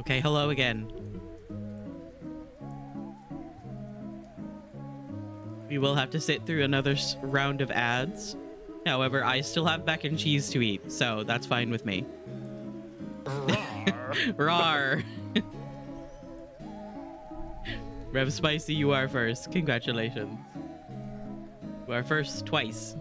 Okay, hello again. We will have to sit through another round of ads. However, I still have mac and cheese to eat, so that's fine with me. Rawr. Rev Spicy, you are first. Congratulations. You are first twice.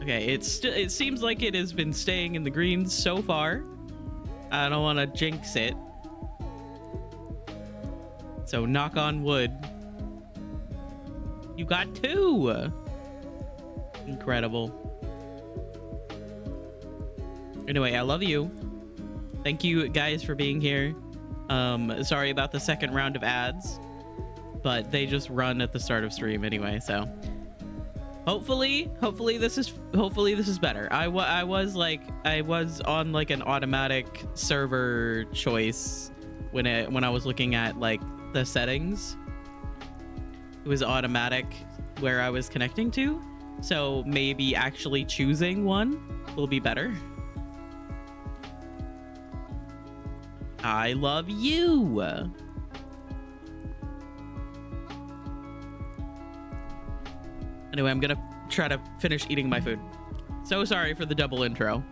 Okay, it seems like it has been staying in the greens so far. I don't want to jinx it. So knock on wood. You got 2. Incredible. Anyway, I love you. Thank you guys for being here. Sorry about the second round of ads, but they just run at the start of stream anyway, so hopefully this is better. I was on like an automatic server choice when I was looking at like the settings. It was automatic where I was connecting to, so maybe actually choosing one will be better. I love you. Anyway, I'm gonna try to finish eating my food. So sorry for the double intro.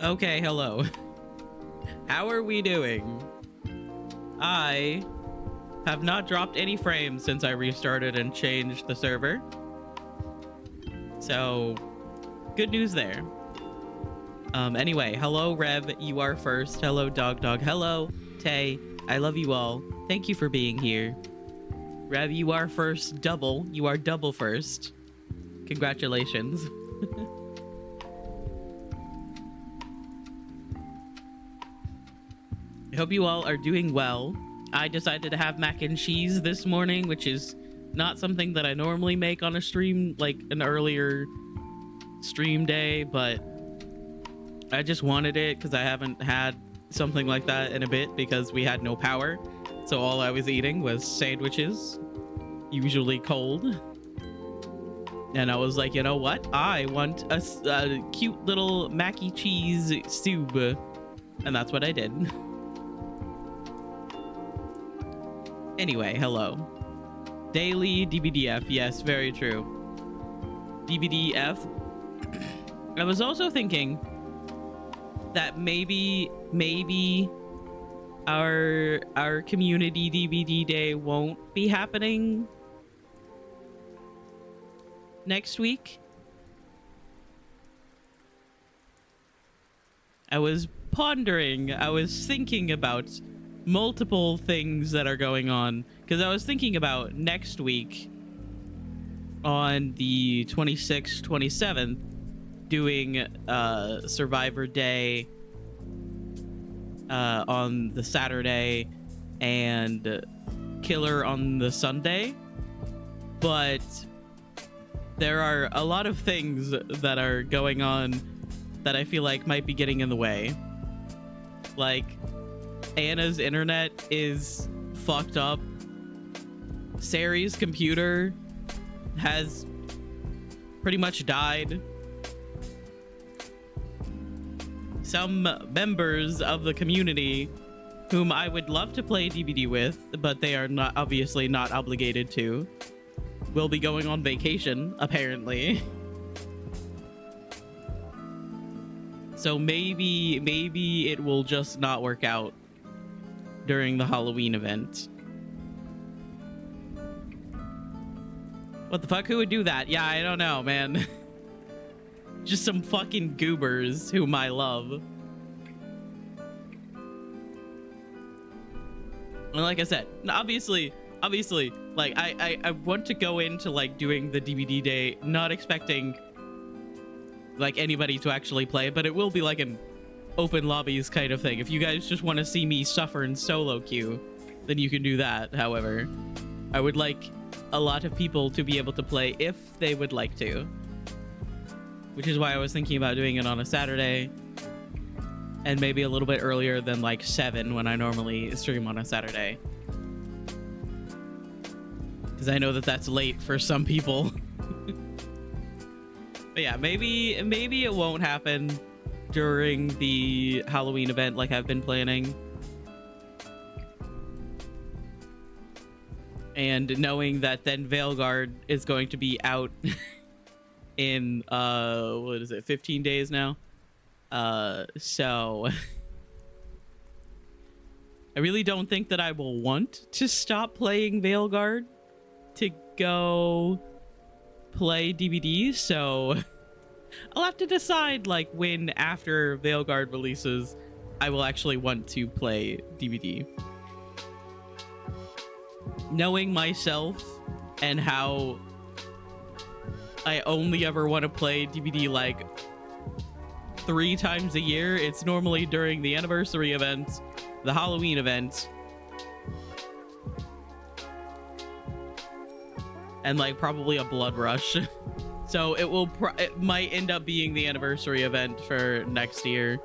Okay, hello. How are we doing? I have not dropped any frames since I restarted and changed the server. So, good news there. Anyway, hello Rev, you are first. Hello Dog. Hello Tay. I love you all. Thank you for being here. Rev, you are first double. You are double first. Congratulations. I hope you all are doing well. I decided to have mac and cheese this morning, which is not something that I normally make on a stream, like an earlier stream day, but I just wanted it because I haven't had something like that in a bit because we had no power. So all I was eating was sandwiches, usually cold. And I was like, you know what? I want a cute little mac and cheese soup. And that's what I did. Anyway, hello. Daily DBDF. Yes, very true. DBDF. I was also thinking that maybe our community DVD day won't be happening next week. I was pondering, I was thinking about multiple things that are going on, because I was thinking about next week on the 26th, 27th doing Survivor Day on the Saturday and Killer on the Sunday, but there are a lot of things that are going on that I feel like might be getting in the way. Like, Anna's internet is fucked up. Sari's computer has pretty much died. Some members of the community whom I would love to play DBD with, but they are not, obviously not obligated to, will be going on vacation, apparently. So maybe it will just not work out during the Halloween event. What the fuck? Who would do that? Yeah, I don't know, man. Just some fucking goobers whom I love. And like I said, obviously, like I want to go into like doing the DVD day not expecting like anybody to actually play, but it will be like an open lobbies kind of thing. If you guys just want to see me suffer in solo queue, then you can do that. However, I would like a lot of people to be able to play if they would like to, which is why I was thinking about doing it on a Saturday and maybe a little bit earlier than like 7 when I normally stream on a Saturday, because I know that that's late for some people. But yeah, maybe it won't happen during the Halloween event like I've been planning. And knowing that then Veilguard is going to be out in what is it, 15 days now? So I really don't think that I will want to stop playing Veilguard to go play DVD, so I'll have to decide like when after Veilguard releases I will actually want to play DVD. Knowing myself and how I only ever want to play DVD like 3 times a year, it's normally during the anniversary event, the Halloween event, and like probably a blood rush. So it might end up being the anniversary event for next year.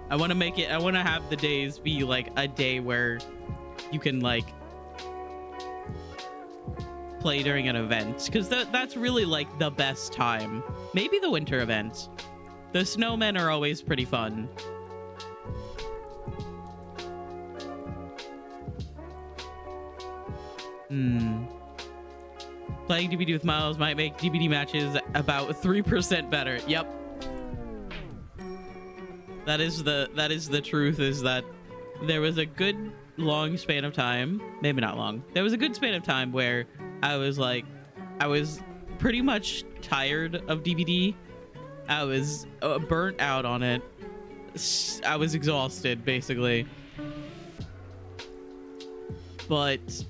I want to have the days be like a day where you can like play during an event, because that's really like the best time. Maybe the winter event. The snowmen are always pretty fun. Playing DBD with Miles might make DBD matches about 3% better. Yep. That is the truth, is that there was a good long span of time, maybe not long, there was a good span of time where I was like, I was pretty much tired of DBD. I was burnt out on it. I was exhausted, basically. But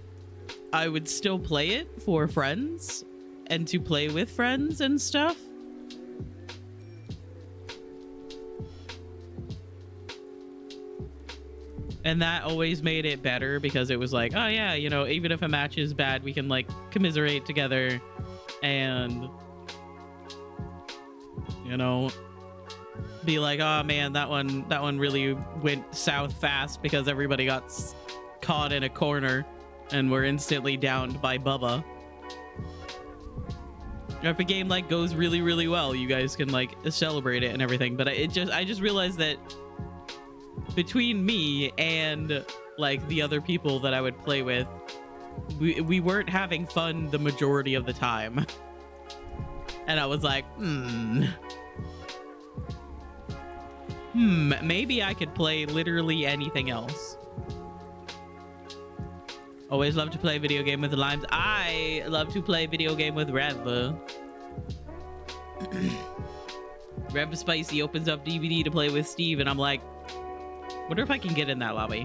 I would still play it for friends and to play with friends and stuff. And that always made it better, because it was like, oh yeah, you know, even if a match is bad, we can like commiserate together and, you know, be like, oh man, that one really went south fast because everybody got caught in a corner and were instantly downed by Bubba. If a game like goes really, really well, you guys can like celebrate it and everything. But I just realized that between me and like the other people that I would play with, we weren't having fun the majority of the time. And I was like, maybe I could play literally anything else. Always love to play video game with the Limes. I love to play video game with Rev. Rev Spicy opens up DVD to play with Steve, and I'm like, wonder if I can get in that lobby.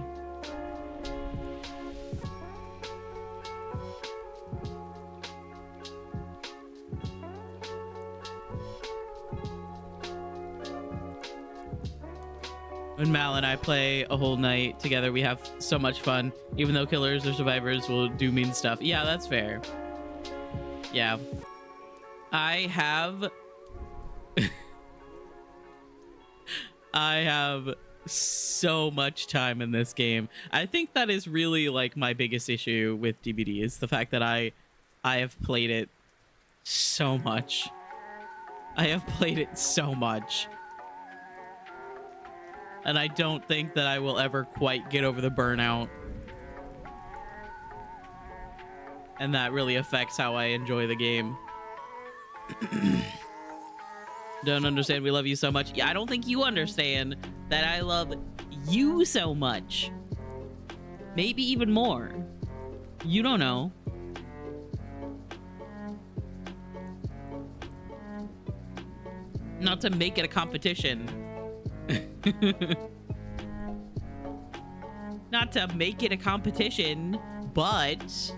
When Mal and I play a whole night together, we have so much fun, even though killers or survivors will do mean stuff. Yeah, that's fair. Yeah. I have so much time in this game. I think that is really like my biggest issue with DBD, is the fact that I have played it so much. I have played it so much. And I don't think that I will ever quite get over the burnout. And that really affects how I enjoy the game. Don't understand. We love you so much. Yeah, I don't think you understand that I love you so much. Maybe even more. You don't know. Not to make it a competition. Not to make it a competition, but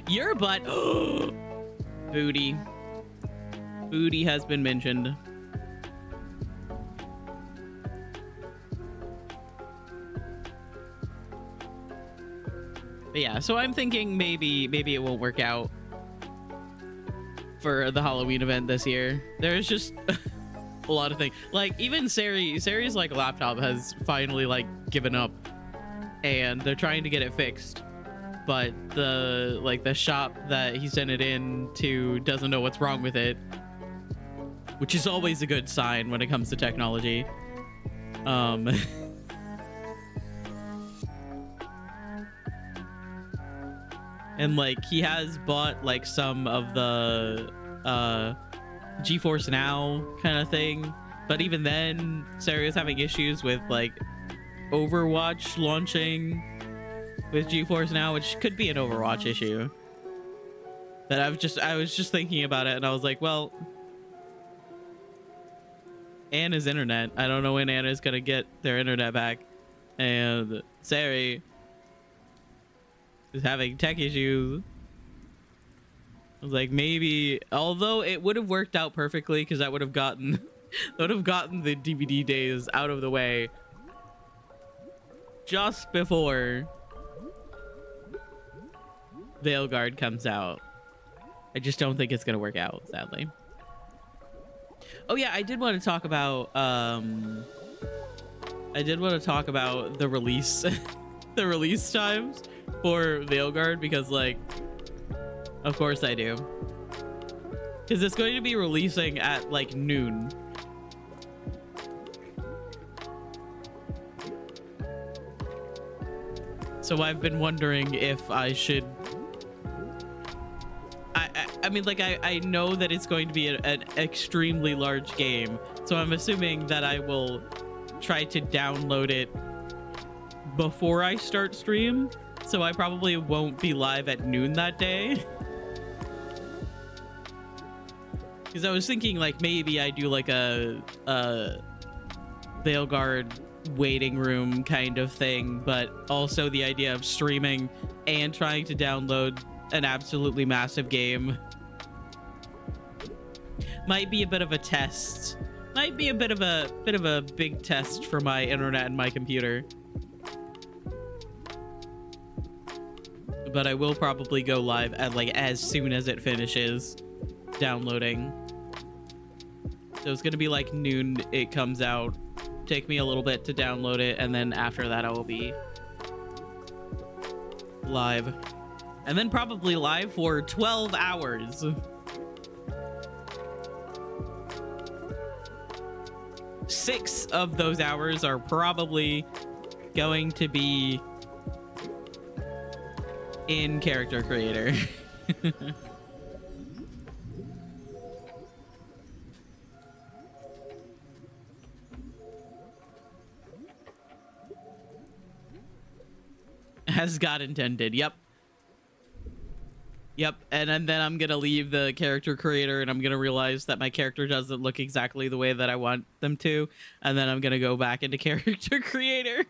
your butt. Booty. Booty has been mentioned. But yeah, so I'm thinking maybe it won't work out for the Halloween event this year. There's just a lot of things. Like even Sari's like laptop has finally like given up, and they're trying to get it fixed. But the shop that he sent it in to doesn't know what's wrong with it, which is always a good sign when it comes to technology. And like he has bought like some of the GeForce Now kind of thing, but even then Sarah is having issues with like Overwatch launching with GeForce Now, which could be an Overwatch issue. But I was just thinking about it, and I was like, well, Anna's internet, I don't know when Anna's gonna get their internet back, and Sarah is having tech issues. I was like, maybe, although it would have worked out perfectly, because that would have gotten the DVD days out of the way just before Veilguard comes out. I just don't think it's gonna work out, sadly. Oh yeah, I did want to talk about the release the release times for Veilguard, because like, of course I do, because it's going to be releasing at like noon. So I've been wondering if I should... I mean, like, I know that it's going to be an extremely large game, so I'm assuming that I will try to download it before I start stream, so I probably won't be live at noon that day. Because I was thinking, like, maybe I do, like, a Veilguard waiting room kind of thing, but also the idea of streaming and trying to download an absolutely massive game might be a bit of a test. Might be a bit of a big test for my internet and my computer. But I will probably go live at, like, as soon as it finishes downloading. So it's gonna be like noon it comes out. Take me a little bit to download it, and then after that I will be live. And then probably live for 12 hours. 6 of those hours are probably going to be in character creator. As God intended. Yep. And then I'm gonna leave the character creator, and I'm gonna realize that my character doesn't look exactly the way that I want them to, and then I'm gonna go back into character creator.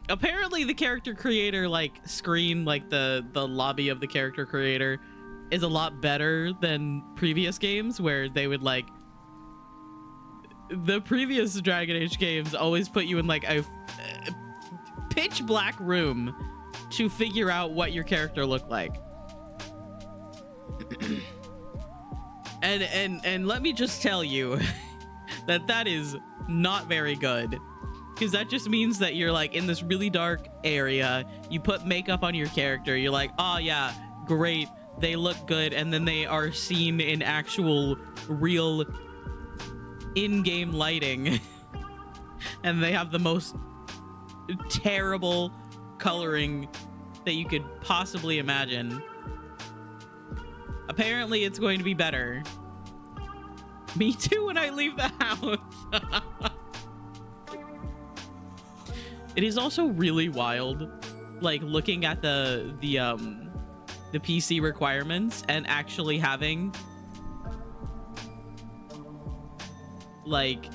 Apparently the character creator, like, screen, like the lobby of the character creator is a lot better than previous games, where they would, like, the previous Dragon Age games always put you in, like, a pitch black room to figure out what your character looked like. and let me just tell you that is not very good, because that just means that you're, like, in this really dark area, you put makeup on your character, you're like, oh yeah, great, they look good, and then they are seen in actual real in-game lighting and they have the most terrible coloring that you could possibly imagine. Apparently it's going to be better. Me too when I leave the house. It is also really wild, like, looking at the PC requirements and actually having, like,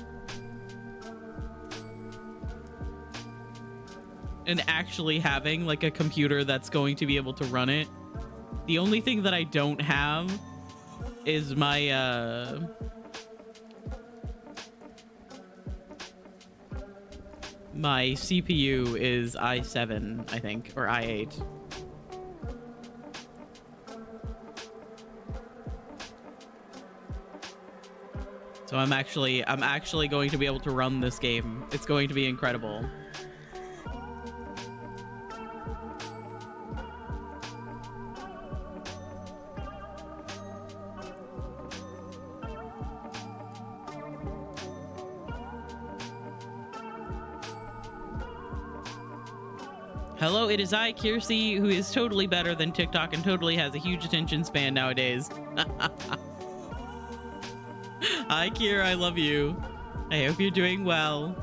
like a computer that's going to be able to run it. The only thing that I don't have is my my CPU is i7, I think, or i8. So I'm actually going to be able to run this game. It's going to be incredible. Hello, it is I, Kiersey, who is totally better than TikTok and totally has a huge attention span nowadays. Hi, Kier, I love you. I hope you're doing well.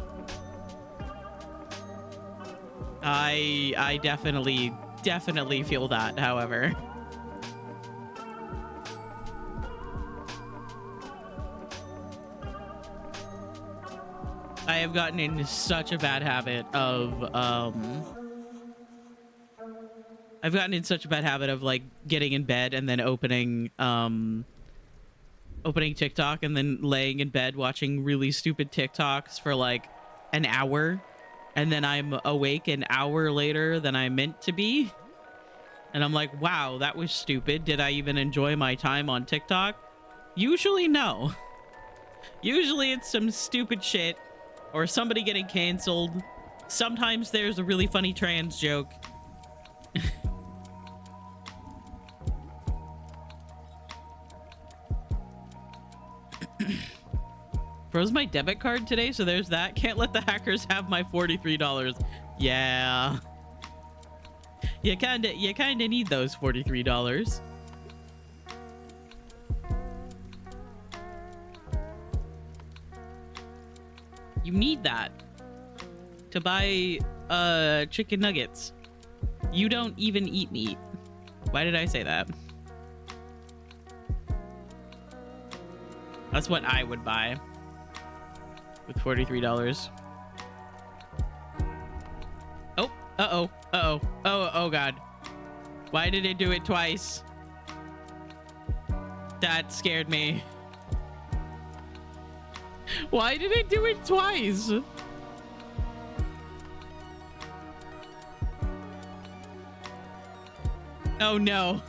I definitely feel that, however. I have gotten into such a bad habit of, like, getting in bed and then opening TikTok and then laying in bed watching really stupid TikToks for like an hour, and then I'm awake an hour later than I meant to be, and I'm like, wow, that was stupid. Did I even enjoy my time on TikTok? Usually no. Usually it's some stupid shit or somebody getting canceled. Sometimes there's a really funny trans joke. Froze my debit card today, so there's that. Can't let the hackers have my $43. Yeah. You kinda need those $43. You need that to buy chicken nuggets. You don't even eat meat. Why did I say that? That's what I would buy with $43. Oh, uh-oh, uh-oh, oh god. Why did it do it twice? That scared me. Why did it do it twice? Oh no.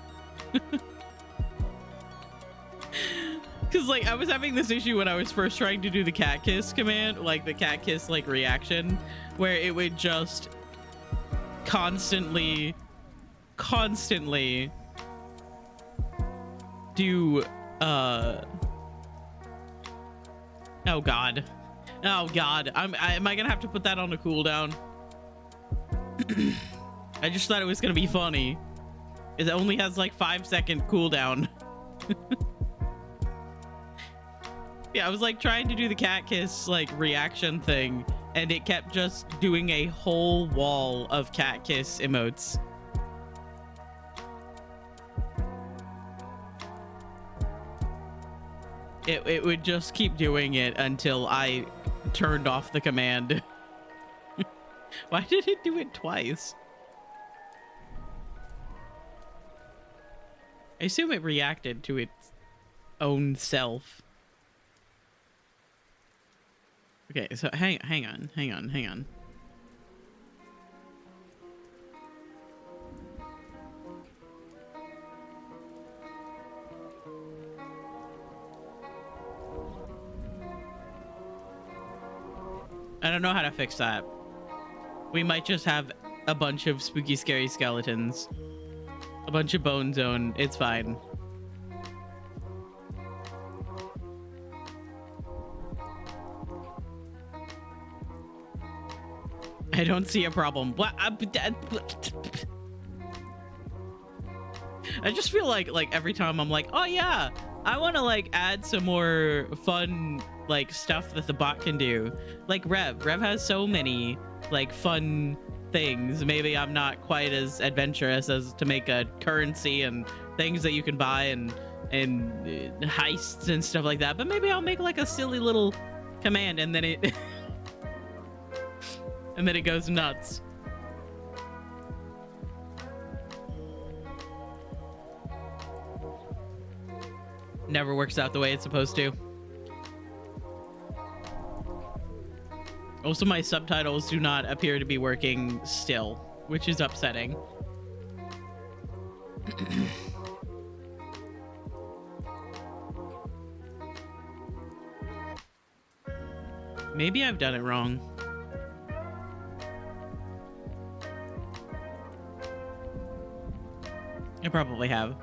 Because like I was having this issue when I was first trying to do the cat kiss command, like the cat kiss like reaction, where it would just constantly do oh god, am I gonna have to put that on a cooldown? I just thought it was gonna be funny. It only has like 5-second cooldown. Yeah, I was like trying to do the cat kiss like reaction thing, and it kept just doing a whole wall of cat kiss emotes. It would just keep doing it until I turned off the command. Why did it do it twice? I assume it reacted to its own self. Okay, so hang on. I don't know how to fix that. We might just have a bunch of spooky, scary skeletons. A bunch of bone zone. It's fine. I don't see a problem. What? I just feel like every time I'm like, oh yeah, I want to like add some more fun like stuff that the bot can do. Like Rev has so many like fun things. Maybe I'm not quite as adventurous as to make a currency and things that you can buy and heists and stuff like that, but maybe I'll make like a silly little command and then it and then it goes nuts. Never works out the way it's supposed to. Also, my subtitles do not appear to be working still, which is upsetting. Maybe I've done it wrong. I probably have.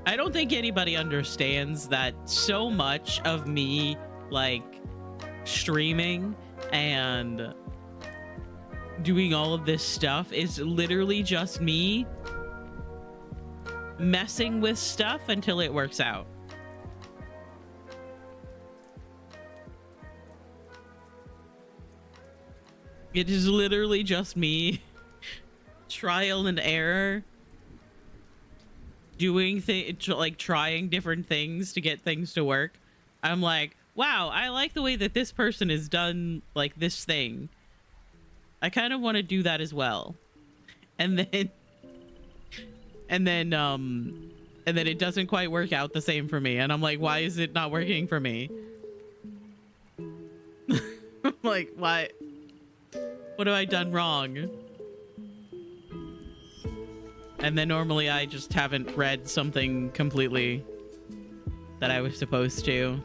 I don't think anybody understands that so much of me, like, streaming and doing all of this stuff is literally just me messing with stuff until it works out. It is literally just me trial and error doing like trying different things to get things to work. I'm like, wow, I like the way that this person has done like this thing. I kind of want to do that as well. And then it doesn't quite work out the same for me. And I'm like, why is it not working for me? Like, why? What have I done wrong? And then normally I just haven't read something completely that I was supposed to.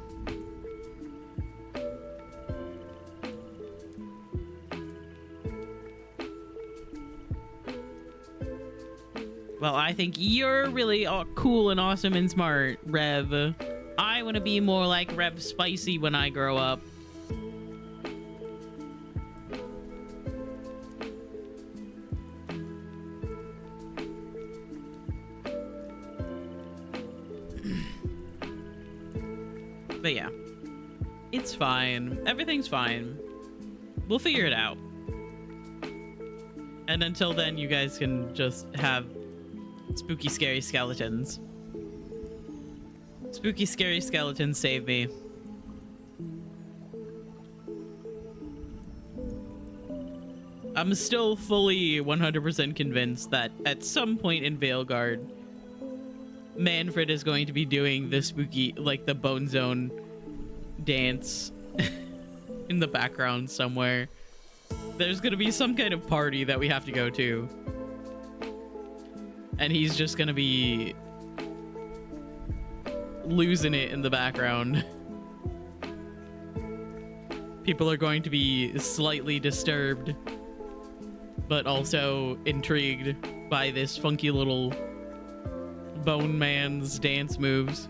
Well, I think you're really cool and awesome and smart, Rev. I want to be more like Rev Spicy when I grow up. But yeah, it's fine. Everything's fine. We'll figure it out. And until then, you guys can just have spooky, scary skeletons. Spooky, scary skeletons save me. I'm still fully 100% convinced that at some point in Veilguard, Manfred is going to be doing the spooky, like the Bone Zone dance in the background somewhere. There's going to be some kind of party that we have to go to. And he's just going to be losing it in the background. People are going to be slightly disturbed, but also intrigued by this funky little Bone Man's dance moves.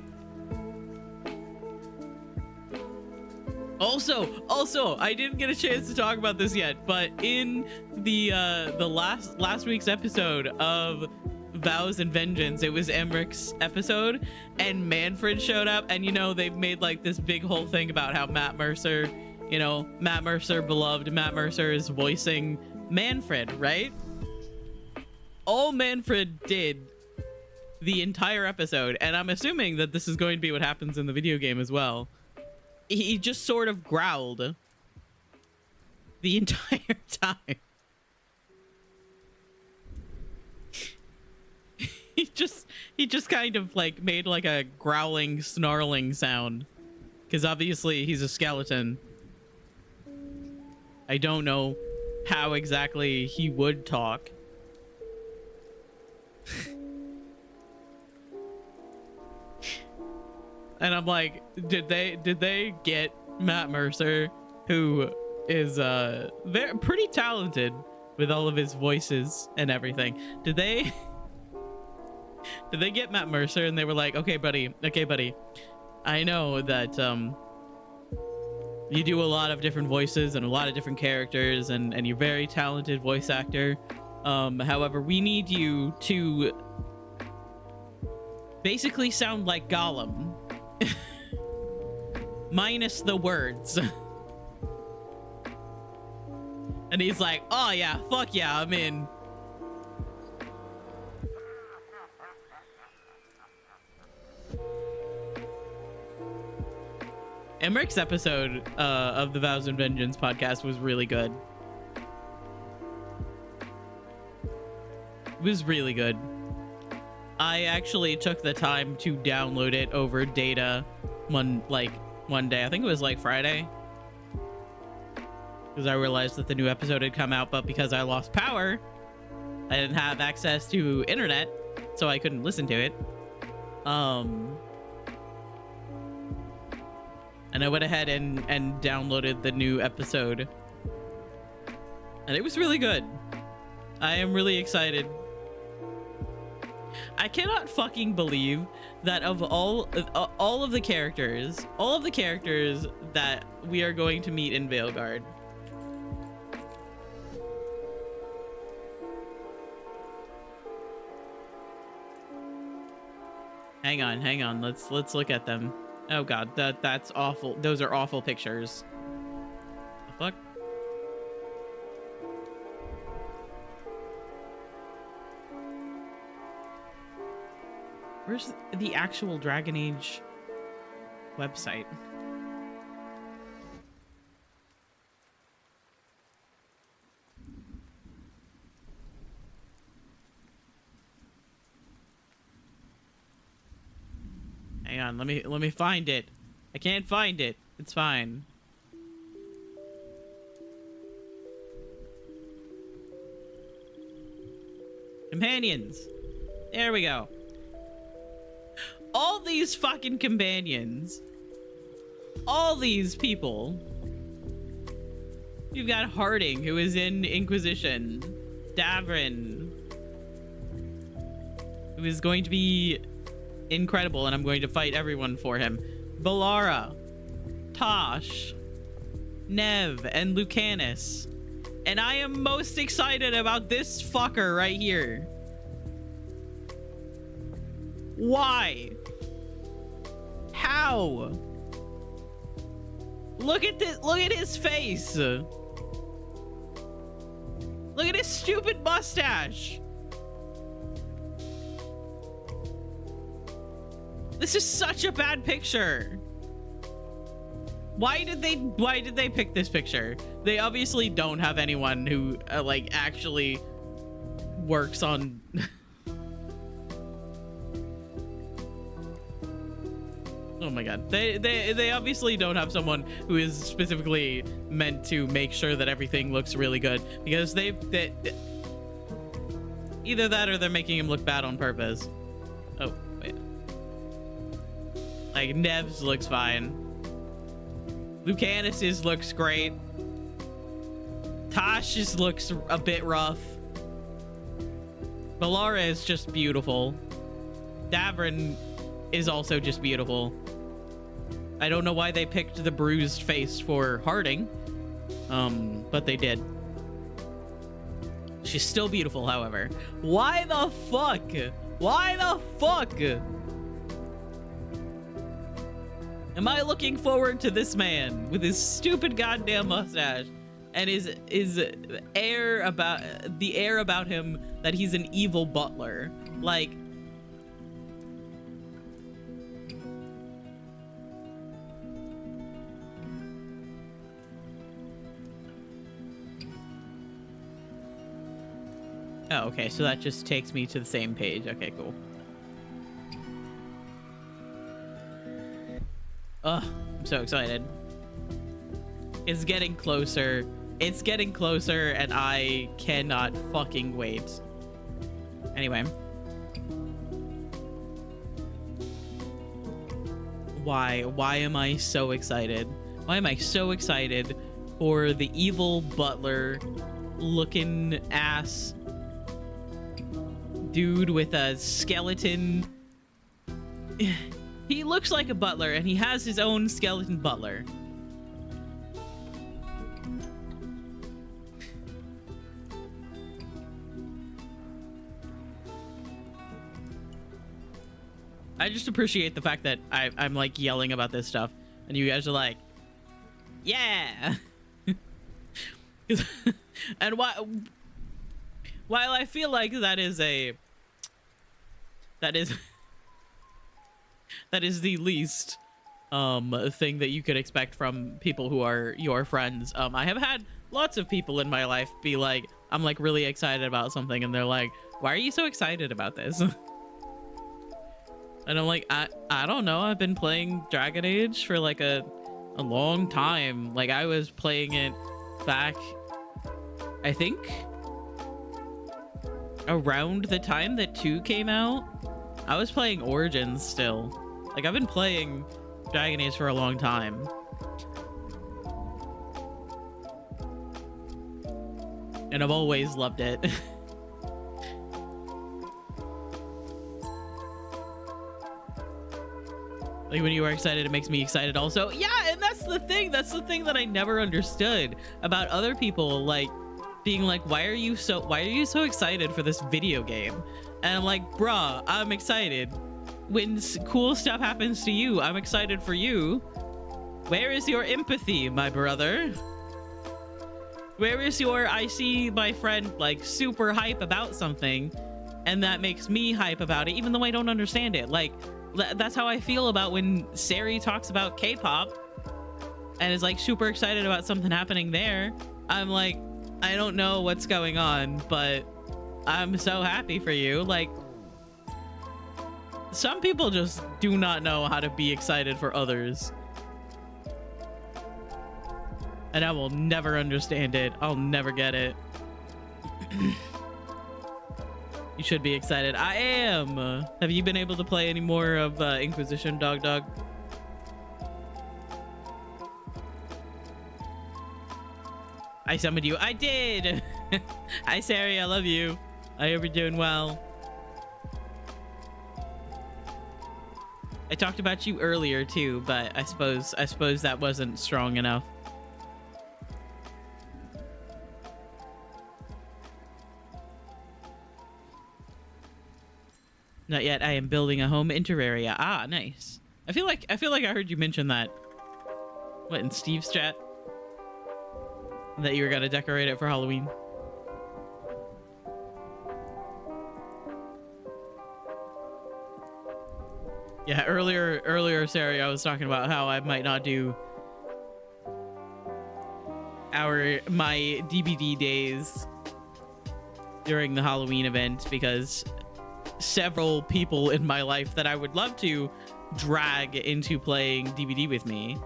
Also, I didn't get a chance to talk about this yet, but in the last week's episode of Vows and Vengeance, it was Emmerich's episode, and Manfred showed up, and you know, they've made like this big whole thing about how Matt Mercer, you know, Matt Mercer, beloved Matt Mercer, is voicing Manfred, right? All Manfred did the entire episode, and I'm assuming that this is going to be what happens in the video game as well. He just sort of growled the entire time. He just kind of like made like a growling, snarling sound, because obviously he's a skeleton. I don't know how exactly he would talk. And I'm like, did they get Matt Mercer, who is pretty talented with all of his voices and everything? Did they get Matt Mercer and they were like, okay buddy, I know that you do a lot of different voices and a lot of different characters, and you're a very talented voice actor. However, we need you to basically sound like Gollum. Minus the words. And he's like, oh yeah, fuck yeah, I'm in. Emmerich's episode of the Vows and Vengeance podcast was really good. It was really good. I actually took the time to download it over data one day. I think it was like Friday, because I realized that the new episode had come out, but because I lost power, I didn't have access to internet, so I couldn't listen to it. And I went ahead and downloaded the new episode, and it was really good. I am really excited. I cannot fucking believe that of all of the characters that we are going to meet in Veilguard, hang on, let's look at them. Oh god, that's awful. Those are awful pictures. The fuck? Where's the actual Dragon Age website? Hang on, let me find it. I can't find it. It's fine. Companions. There we go. All these fucking companions. All these people. You've got Harding, who is in Inquisition. Davrin, who is going to be incredible, and I'm going to fight everyone for him. Balara, Tosh, Nev, and Lucanus. And I am most excited about this fucker right here. Why? Wow! Look at this. Look at his face. Look at his stupid mustache. This is such a bad picture. Why did they pick this picture? They obviously don't have anyone who like actually works on Oh my god. They obviously don't have someone who is specifically meant to make sure that everything looks really good, because they either that or they're making him look bad on purpose. Oh, wait. Like Nev's looks fine. Lucanus's looks great. Tosh's looks a bit rough. Valara is just beautiful. Davrin is also just beautiful. I don't know why they picked the bruised face for Harding, but they did. She's still beautiful, however. Why the fuck? Why the fuck am I looking forward to this man with his stupid goddamn mustache and his air about him that he's an evil butler? Like, oh, okay, so that just takes me to the same page. Okay, cool. Ugh, I'm so excited. It's getting closer. It's getting closer, and I cannot fucking wait. Anyway. Why am I so excited? Why am I so excited for the evil butler looking ass dude with a skeleton? He looks like a butler, and he has his own skeleton butler. I just appreciate the fact that I'm like yelling about this stuff, and you guys are like, yeah. And while I feel like that is the least thing that you could expect from people who are your friends. I have had lots of people in my life be like, I'm like really excited about something, and they're like, why are you so excited about this? And I'm like, I don't know. I've been playing Dragon Age for like a long time. Like, I was playing it back, I think, around the time that 2 came out. I was playing Origins still. Like, I've been playing Dragon Age for a long time. And I've always loved it. Like, when you are excited, it makes me excited also. Yeah, and that's the thing. That's the thing that I never understood about other people, like, being like, why are you so excited for this video game? And I'm like, bruh, I'm excited. When cool stuff happens to you, I'm excited for you. Where is your empathy, my brother? Where is your, I see my friend, like, super hype about something, and that makes me hype about it, even though I don't understand it. Like, that's how I feel about when Sari talks about K-pop and is like super excited about something happening there. I'm like, I don't know what's going on, but I'm so happy for you. Like, some people just do not know how to be excited for others. And I will never understand it. I'll never get it. You should be excited. I am. Have you been able to play any more of Inquisition, Dog? I summoned you. I did. Hi, Sari. I love you. I hope you're doing well. I talked about you earlier too, but I suppose that wasn't strong enough. Not yet. I am building a home in Terraria. Ah, nice. I feel like I heard you mention that. What, in Steve's chat? That you were gonna decorate it for Halloween. Yeah, earlier, Sarah, I was talking about how I might not do my DBD days during the Halloween event because several people in my life that I would love to drag into playing DBD with me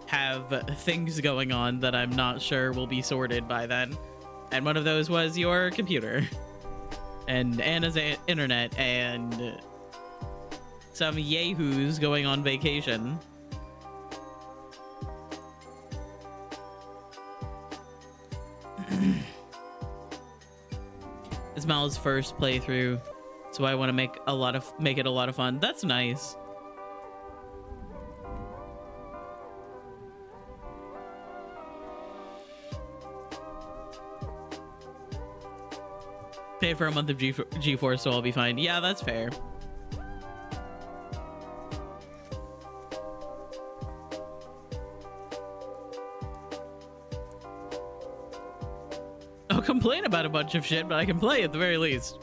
have things going on that I'm not sure will be sorted by then. And one of those was your computer and Anna's internet and some yahoos going on vacation. It's Mal's first playthrough, so I want to make it a lot of fun. That's nice. Pay for a month of GeForce, so I'll be fine. Yeah, that's fair. I'll complain about a bunch of shit, but I can play at the very least.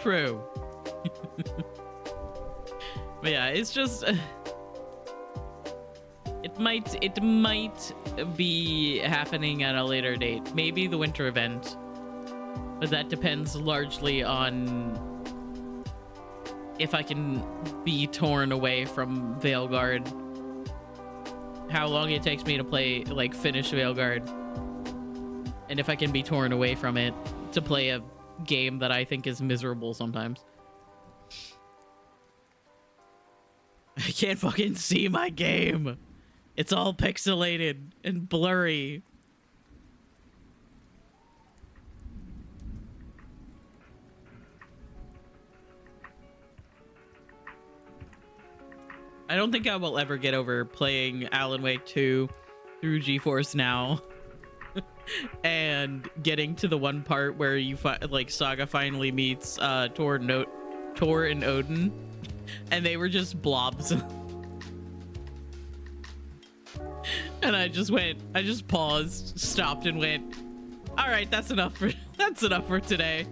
True. But yeah, it's just it might be happening at a later date. Maybe the winter event. But that depends largely on if I can be torn away from Veilguard. How long it takes me to play, like, finish Veilguard. And if I can be torn away from it to play a game that I think is miserable sometimes. I can't fucking see my game. It's all pixelated and blurry. I don't think I will ever get over playing Alan Wake 2 through GeForce Now and getting to the one part where you like Saga finally meets Tor and Odin, and they were just blobs. And I just paused, stopped, and went, "All right, that's enough for today."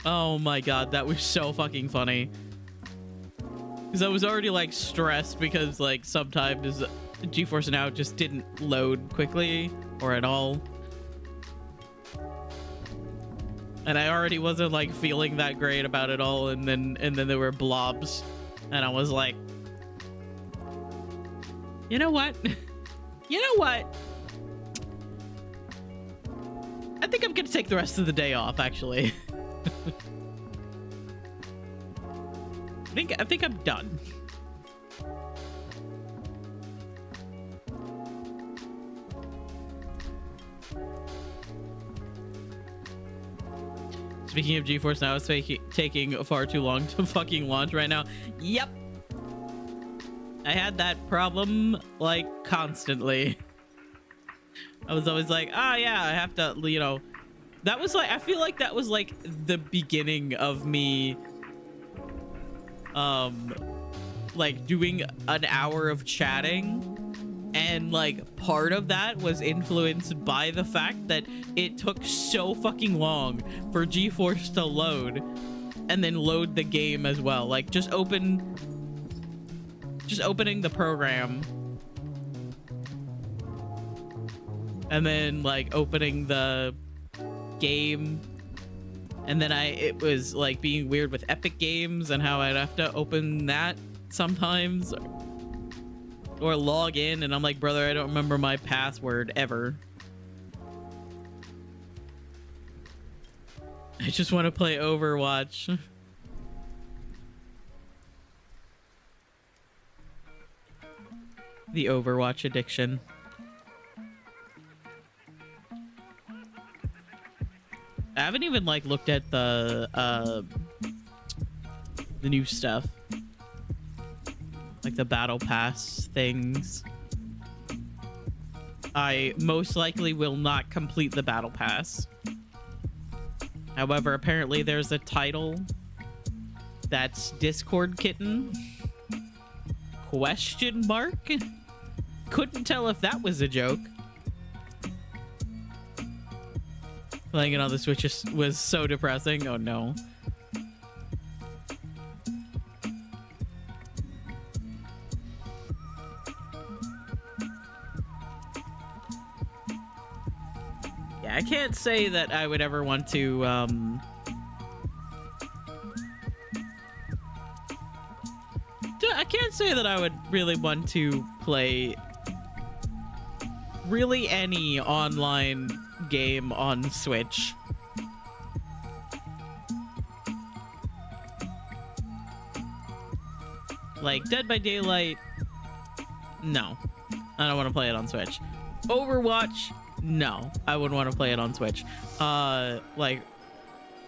Oh my god, that was so fucking funny. Because I was already, like, stressed because, like, sometimes GeForce Now just didn't load quickly or at all. And I already wasn't, like, feeling that great about it all, and then there were blobs. And I was like, you know what? You know what? I think I'm gonna take the rest of the day off, actually. I think I'm done. Speaking of GeForce Now, it's taking far too long to fucking launch right now. Yep. I had that problem, like, constantly. I was always like, oh yeah, I have to, you know. That was like, I feel like that was like the beginning of me, like doing an hour of chatting, and like part of that was influenced by the fact that it took so fucking long for GeForce to load, and then load the game as well. Like just opening the program, and then like opening the game, and then it was like being weird with Epic Games and how I'd have to open that sometimes or log in, and I'm like, brother, I don't remember my password ever. I just want to play Overwatch. The Overwatch addiction. I haven't even like looked at the new stuff, like the battle pass things. I most likely will not complete the battle pass. However, apparently there's a title that's Discord Kitten? Question mark? Couldn't tell if that was a joke. Playing it on the Switch was so depressing. Oh no. Yeah, I can't say that I would ever want to I can't say that I would really want to play really any online game on Switch. Like Dead by Daylight, no, I don't want to play it on Switch. Overwatch, no, I wouldn't want to play it on Switch. Like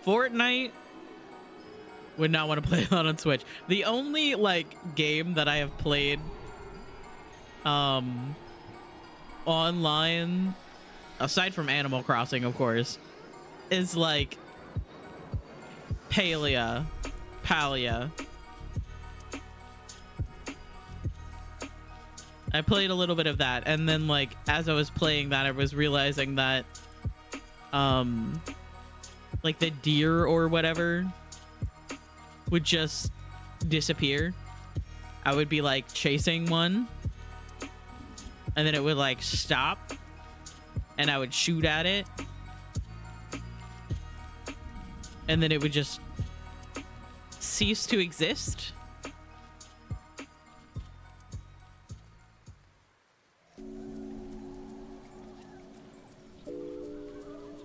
Fortnite, would not want to play it on Switch. The only like game that I have played online, aside from Animal Crossing, of course, is like Palia. I played a little bit of that, and then like as I was playing that, I was realizing that like the deer or whatever would just disappear. I would be like chasing one, and then it would like stop, and I would shoot at it, and then it would just cease to exist.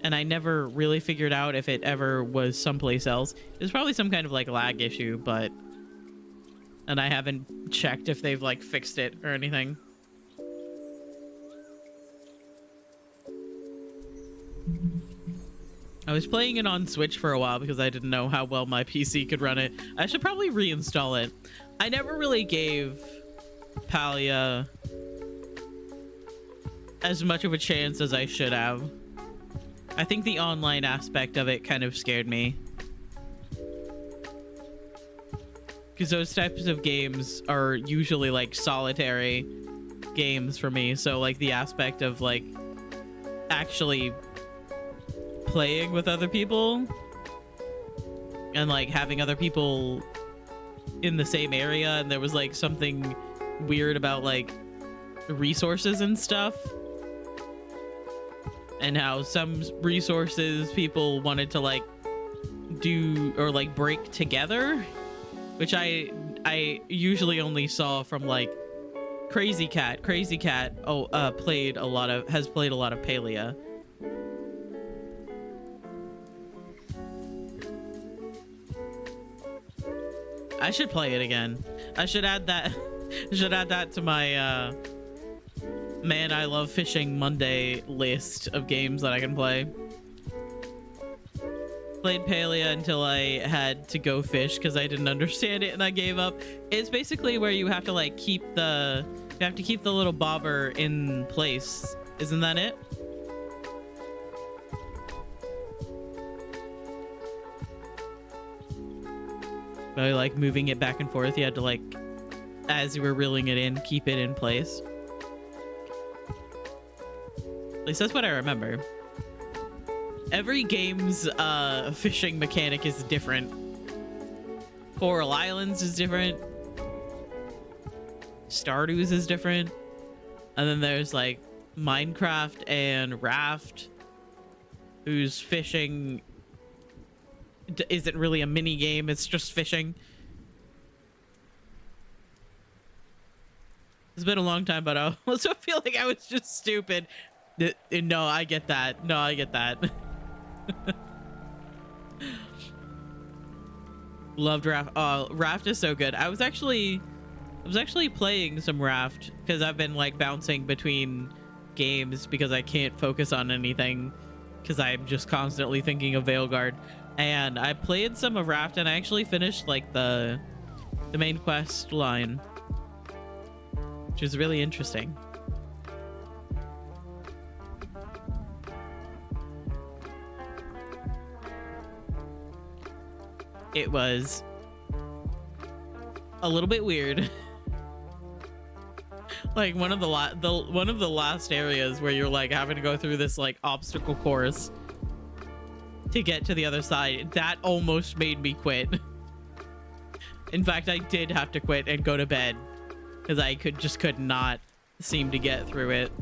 And I never really figured out if it ever was someplace else. It was probably some kind of like lag issue, but... And I haven't checked if they've like fixed it or anything. I was playing it on Switch for a while because I didn't know how well my PC could run it. I should probably reinstall it. I never really gave Palia as much of a chance as I should have. I think the online aspect of it kind of scared me. Because those types of games are usually like solitary games for me. So like the aspect of like actually playing with other people and like having other people in the same area, and there was like something weird about like resources and stuff. And how some resources people wanted to like do or like break together, which I usually only saw from like Crazy Cat. Crazy Cat has played a lot of Palia. I should play it again. I should add that to my Man, I Love Fishing Monday list of games that I can play. Played Palia until I had to go fish because I didn't understand it and I gave up. It's basically where you have to like keep the little bobber in place. Isn't that it? By like moving it back and forth, you had to like, as you were reeling it in, keep it in place. At least that's what I remember. Every game's fishing mechanic is different. Coral Islands is different. Stardew's is different. And then there's like Minecraft and Raft, whose fishing isn't really a mini game, it's just fishing. It's been a long time, but I also feel like I was just stupid. No, I get that. No, I get that. Loved Raft. Oh, Raft is so good. I was actually playing some Raft because I've been like bouncing between games because I can't focus on anything because I'm just constantly thinking of Veilguard. And I played some of Raft and I actually finished like the main quest line, which is really interesting. it was a little bit weird. Like one of the last areas where you're like having to go through this like obstacle course to get to the other side, that almost made me quit. In fact, I did have to quit and go to bed because I could not seem to get through it.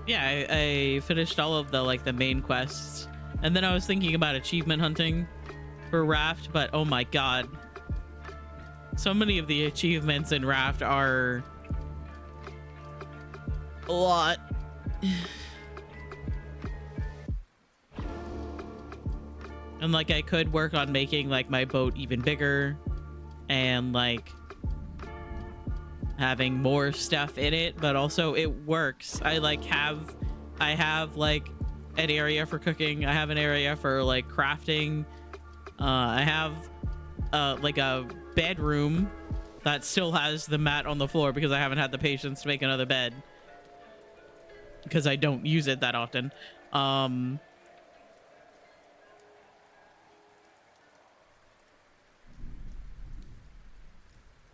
Yeah, I finished all of the main quests, and then I was thinking about achievement hunting for Raft, but oh my god, so many of the achievements in Raft are a lot. And like I could work on making like my boat even bigger and like having more stuff in it, but also it works. I have like an area for cooking. I have an area for like crafting. I have like a bedroom that still has the mat on the floor because I haven't had the patience to make another bed because I don't use it that often.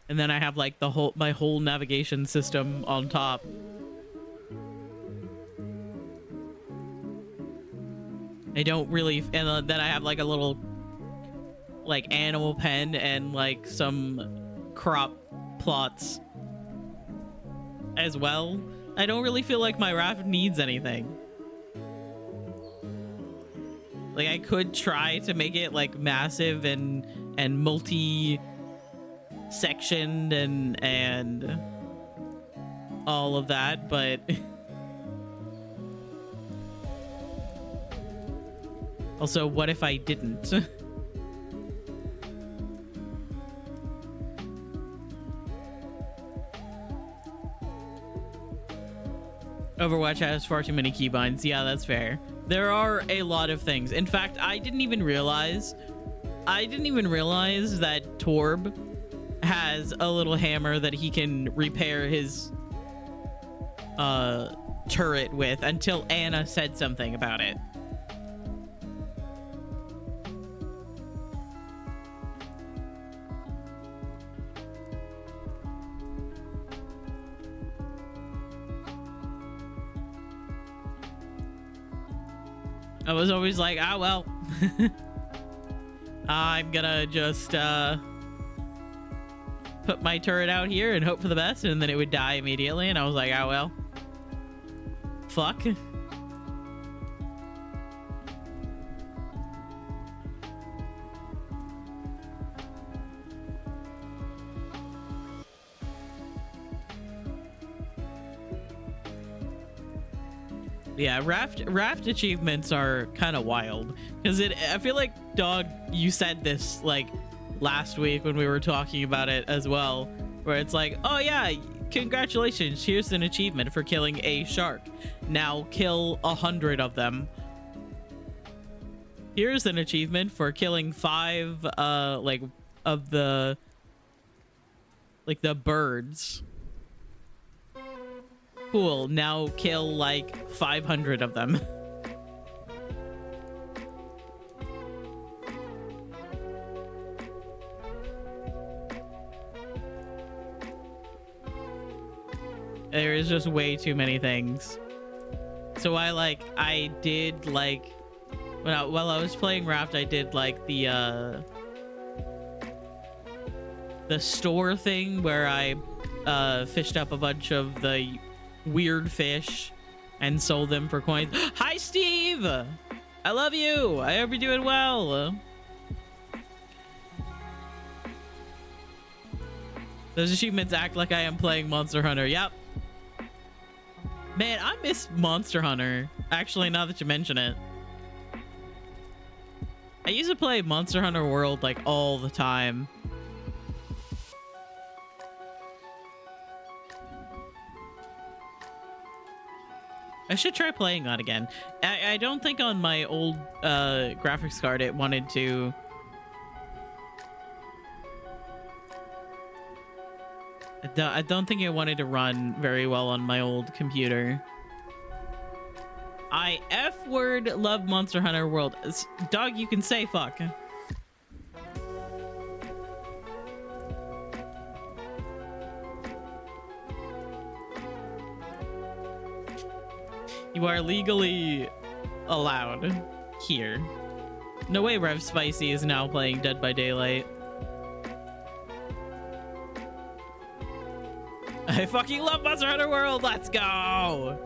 And then I have like my whole navigation system on top. I don't really, and then I have like a little like animal pen and like some crop plots as well. I don't really feel like my raft needs anything. Like I could try to make it like massive and multi sectioned and all of that, but also, what if I didn't? Overwatch has far too many keybinds. Yeah, that's fair. There are a lot of things. In fact, I didn't even realize that Torb has a little hammer that he can repair his turret with until Anna said something about it. I was always like, ah, well, I'm gonna just put my turret out here and hope for the best, and then it would die immediately. And I was like, ah, well, fuck. Yeah, raft achievements are kind of wild because I feel like, Dog, you said this like last week when we were talking about it as well, where it's like, oh yeah, congratulations, here's an achievement for killing a shark. Now kill 100 of them. Here's an achievement for killing 5 like of the birds. Cool, now kill like 500 of them. There is just way too many things. So while I was playing Raft, I did like the store thing where I fished up a bunch of the weird fish and sold them for coins. Hi, Steve! I love you! I hope you're doing well. Those achievements act like I am playing Monster Hunter. Yep. Man, I miss Monster Hunter. Actually, now that you mention it. I used to play Monster Hunter World like all the time. I should try playing that again. I don't think on my old graphics card it wanted to I don't think it wanted to run very well on my old computer. I F-word love Monster Hunter World. Dog, you can say fuck. You are legally allowed here. No way Rev Spicy is now playing Dead by Daylight. I fucking love Monster Hunter World. Let's go.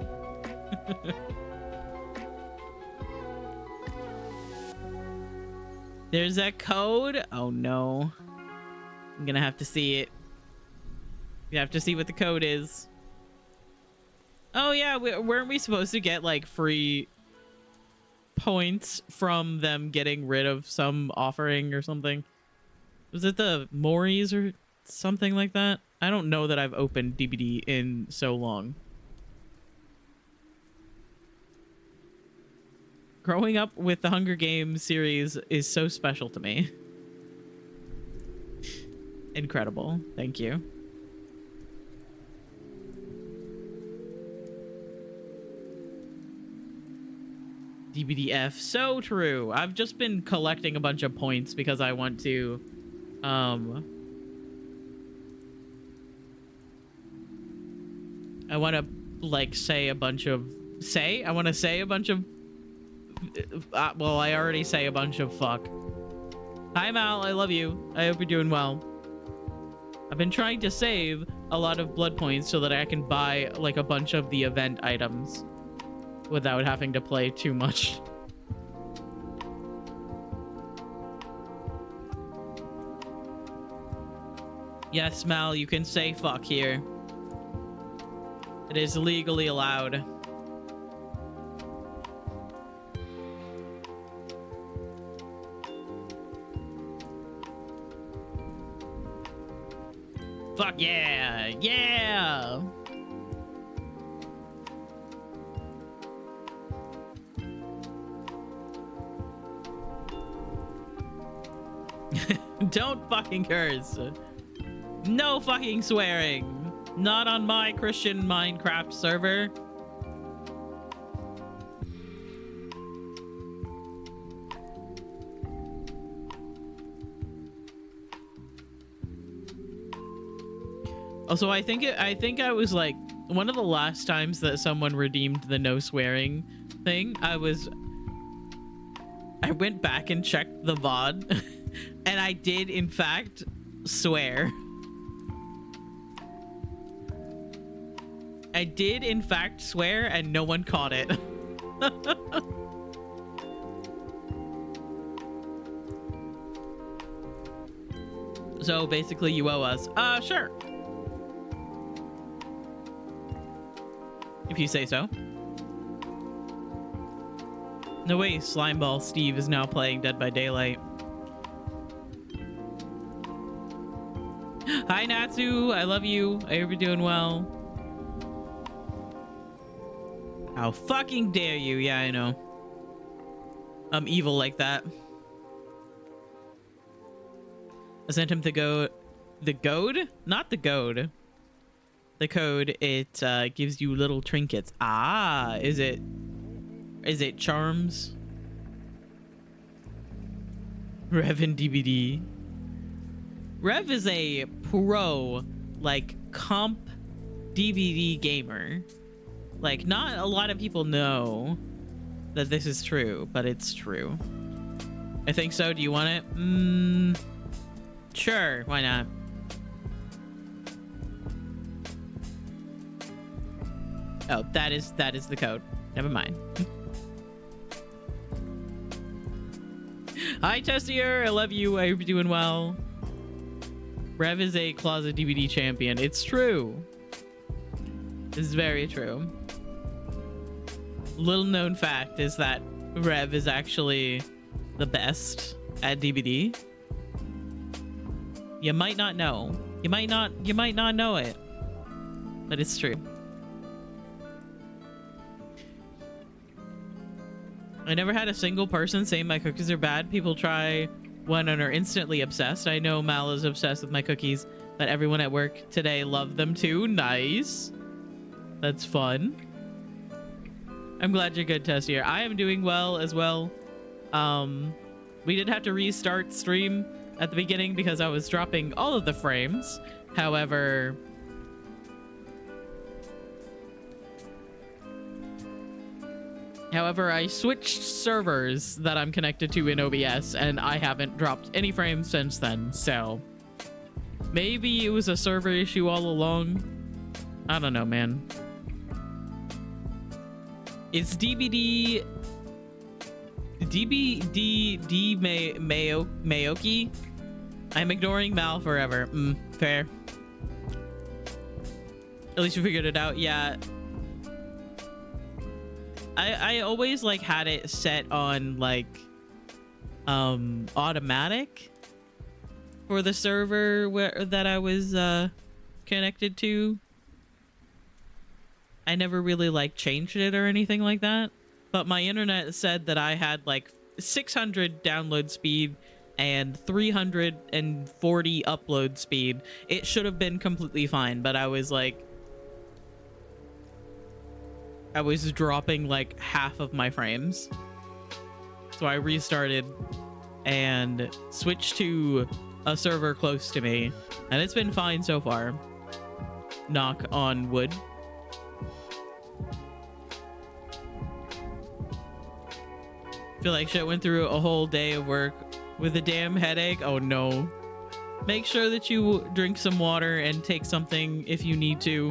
There's that code. Oh no. I'm gonna have to see it. You have to see what the code is. Oh yeah, weren't we supposed to get like free points from them getting rid of some offering or something? Was it the Moris or something like that? I don't know that I've opened DBD in so long. Growing up with the Hunger Games series is so special to me. Incredible. Thank you. DBDF. So true. I've just been collecting a bunch of points because I want to I want to like say a bunch of well, I already say a bunch of fuck. Hi Mal, I love you. I hope you're doing well. I've been trying to save a lot of blood points so that I can buy like a bunch of the event items without having to play too much. Yes, Mal, you can say fuck here. It is legally allowed. Fuck yeah! Yeah! Don't fucking curse. No fucking swearing. Not on my Christian Minecraft server. Also, I think I was like one of the last times that someone redeemed the no swearing thing. I went back and checked the VOD and I did in fact swear. I did in fact swear and no one caught it. So basically you owe us. Sure. If you say so. No way, Slimeball Steve is now playing Dead by Daylight. Hi Natsu, I love you. I hope you're doing well. How fucking dare you? Yeah, I know. I'm evil like that. I sent him the goad? Not the goad. The code, it gives you little trinkets. Ah, is it charms? Rev and DBD. Rev is a pro, like, comp DBD gamer. Like, not a lot of people know that this is true, but it's true. I think so. Do you want it? Sure, why not? Oh, that is the code. Never mind. Hi, Tessier. I love you. I hope you're doing well. Rev is a closet DVD champion. It's true. It's very true. Little known fact is that Rev is actually the best at DVD. You might not know. You might not know it. But it's true. I never had a single person say my cookies are bad. People try one and are instantly obsessed. I know Mal is obsessed with my cookies, but everyone at work today loved them too. Nice. That's fun. I'm glad you're good, Tessier. I am doing well as well. We did have to restart stream at the beginning because I was dropping all of the frames. However, I switched servers that I'm connected to in OBS, and I haven't dropped any frames since then. So maybe it was a server issue all along. I don't know, man. It's DBD Mayoki. I'm ignoring Mal forever. Fair. At least you figured it out. Yeah. I always like had it set on like automatic for the server that I was connected to. I never really like changed it or anything like that, but my internet said that I had like 600 download speed and 340 upload speed. It should have been completely fine, but I was dropping like half of my frames. So I restarted and switched to a server close to me, and it's been fine so far. Knock on wood. Feel like shit. Went through a whole day of work with a damn headache. Oh no. Make sure that you drink some water and take something if you need to.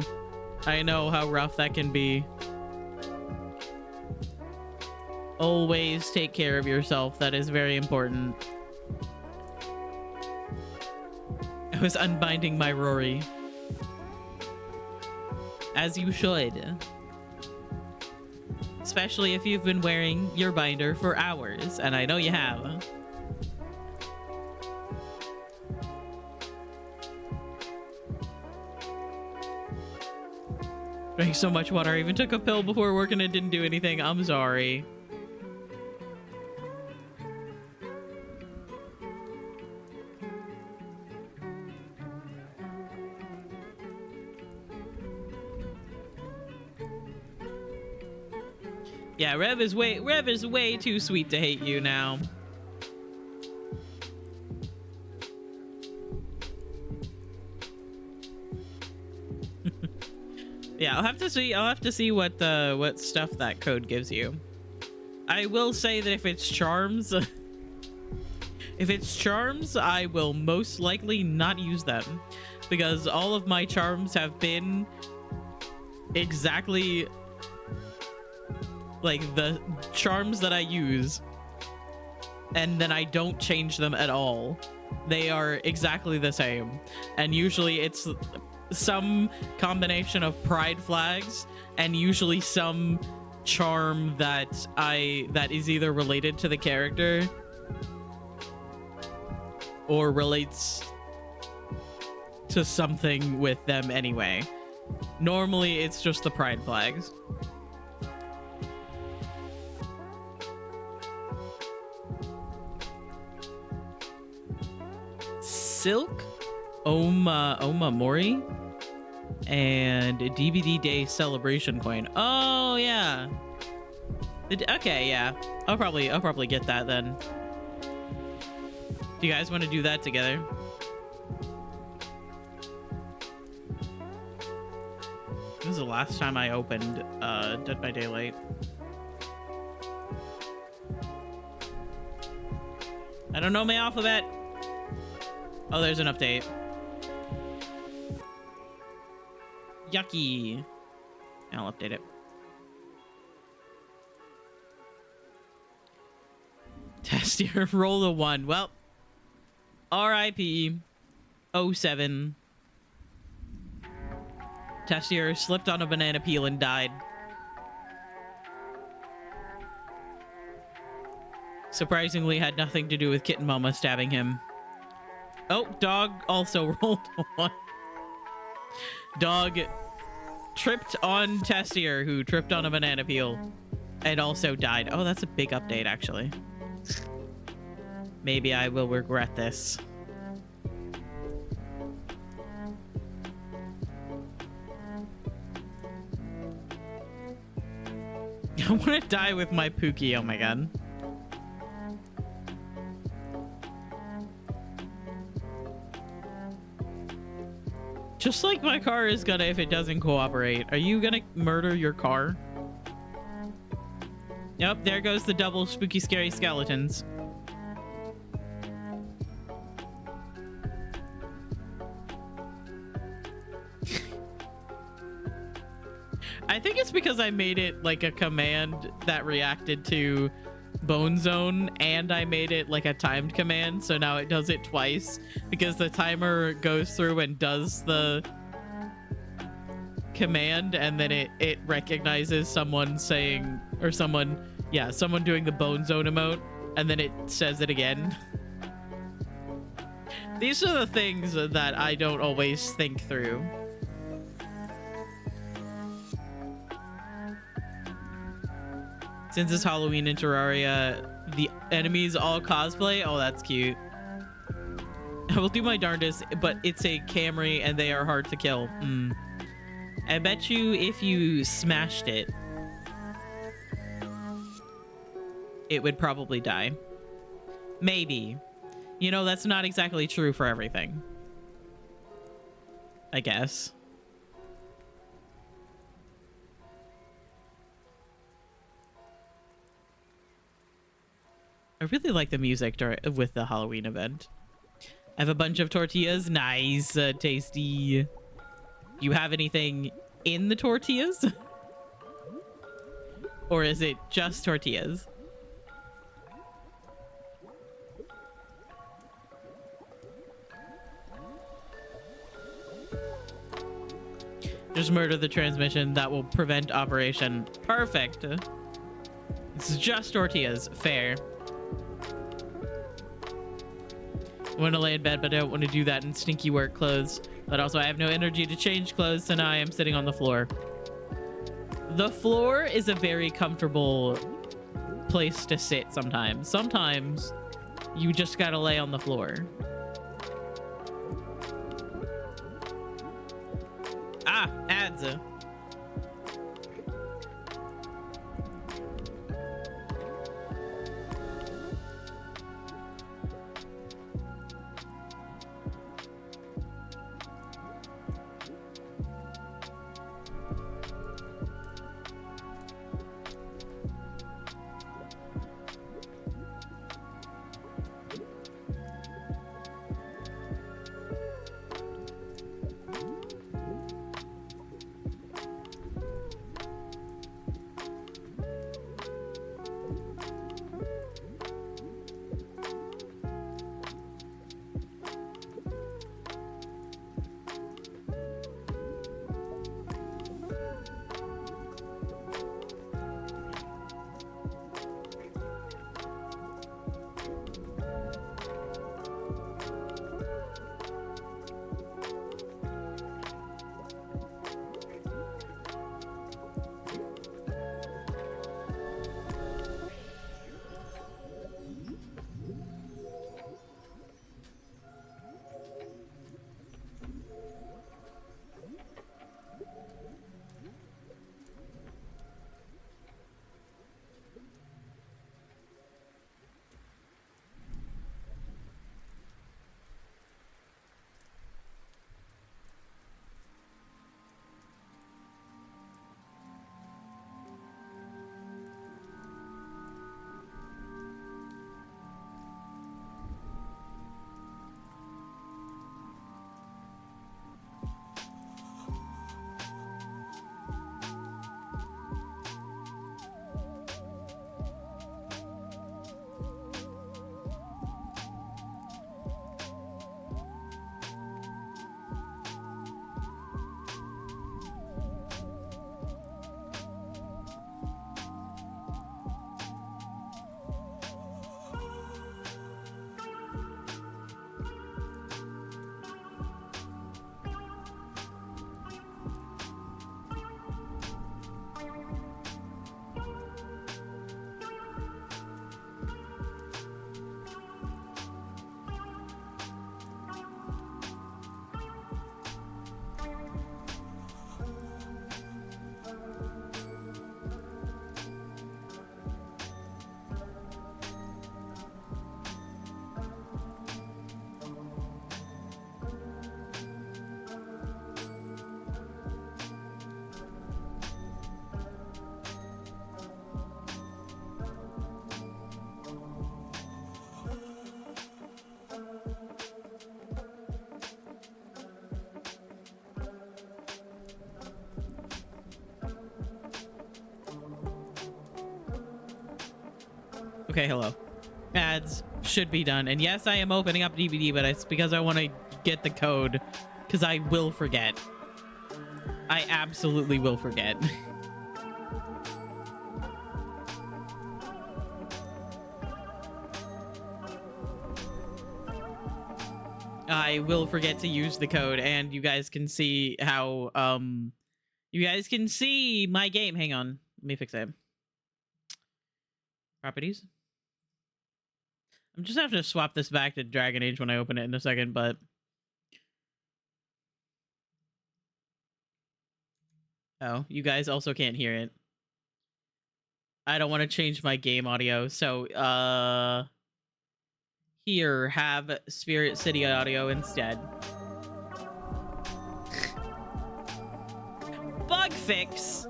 I know how rough that can be. Always take care of yourself. That is very important. I was unbinding my Rory. As you should. Especially if you've been wearing your binder for hours, and I know you have. Drank so much water. I even took a pill before work and it didn't do anything. I'm sorry. Yeah, Rev is way too sweet to hate you now. Yeah, I'll have to see what stuff that code gives you. I will say that if it's charms, I will most likely not use them, because all of my charms have been exactly like the charms that I use, and then I don't change them at all. They are exactly the same, and usually it's some combination of pride flags and usually some charm that is either related to the character or relates to something with them anyway. Normally it's just the pride flags. Silk, Oma Mori, and a DVD Day celebration coin. Oh yeah. Okay, yeah. I'll probably get that then. Do you guys want to do that together? This is the last time I opened Dead by Daylight. I don't know my alphabet. Oh, there's an update. Yucky. I'll update it. Test your roll a 1. Well, RIP 07. Testier slipped on a banana peel and died. Surprisingly, had nothing to do with Kitten Mama stabbing him. Oh, dog also rolled a 1. Dog tripped on Testier, who tripped on a banana peel and also died. Oh, that's a big update, actually. Maybe I will regret this. I want to die with my Pookie. Oh my god. Just like my car is gonna if it doesn't cooperate. Are you gonna murder your car? Yep, there goes the double spooky scary skeletons. I think it's because I made it like a command that reacted to Bone Zone, and I made it like a timed command, so now it does it twice because the timer goes through and does the command, and then it recognizes someone saying, or someone doing the Bone Zone emote, and then it says it again. These are the things that I don't always think through. Since it's Halloween in Terraria, the enemies all cosplay. Oh, that's cute. I will do my darndest, but it's a Camry and they are hard to kill. I bet you if you smashed it, it would probably die. Maybe. You know, that's not exactly true for everything, I guess. I really like the music with the Halloween event. I have a bunch of tortillas. Nice. Tasty. You have anything in the tortillas? Or is it just tortillas? Just murder the transmission. That will prevent operation. Perfect. It's just tortillas. Fair. I want to lay in bed, but I don't want to do that in stinky work clothes. But also, I have no energy to change clothes, so now I am sitting on the floor. The floor is a very comfortable place to sit sometimes. Sometimes you just gotta lay on the floor. Ah, ads. Okay, hello. Ads should be done. And yes, I am opening up DVD, but it's because I want to get the code, because I will forget. I absolutely will forget. I will forget to use the code, and you guys can see how you guys can see my game. Hang on, let me fix it. Properties. I'm just having to swap this back to Dragon Age when I open it in a second, but oh, you guys also can't hear it. I don't want to change my game audio, so here, have Spirit City audio instead. Bug fix.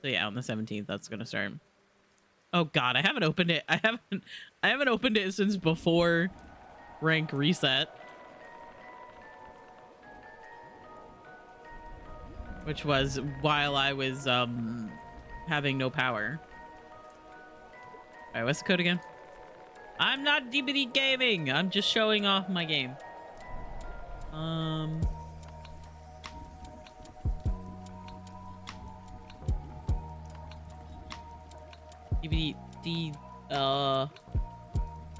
So yeah, on the 17th, that's gonna start. Oh god, I haven't opened it. I haven't opened it since before rank reset, which was while I was having no power. All right, what's the code again? I'm not DBD gaming. I'm just showing off my game. DVD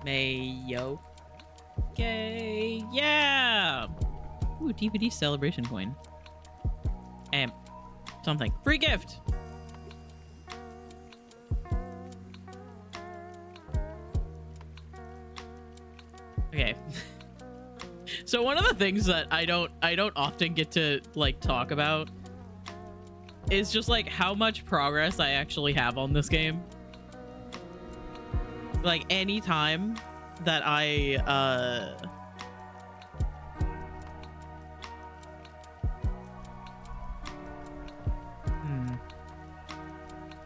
Mayo. Okay, yeah. Ooh, DVD celebration coin. And something. Free gift. Okay. So one of the things that I don't often get to like talk about is just like how much progress I actually have on this game. Like any time that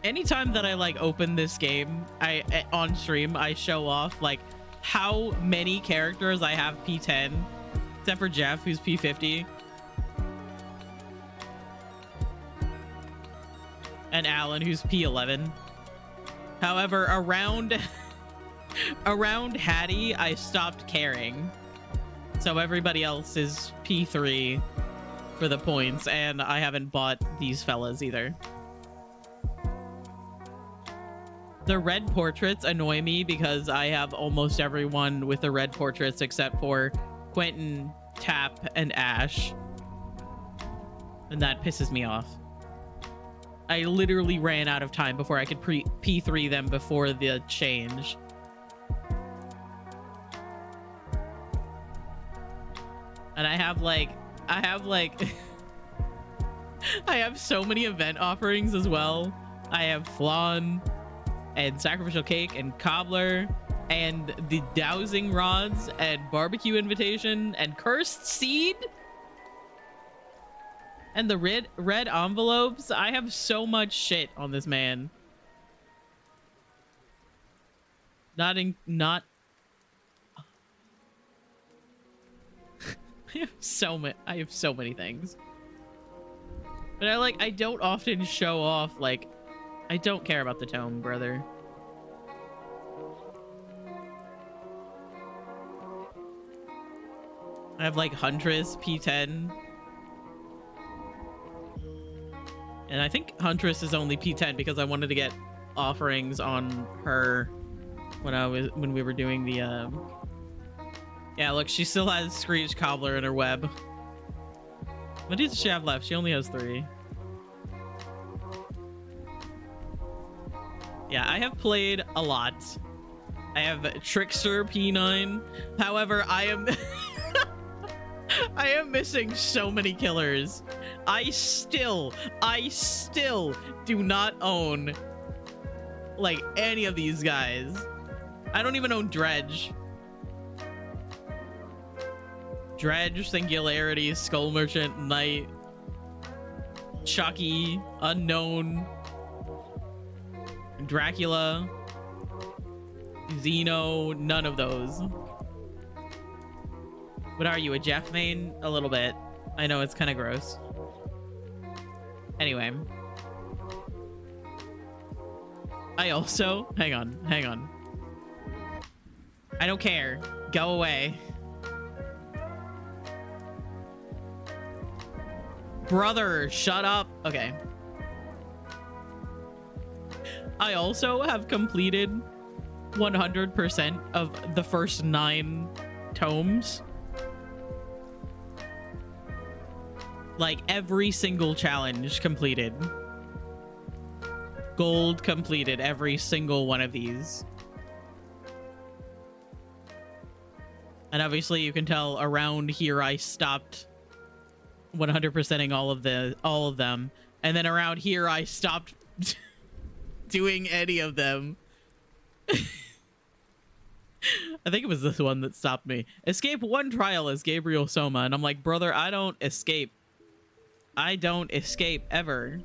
anytime that I like open this game, on stream I show off like how many characters I have P10, except for Jeff, who's P50, and Alan, who's P11. However, around Hattie, I stopped caring, so everybody else is P3 for the points, and I haven't bought these fellas either. The red portraits annoy me because I have almost everyone with the red portraits except for Quentin, Tap, and Ash. And that pisses me off. I literally ran out of time before I could P3 them before the change. And I have I have so many event offerings as well. I have Flan and Sacrificial Cake and Cobbler and the Dowsing Rods and Barbecue Invitation and Cursed Seed and the red envelopes. I have so much shit on this man. I have so many things. But I don't often show off, like, I don't care about the tome, brother. I have like Huntress P10. And I think Huntress is only P10 because I wanted to get offerings on her when we were doing the yeah, look, she still has Screech, Cobbler in her web. What does she have left? She only has 3. Yeah, I have played a lot. I have Trickster P9. However, I am I am missing so many killers. I still do not own like any of these guys. I don't even own Dredge. Dredge, Singularity, Skull Merchant, Knight, Chucky, Unknown, Dracula, Xeno, none of those. What are you, a Jeff main? A little bit. I know, it's kind of gross. Anyway. I also, hang on. I don't care. Go away. Brother, shut up. Okay. I also have completed 100% of the first 9 tomes. Like every single challenge completed. Gold completed every single one of these. And obviously you can tell around here I stopped 100%ing all of them. And then around here I stopped doing any of them. I think it was this one that stopped me. Escape 1 trial as Gabriel Soma. And I'm like, brother, I don't escape. I don't escape ever.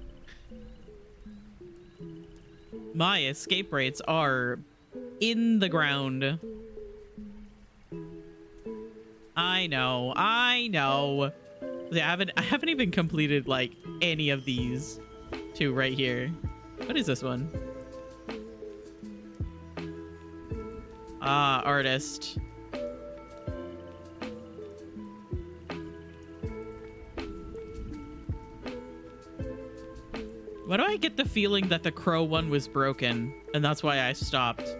My escape rates are in the ground. I know. Yeah, I haven't even completed like any of these 2 right here. What is this one? Ah, artist. Why do I get the feeling that the crow one was broken and that's why I stopped?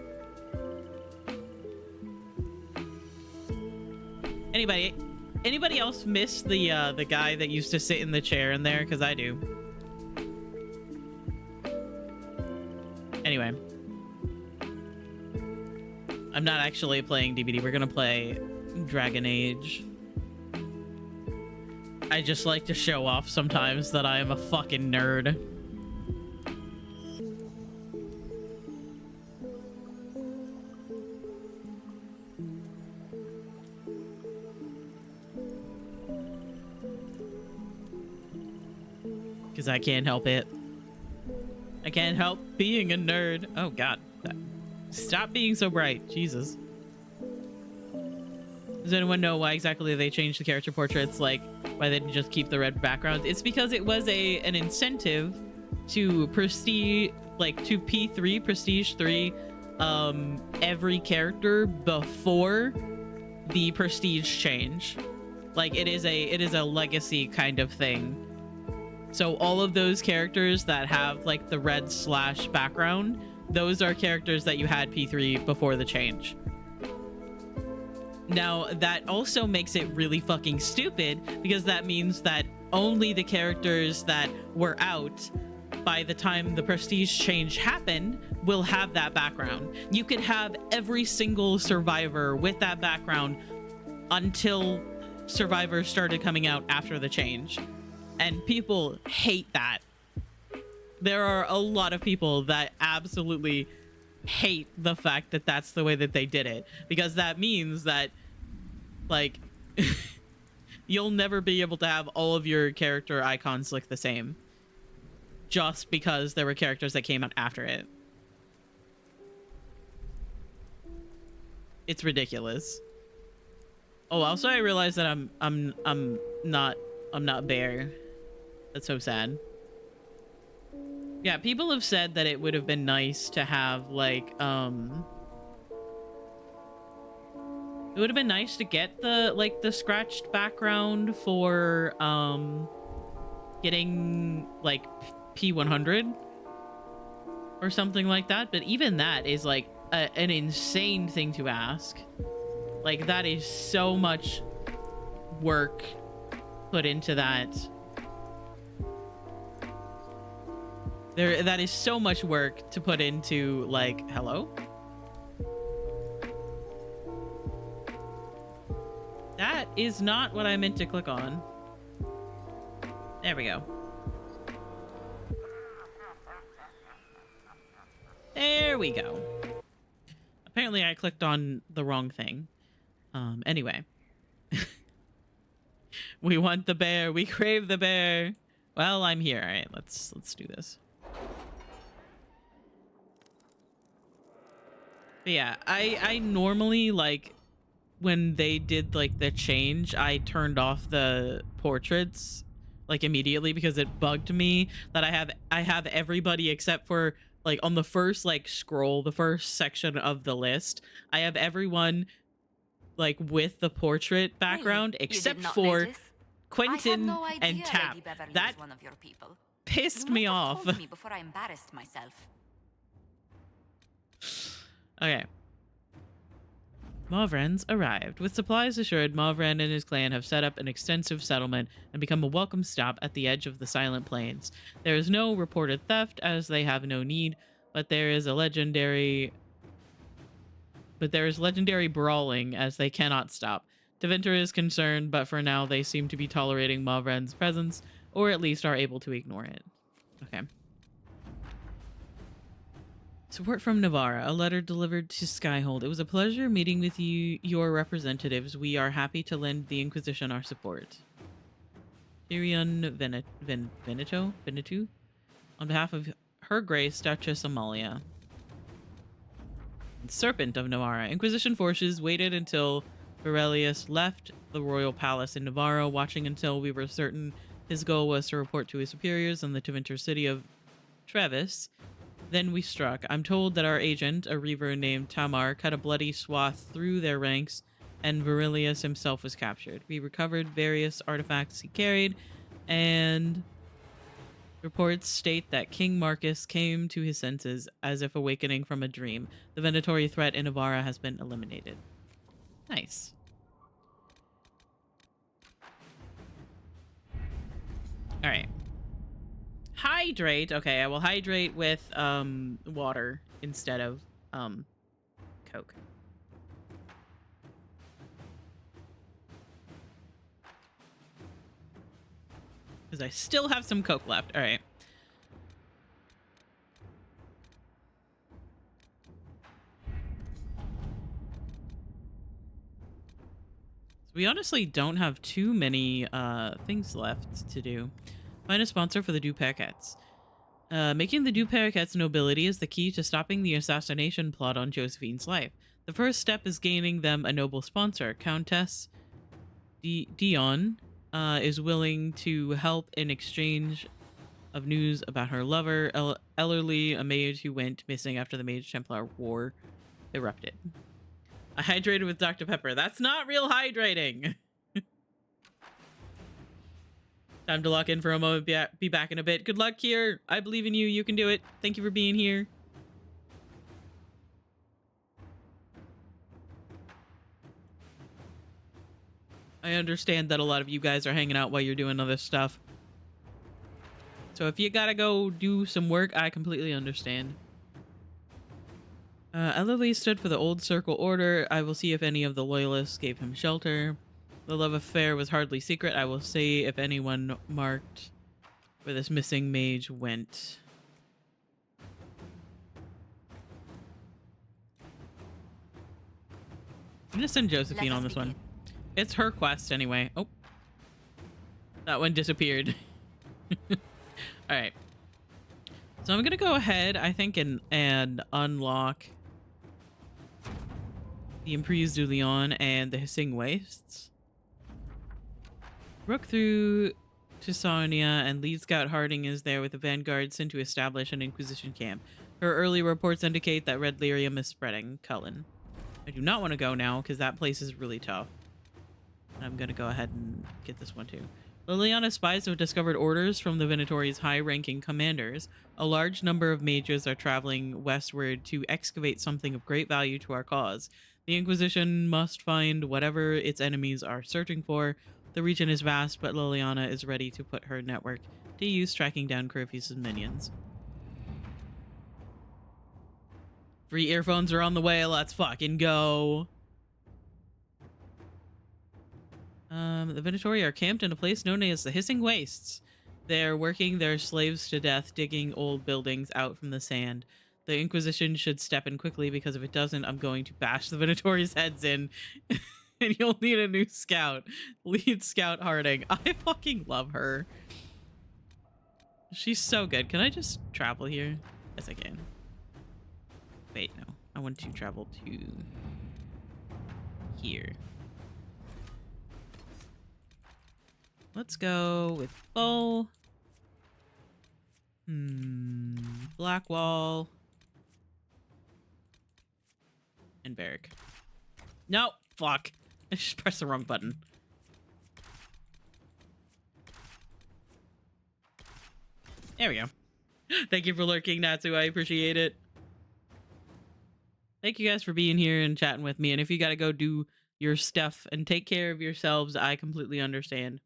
Anybody else miss the guy that used to sit in the chair in there? Because I do. Anyway. I'm not actually playing DBD. We're gonna play Dragon Age. I just like to show off sometimes that I am a fucking nerd. Because I can't help it. I can't help being a nerd. Oh god. Stop being so bright. Jesus. Does anyone know why exactly they changed the character portraits? Like, why they didn't just keep the red background? It's because it was an incentive to prestige, like to P3, Prestige 3, every character before the prestige change. Like, it is a legacy kind of thing. So all of those characters that have like the red slash background, those are characters that you had P3 before the change. Now, that also makes it really fucking stupid because that means that only the characters that were out by the time the prestige change happened will have that background. You could have every single survivor with that background until survivors started coming out after the change. And people hate that. There are a lot of people that absolutely hate the fact that that's the way that they did it. Because that means that, like, you'll never be able to have all of your character icons look the same. Just because there were characters that came out after it. It's ridiculous. Oh, also I realized that I'm not Bear. That's so sad. Yeah, people have said that it would have been nice to have like it would have been nice to get the scratched background for getting like P100 or something like that, but even that is like an insane thing to ask. Like, that is so much work put into that. That is so much work to put into, like, hello? That is not what I meant to click on. There we go. There we go. Apparently I clicked on the wrong thing. Anyway. We want the bear. We crave the bear. Well, I'm here. All right, let's do this. But yeah, I normally, like, when they did like the change, I turned off the portraits like immediately because it bugged me that I have everybody except for like on the first like scroll, the first section of the list, I have everyone like with the portrait background Really? You except did not for notice? I had Quentin no and idea Tap. Lady Beverly That was one of your people. pissed You might me have off. told me before I embarrassed myself. Okay. Mavrans arrived. With supplies assured, Mavran and his clan have set up an extensive settlement and become a welcome stop at the edge of the Silent Plains. There is no reported theft, as they have no need, but there is legendary brawling, as they cannot stop. Deventer is concerned, but for now they seem to be tolerating Mavran's presence, or at least are able to ignore it. Okay. Support from Navarra, a letter delivered to Skyhold. It was a pleasure meeting with you, your representatives. We are happy to lend the Inquisition our support. Tyrion Venetu, on behalf of Her Grace, Duchess Amalia. Serpent of Navarra. Inquisition forces waited until Aurelius left the royal palace in Navarro, watching until we were certain his goal was to report to his superiors in the Tevinter city of Trevis. Then we struck. I'm told that our agent, a reaver named Tamar, cut a bloody swath through their ranks, and Virilius himself was captured. We recovered various artifacts he carried, and reports state that King Marcus came to his senses as if awakening from a dream. The Venatori threat in Navarra has been eliminated. Nice. All right. Hydrate. Okay, I will hydrate with water instead of Coke. Because I still have some Coke left. All right. So we honestly don't have too many things left to do. Find a sponsor for the Dupaquets. Making the Dupaquets nobility is the key to stopping the assassination plot on Josephine's life. The first step is gaining them a noble sponsor. Countess Dion is willing to help in exchange of news about her lover, Ellerly, a mage who went missing after the Mage Templar War erupted. I hydrated with Dr. Pepper. That's not real hydrating. Time to lock in for a moment. Be back in a bit. Good luck here. I believe in you. You can do it. Thank you for being here. I understand that a lot of you guys are hanging out while you're doing other stuff. So if you gotta go do some work, I completely understand. Ellerly stood for the Old Circle Order. I will see if any of the Loyalists gave him shelter. The love affair was hardly secret. I will see if anyone marked where this missing mage went. I'm gonna send Josephine on this one. It's her quest anyway. Oh. That one disappeared. Alright. So I'm gonna go ahead, I think, and unlock the Emprise du Lion and the Hissing Wastes. Rook through to Sarnia, and lead scout Harding is there with the vanguard sent to establish an Inquisition camp. Her early reports indicate that red lyrium is spreading. Cullen. I do not want to go now because that place is really tough. And I'm going to go ahead and get this one too. Liliana's spies have discovered orders from the Venatori's high-ranking commanders. A large number of mages are traveling westward to excavate something of great value to our cause. The Inquisition must find whatever its enemies are searching for. The region is vast, but Liliana is ready to put her network to use, tracking down Curfews' minions. Free earphones are on the way. Let's fucking go. The Venatori are camped in a place known as the Hissing Wastes. They're working their slaves to death, digging old buildings out from the sand. The Inquisition should step in quickly, because if it doesn't, I'm going to bash the Venatori's heads in. And you'll need a new scout. Lead Scout Harding. I fucking love her. She's so good. Can I just travel here? Yes, I can. Wait, no. I want to travel to here. Let's go with bow. Blackwall. And barrack. No, fuck. I just pressed the wrong button. There we go. Thank you for lurking, Natsu. I appreciate it. Thank you guys for being here and chatting with me. And if you gotta go do your stuff and take care of yourselves, I completely understand.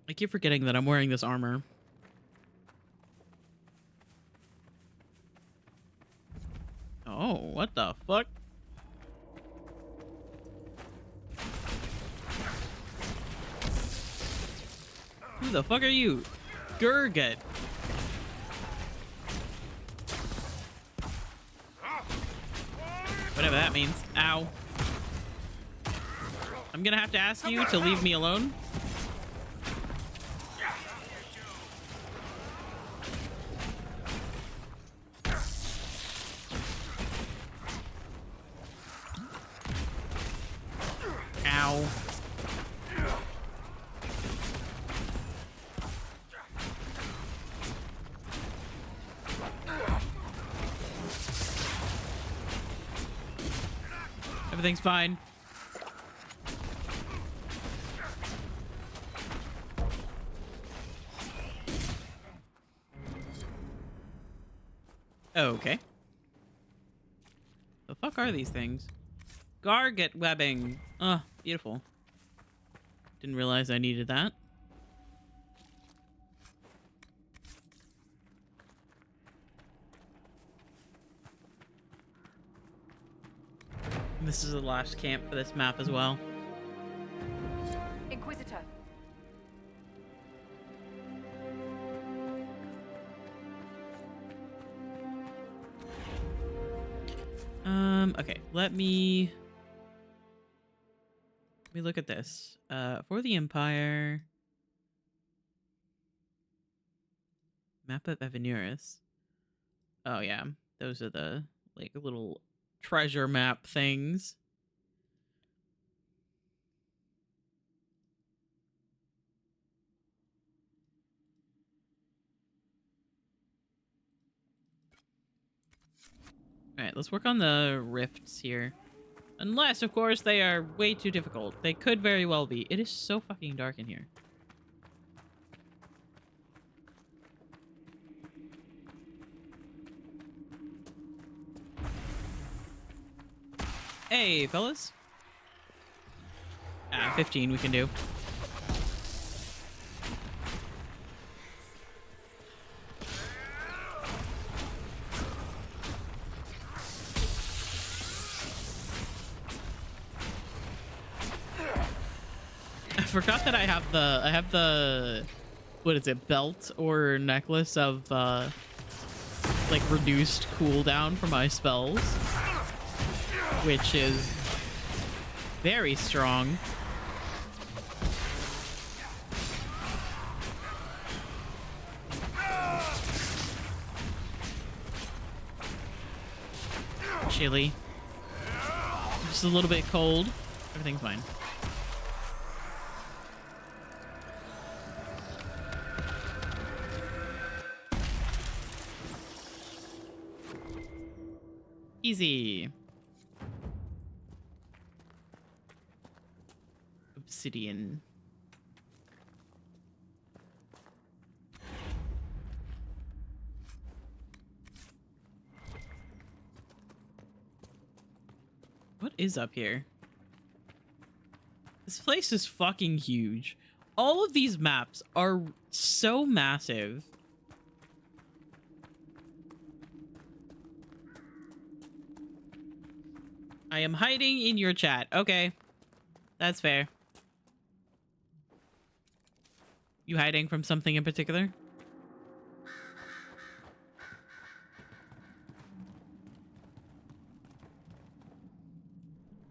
I keep forgetting that I'm wearing this armor. Oh, what the fuck? Who the fuck are you? Gurgut. Whatever that means. Ow. I'm gonna have to ask you to leave me alone. Ow. Everything's fine. Okay. The fuck are these things? Garget webbing. Oh, beautiful. Didn't realize I needed that. This is the last camp for this map as well. Inquisitor. Okay, let me look at this. For the Empire, map of Evanuris. Oh yeah, those are the like little treasure map things. All right, let's work on the rifts here. Unless, of course, they are way too difficult. They could very well be. It is so fucking dark in here. Hey, fellas. 15 we can do. I forgot that I have the what is it, belt or necklace of like reduced cooldown for my spells, which is very strong. Chilly. Just a little bit cold. Everything's fine. Easy. Obsidian. What is up here? This place is fucking huge. All of these maps are so massive. I am hiding in your chat. Okay. That's fair. You hiding from something in particular?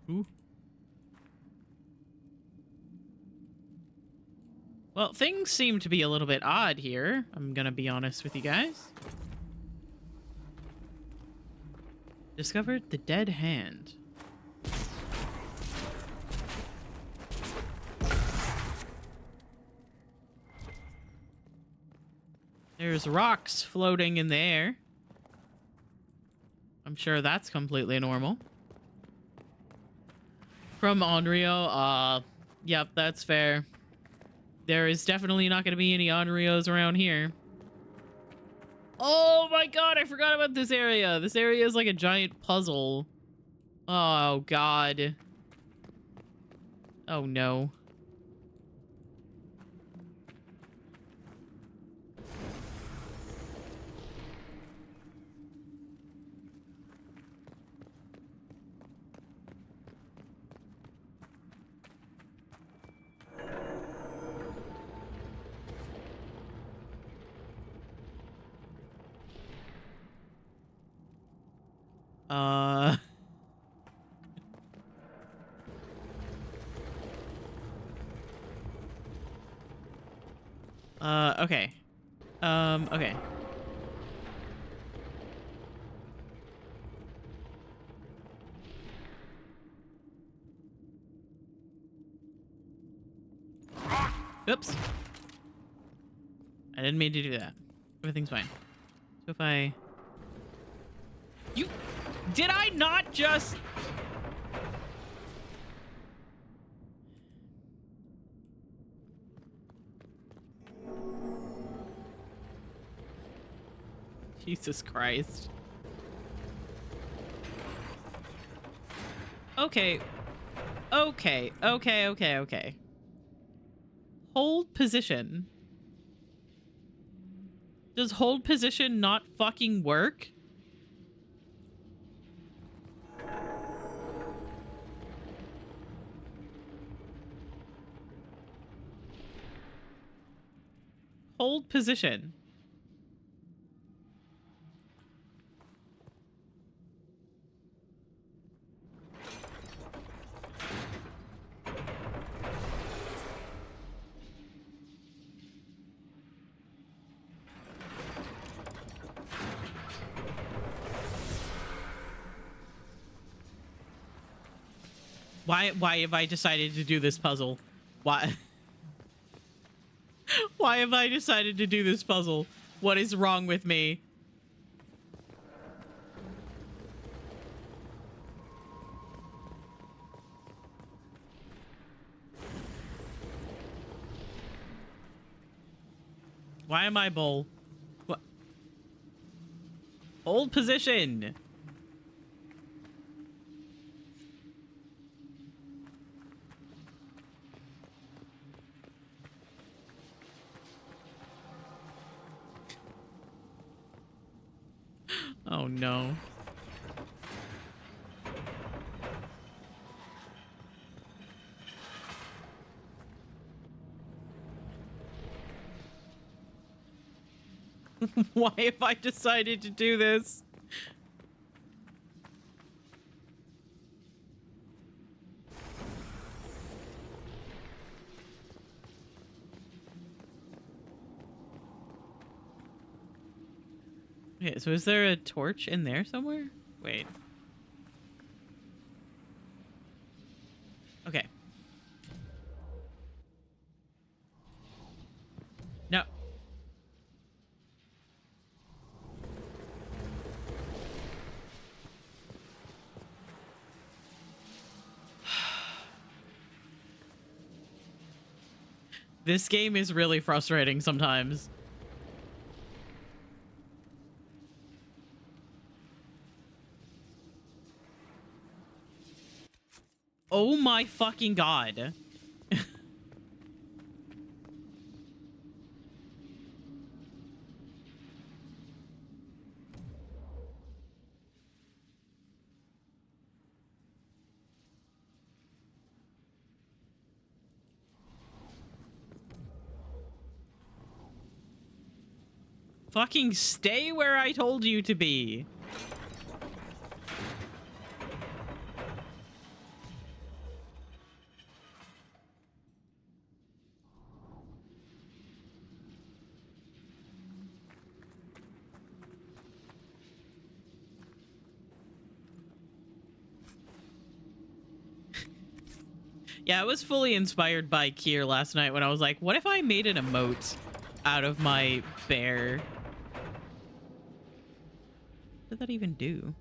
Ooh. Well, things seem to be a little bit odd here. I'm gonna be honest with you guys. Discovered the dead hand. There's rocks floating in the air. I'm sure that's completely normal. From Onryo, yep, that's fair. There is definitely not going to be any Onryos around here. Oh my god, I forgot about this area. This area is like a giant puzzle. Oh god. Oh no. Okay. Okay. Oops. I didn't mean to do that. Everything's fine. So if I... You... Did I not just... Jesus Christ. Okay. Okay. Hold position. Does hold position not fucking work? Hold position. Why have I decided to do this puzzle? Why? Why have I decided to do this puzzle? What is wrong with me? Why am I bull? What? Hold position. Oh no. Why have I decided to do this? Okay, so is there a torch in there somewhere? Wait. Okay. No. This game is really frustrating sometimes. Oh my fucking god. Fucking stay where I told you to be. Yeah, I was fully inspired by Kier last night when I was like, what if I made an emote out of my bear. What did that even do?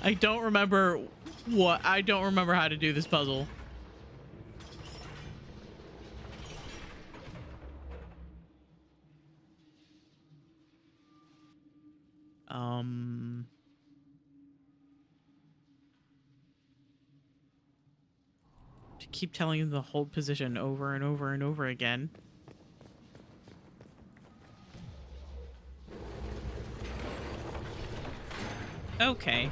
I don't remember how to do this puzzle. To keep telling him the hold position over and over and over again. Okay.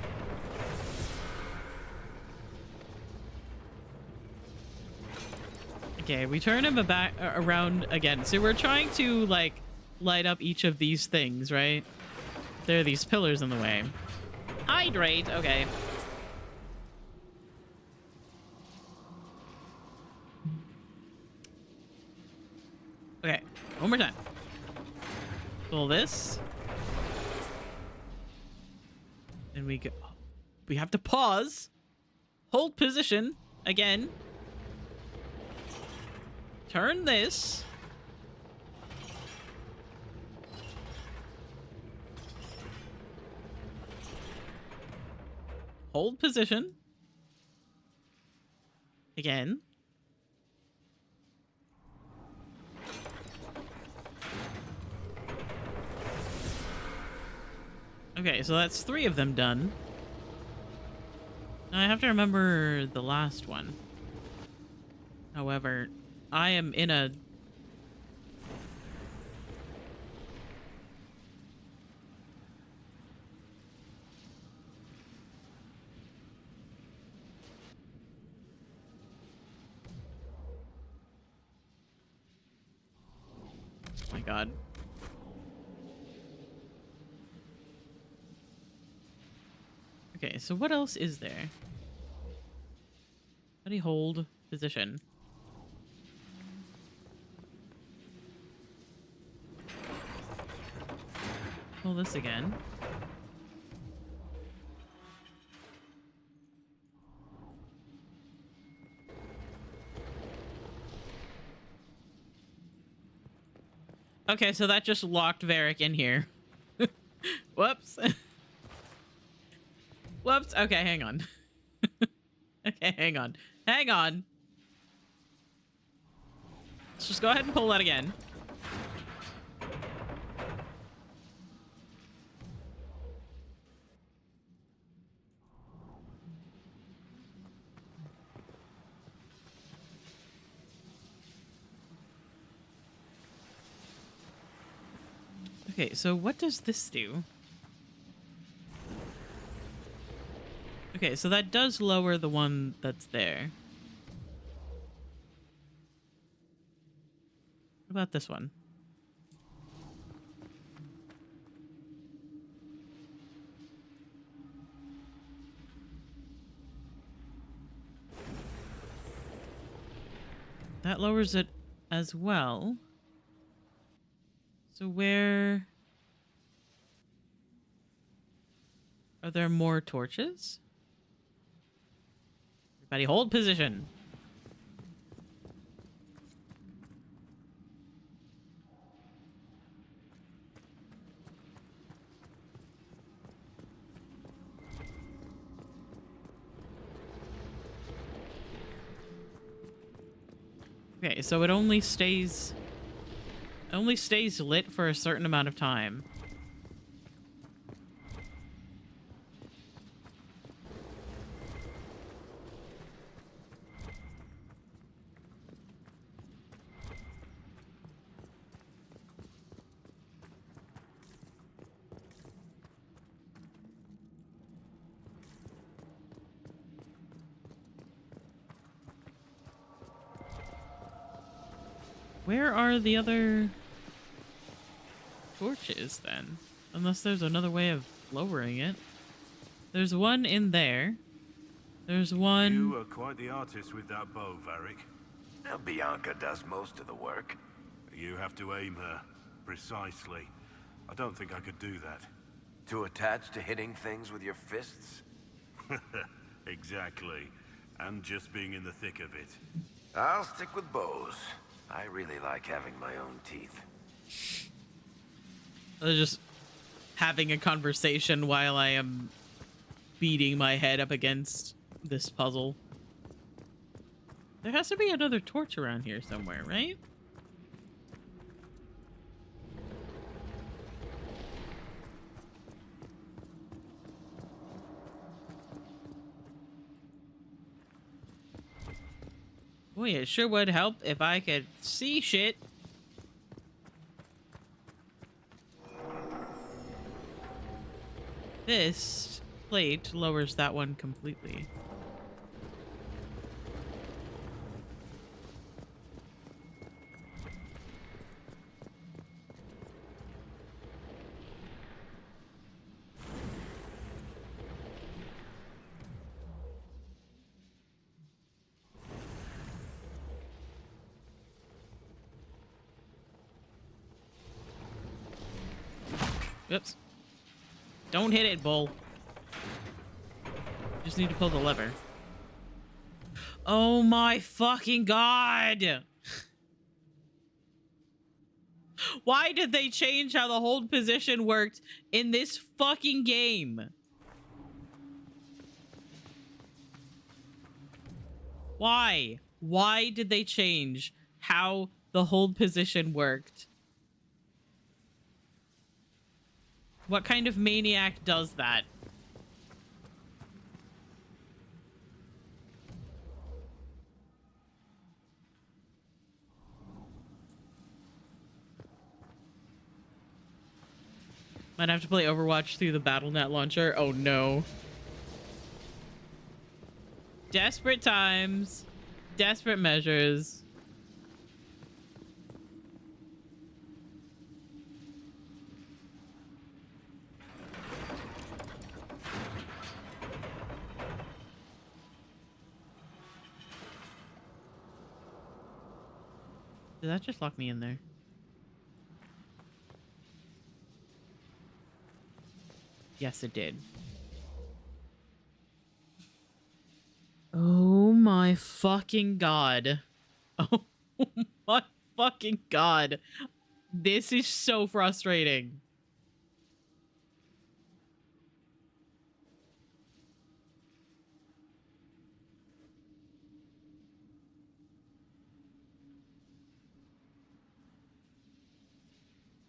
Okay, we turn him back around again. So we're trying to like light up each of these things, right? There are these pillars in the way. Hydrate. Okay. Okay, one more time. Pull this. And we go. We have to pause. Hold position again. Turn this. Hold position. Again. Okay, so that's 3 of them done. Now I have to remember the last one. However, I am in a... Oh my god. Okay, so what else is there? How do you hold position? Pull this again. Okay, so that just locked Varric in here. Whoops. Whoops. Okay, hang on. Okay, hang on. Hang on. Let's just go ahead and pull that again. Okay, so what does this do? Okay, so that does lower the one that's there. What about this one? That lowers it as well. So where... Are there more torches? Everybody hold position. Okay, so it only stays lit for a certain amount of time. Where are the other torches then? Unless there's another way of lowering it. There's one in there. There's one... You are quite the artist with that bow, Varric. Now Bianca does most of the work. You have to aim her. Precisely. I don't think I could do that. Too attached to hitting things with your fists? Exactly. And just being in the thick of it. I'll stick with bows. I really like having my own teeth. They're just having a conversation while I am beating my head up against this puzzle. There has to be another torch around here somewhere, right? Boy, it sure would help if I could see shit. This plate lowers that one completely. Oops. Don't hit it, bull. Just need to pull the lever. Oh my fucking god! Why did they change how the hold position worked in this fucking game? Why? Why did they change how the hold position worked? What kind of maniac does that? Might have to play Overwatch through the BattleNet launcher. Oh no. Desperate times. Desperate measures. Did that just lock me in there? Yes, it did. Oh my fucking god. Oh my fucking god. This is so frustrating.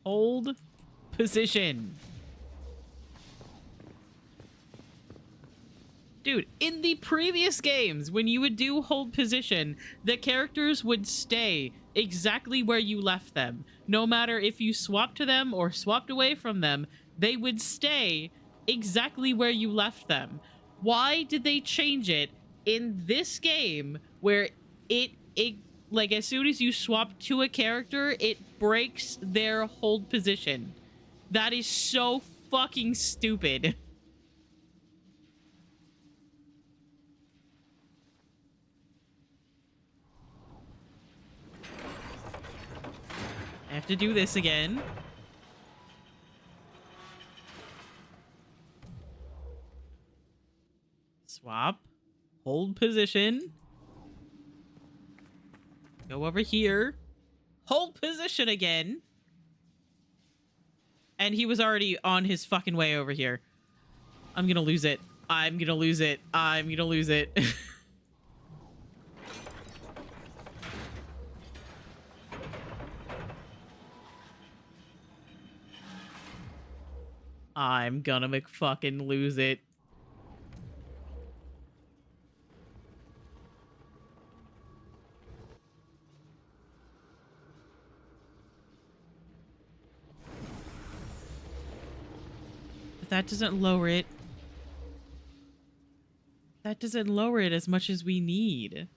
Hold position. Dude, in the previous games, when you would do hold position, the characters would stay exactly where you left them. No matter if you swapped to them or swapped away from them, they would stay exactly where you left them. Why did they change it in this game where it like as soon as you swap to a character, it breaks their hold position? That is so fucking stupid. I have to do this again. Swap. Hold position. Go over here. Hold position again. And he was already on his fucking way over here. I'm gonna lose it. I'm gonna lose it. I'm gonna lose it. I'm gonna McFucking lose it. But that doesn't lower it. That doesn't lower it as much as we need.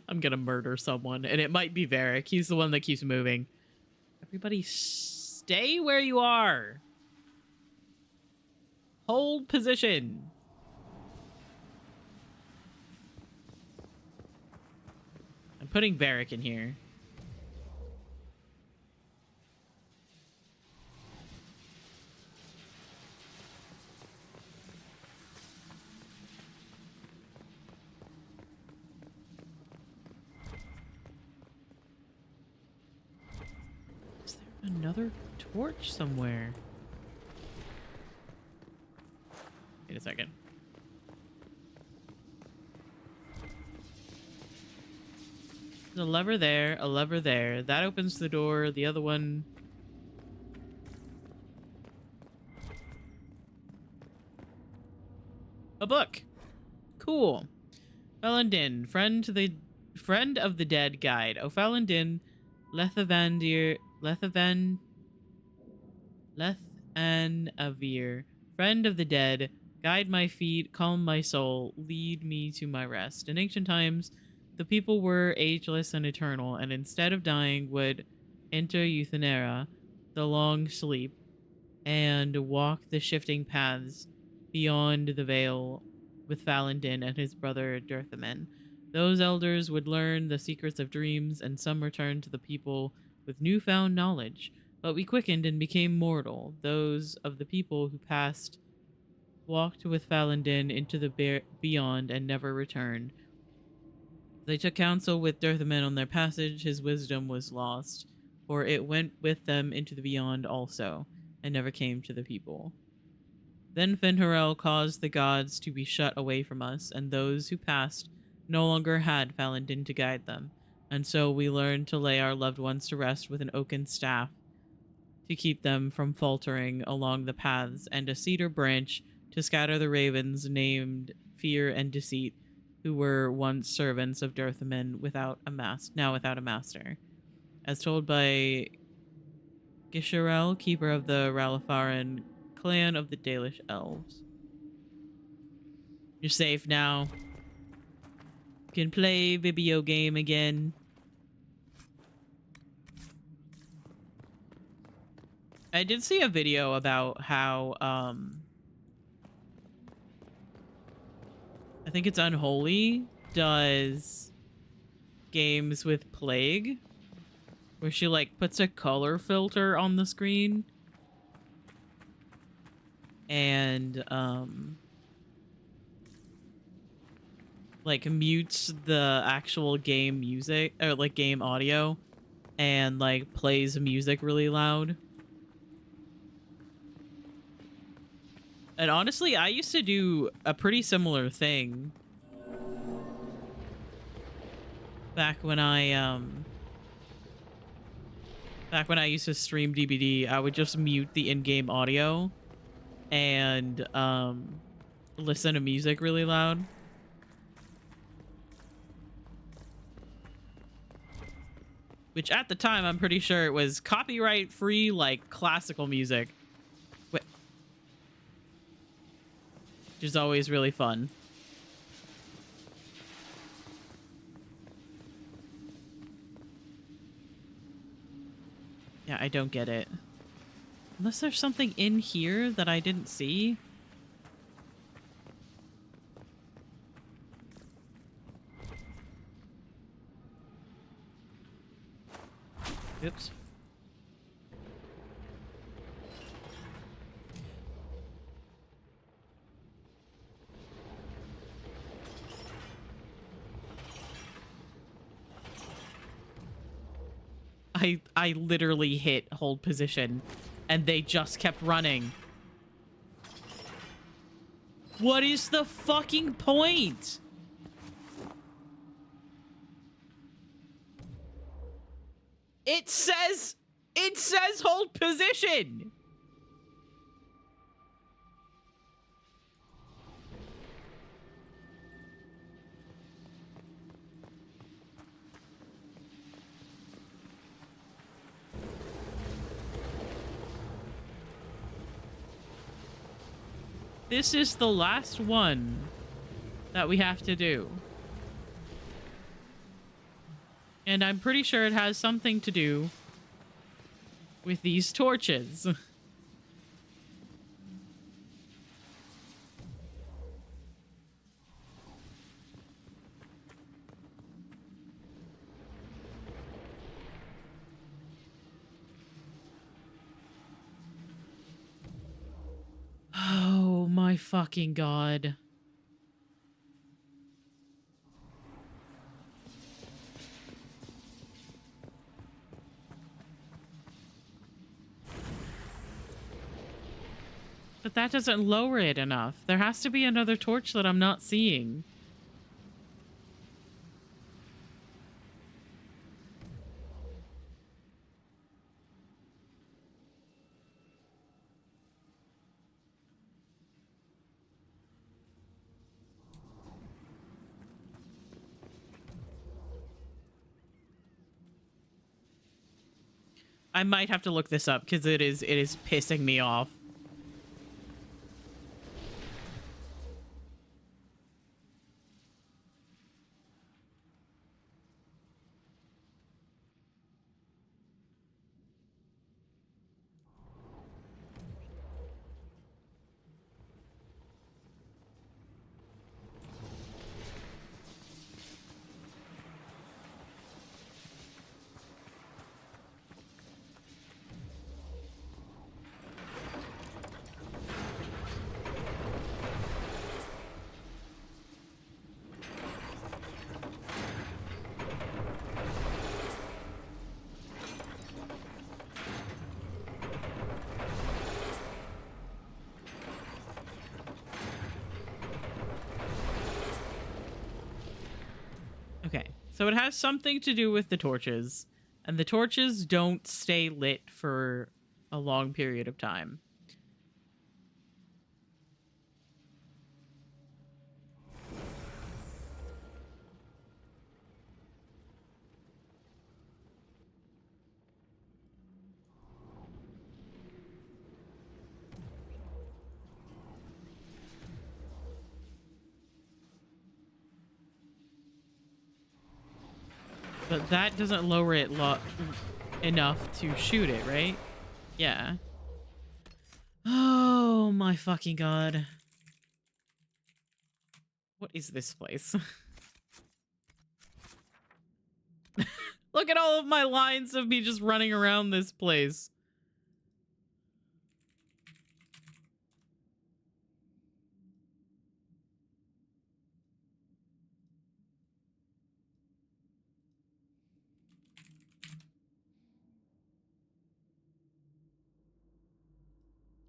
I'm gonna murder someone, and it might be Varric. He's the one that keeps moving. Everybody stay where you are. Hold position. I'm putting Varric in here. Is there another torch somewhere? Wait a second. There's a lever there, a lever there. That opens the door. The other one... A book. Cool. Felindin, friend of the dead guide. O Felindin, Lethavandir, Lethanavir, friend of the dead, guide my feet, calm my soul, lead me to my rest. In ancient times, the people were ageless and eternal, and instead of dying, would enter Euthenera, the long sleep, and walk the shifting paths beyond the veil with Falindin and his brother Dirthamen. Those elders would learn the secrets of dreams, and some returned to the people with newfound knowledge. But we quickened and became mortal. Those of the people who passed walked with Falindin into the beyond and never returned. They took counsel with Dirthamen on their passage. His wisdom was lost, for it went with them into the beyond also, and never came to the people. Then Finharel caused the gods to be shut away from us, and those who passed no longer had Falindin to guide them, and so we learned to lay our loved ones to rest with an oaken staff to keep them from faltering along the paths, and a cedar branch to scatter the ravens named Fear and Deceit, who were once servants of Dirthamen now without a master. As told by Gisharel, keeper of the Ralafaran clan of the Dalish elves. You're safe now. You can play video game again. I did see a video about how I think it's Unholy does games with Plague, where she like puts a color filter on the screen and like mutes the actual game music or like game audio and like plays music really loud. And honestly, I used to do a pretty similar thing back when I used to stream DBD. I would just mute the in-game audio and listen to music really loud. Which at the time, I'm pretty sure it was copyright free, like classical music. Which is always really fun. Yeah, I don't get it. Unless there's something in here that I didn't see. Oops. I literally hit hold position and they just kept running. What is the fucking point? It says hold position. This is the last one that we have to do. And I'm pretty sure it has something to do with these torches. Oh my fucking god. But that doesn't lower it enough. There has to be another torch that I'm not seeing. I might have to look this up because it is pissing me off. Okay, so it has something to do with the torches, and the torches don't stay lit for a long period of time. But that doesn't lower it enough to shoot it, right? Yeah. Oh my fucking god. What is this place? Look at all of my lines of me just running around this place.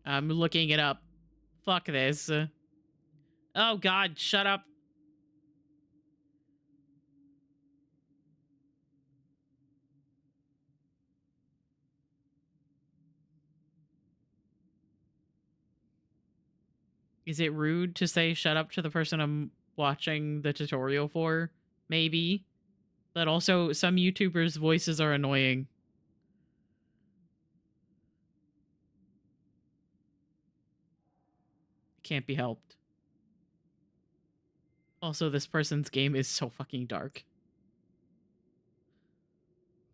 I'm looking it up. Fuck this. Oh god, shut up. Is it rude to say shut up to the person I'm watching the tutorial for? Maybe. But also, some YouTubers' voices are annoying. Can't be helped. Also, this person's game is so fucking dark.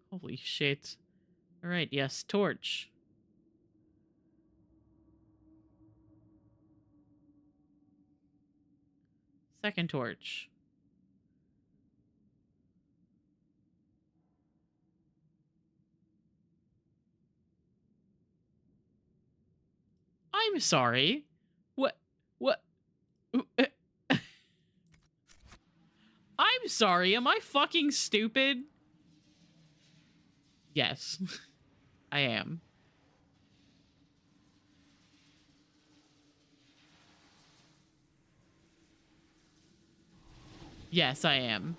Holy shit. Alright, yes, torch. Second torch. I'm sorry. What? I'm sorry, am I fucking stupid? Yes, I am. Yes, I am.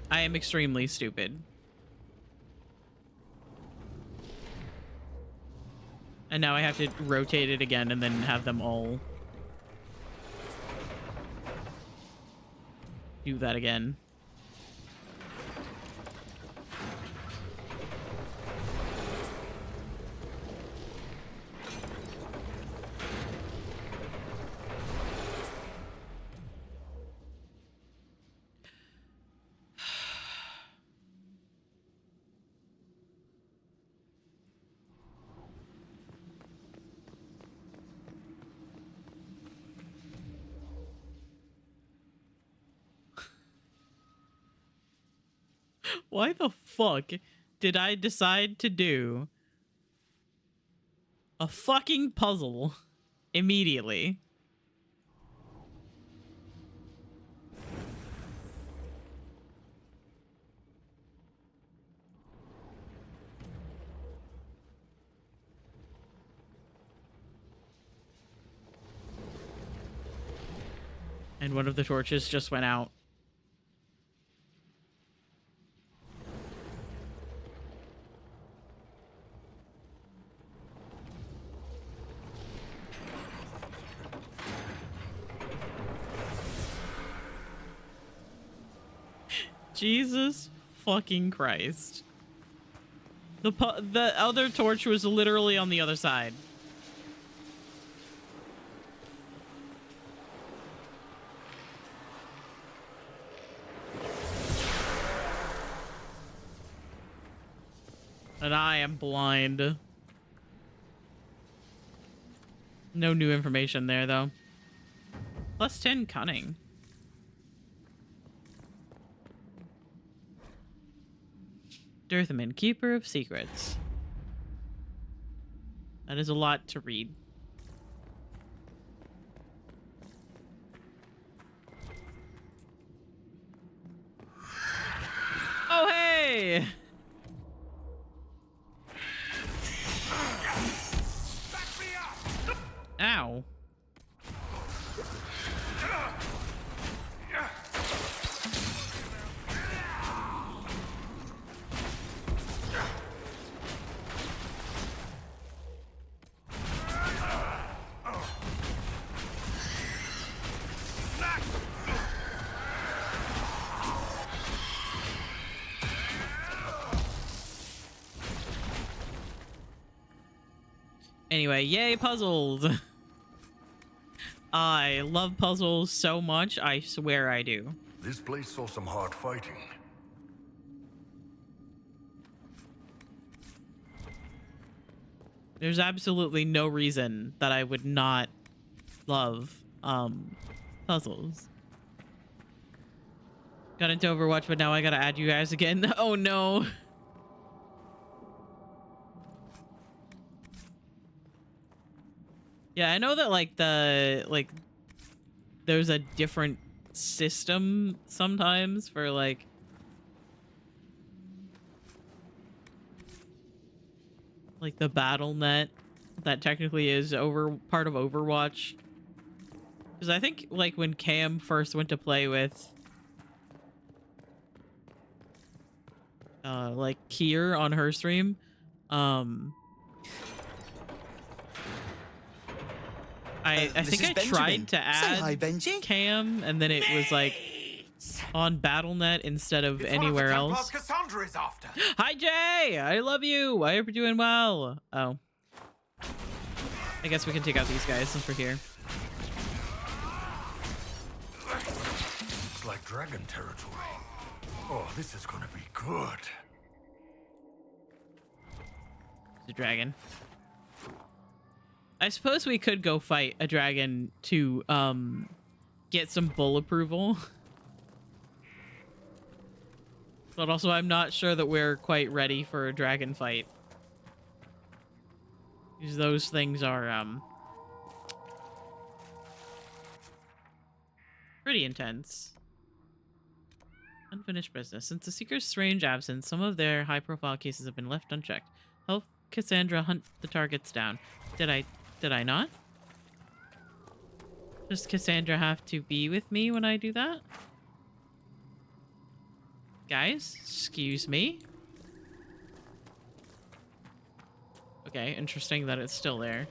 I am extremely stupid. And now I have to rotate it again and then have them all do that again. Why the fuck did I decide to do a fucking puzzle immediately? And one of the torches just went out. Jesus fucking Christ. The other torch was literally on the other side. And I am blind. No new information there, though. Plus 10 cunning. Dirthaman, Keeper of Secrets. That is a lot to read. Oh, hey! Ow. Anyway, yay puzzles! I love puzzles so much, I swear I do. This place saw some hard fighting. There's absolutely no reason that I would not love puzzles. Got into Overwatch, but now I gotta add you guys again. Oh no. Yeah, I know that there's a different system sometimes for like the battle net that technically is part of Overwatch. Because I think like when Cam first went to play with like Kier on her stream, I think I tried to add Cam, and then it was like on BattleNet instead of anywhere else. Cassandra is after. Hi Jay, I love you. I hope you're doing well. Oh, I guess we can take out these guys since we're here. It's like dragon territory. Oh, this is gonna be good. The dragon. I suppose we could go fight a dragon to get some bull approval. But also I'm not sure that we're quite ready for a dragon fight. Because those things are pretty intense. Unfinished business. Since the Seeker's strange absence, some of their high-profile cases have been left unchecked. Help Cassandra hunt the targets down. Did I not? Does Cassandra have to be with me when I do that? Guys, excuse me. Okay, interesting that it's still there.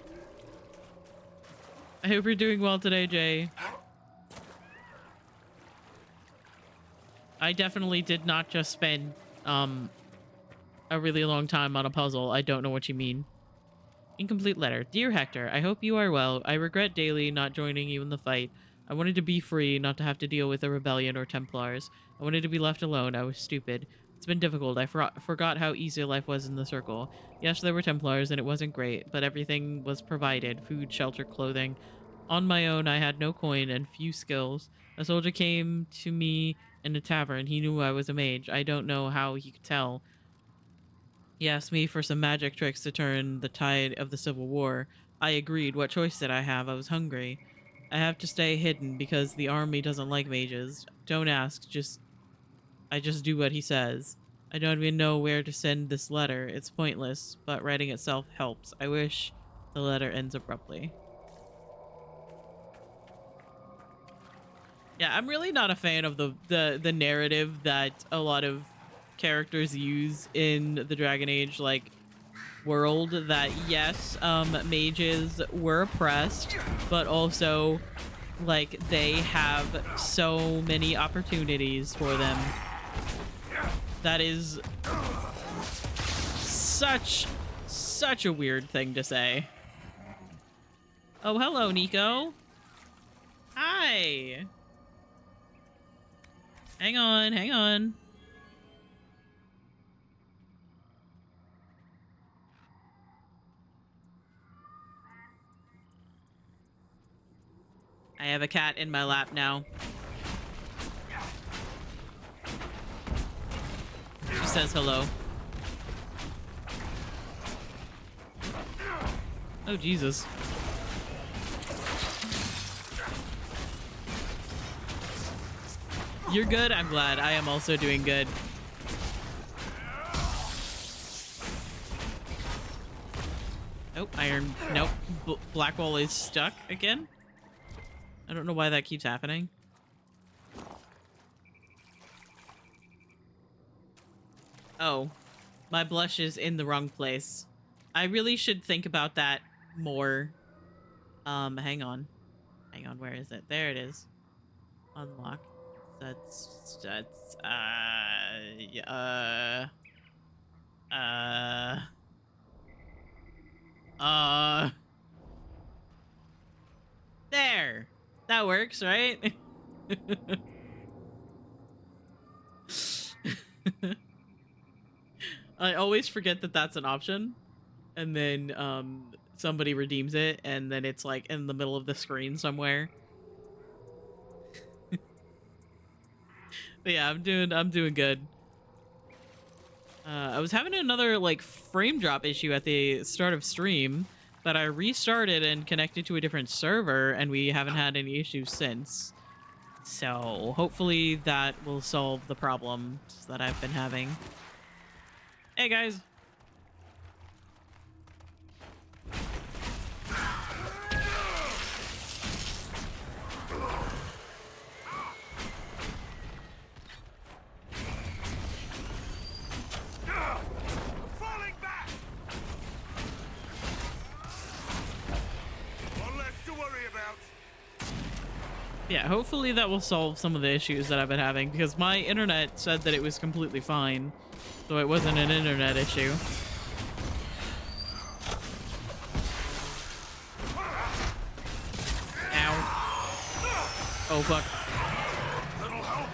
I hope you're doing well today, Jay. I definitely did not just spend a really long time on a puzzle. I don't know what you mean. Incomplete letter. Dear Hector, I hope you are well. I regret daily not joining you in the fight. I wanted to be free, not to have to deal with a rebellion or Templars. I wanted to be left alone. I was stupid. It's been difficult. I forgot how easy life was in the Circle. Yes, there were Templars, and it wasn't great, but everything was provided. Food, shelter, clothing. On my own, I had no coin and few skills. A soldier came to me in a tavern. He knew I was a mage. I don't know how he could tell. He asked me for some magic tricks to turn the tide of the Civil War. I agreed. What choice did I have? I was hungry. I have to stay hidden because the army doesn't like mages. Don't ask. I just do what he says. I don't even know where to send this letter. It's pointless, but writing itself helps. I wish the letter ends abruptly. Yeah, I'm really not a fan of the narrative that a lot of characters use in the Dragon Age like world, that yes, mages were oppressed, but also like they have so many opportunities for them. That is such a weird thing to say. Oh, hello, Nico. Hi. Hang on, hang on. I have a cat in my lap now. She says hello. Oh, Jesus. You're good? I'm glad. I am also doing good. Oh, iron. Nope. Blackwall is stuck again. I don't know why that keeps happening. Oh, my blush is in the wrong place. I really should think about that more. Hang on. Hang on, where is it? There it is. Unlock. That's there. That works, right? I always forget that that's an option, and then somebody redeems it, and then it's like in the middle of the screen somewhere. But yeah, I'm doing good. I was having another like frame drop issue at the start of stream, but I restarted and connected to a different server, and we haven't had any issues since. So hopefully that will solve the problems that I've been having. Hey guys. Falling back. One less to worry about. Yeah, hopefully that will solve some of the issues that I've been having, because my internet said that it was completely fine, so it wasn't an internet issue. Ow. Oh, fuck. Little help.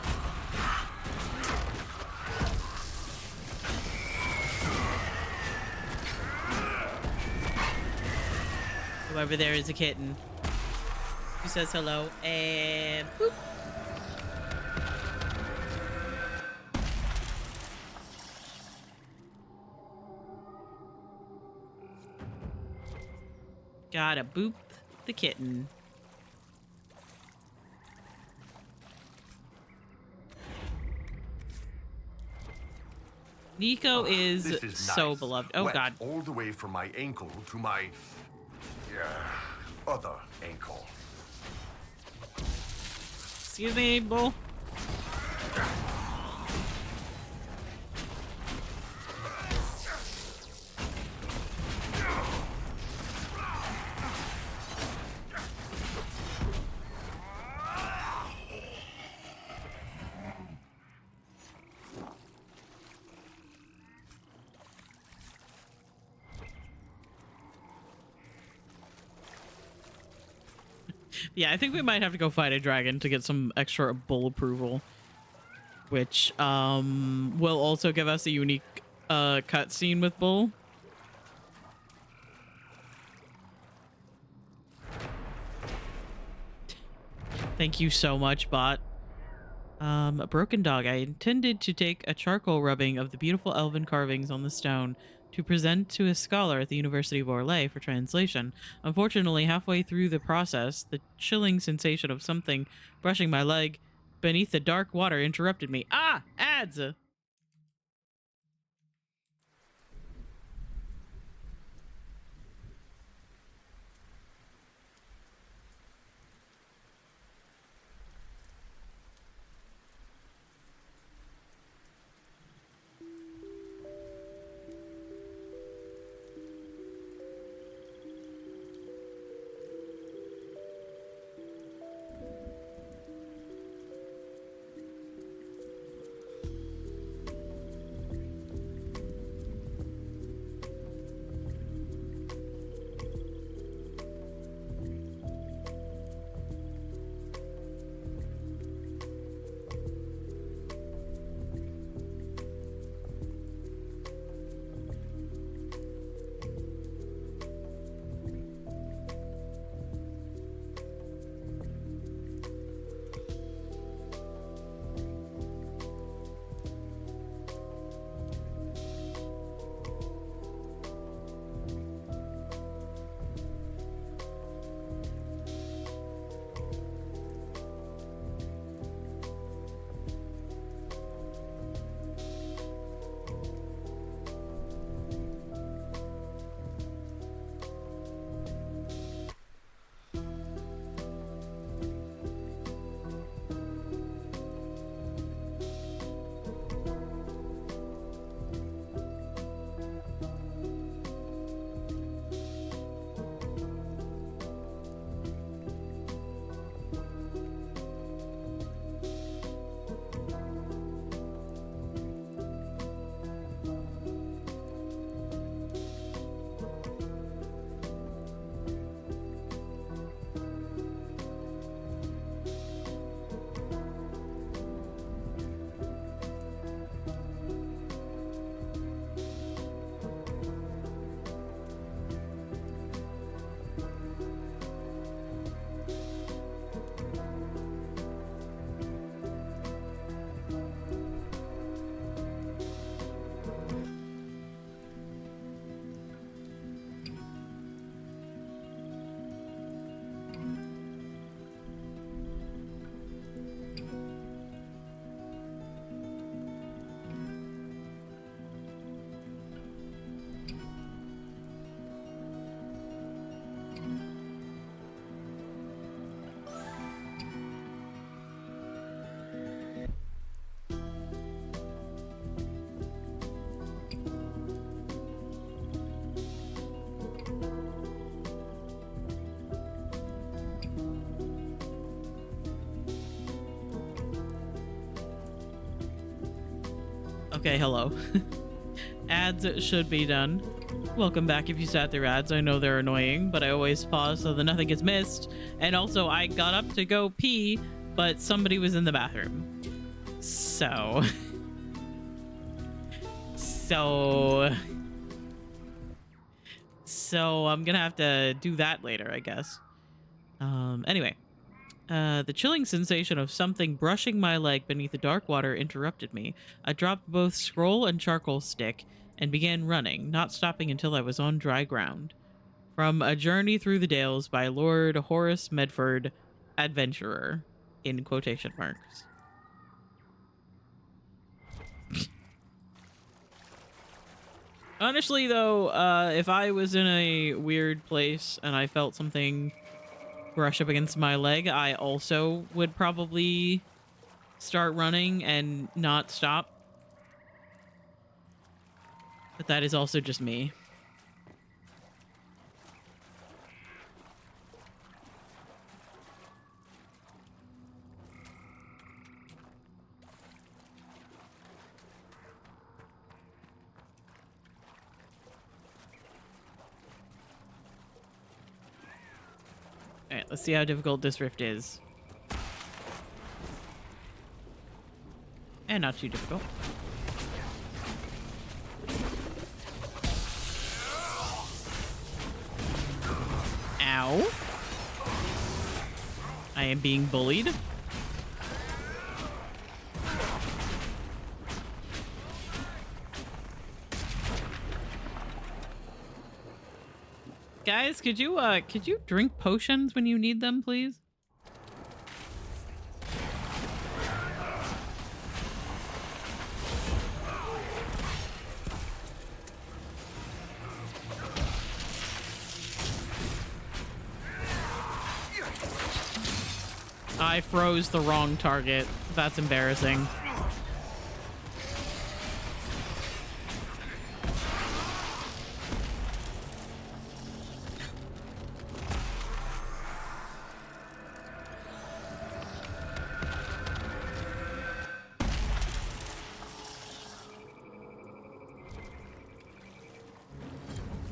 Whoever there is a kitten. Who says hello, and boop. Gotta boop the kitten. Nico is, This is so nice. beloved. Oh, Wet God. all the way from my ankle to my other ankle. Excuse me, bull. Yeah, I think we might have to go fight a dragon to get some extra bull approval, which will also give us a unique cutscene with bull. Thank you so much, bot. A broken dog. I intended to take a charcoal rubbing of the beautiful elven carvings on the stone to present to a scholar at the University of Orlais for translation. Unfortunately, halfway through the process, the chilling sensation of something brushing my leg beneath the dark water interrupted me. Ah! Ads! Okay, hello. Ads should be done. Welcome back if you sat through ads. I know they're annoying, but I always pause so that nothing gets missed. And also, I got up to go pee, but somebody was in the bathroom. So... So I'm gonna have to do that later, I guess. Anyway. The chilling sensation of something brushing my leg beneath the dark water interrupted me. I dropped both scroll and charcoal stick and began running, not stopping until I was on dry ground. From A Journey Through the Dales by Lord Horace Medford, Adventurer, in quotation marks. Honestly, though, if I was in a weird place and I felt something brush up against my leg, I also would probably start running and not stop. But that is also just me. Alright, let's see how difficult this rift is. And not too difficult. Ow. I am being bullied. Guys, could you drink potions when you need them, please? I froze the wrong target. That's embarrassing.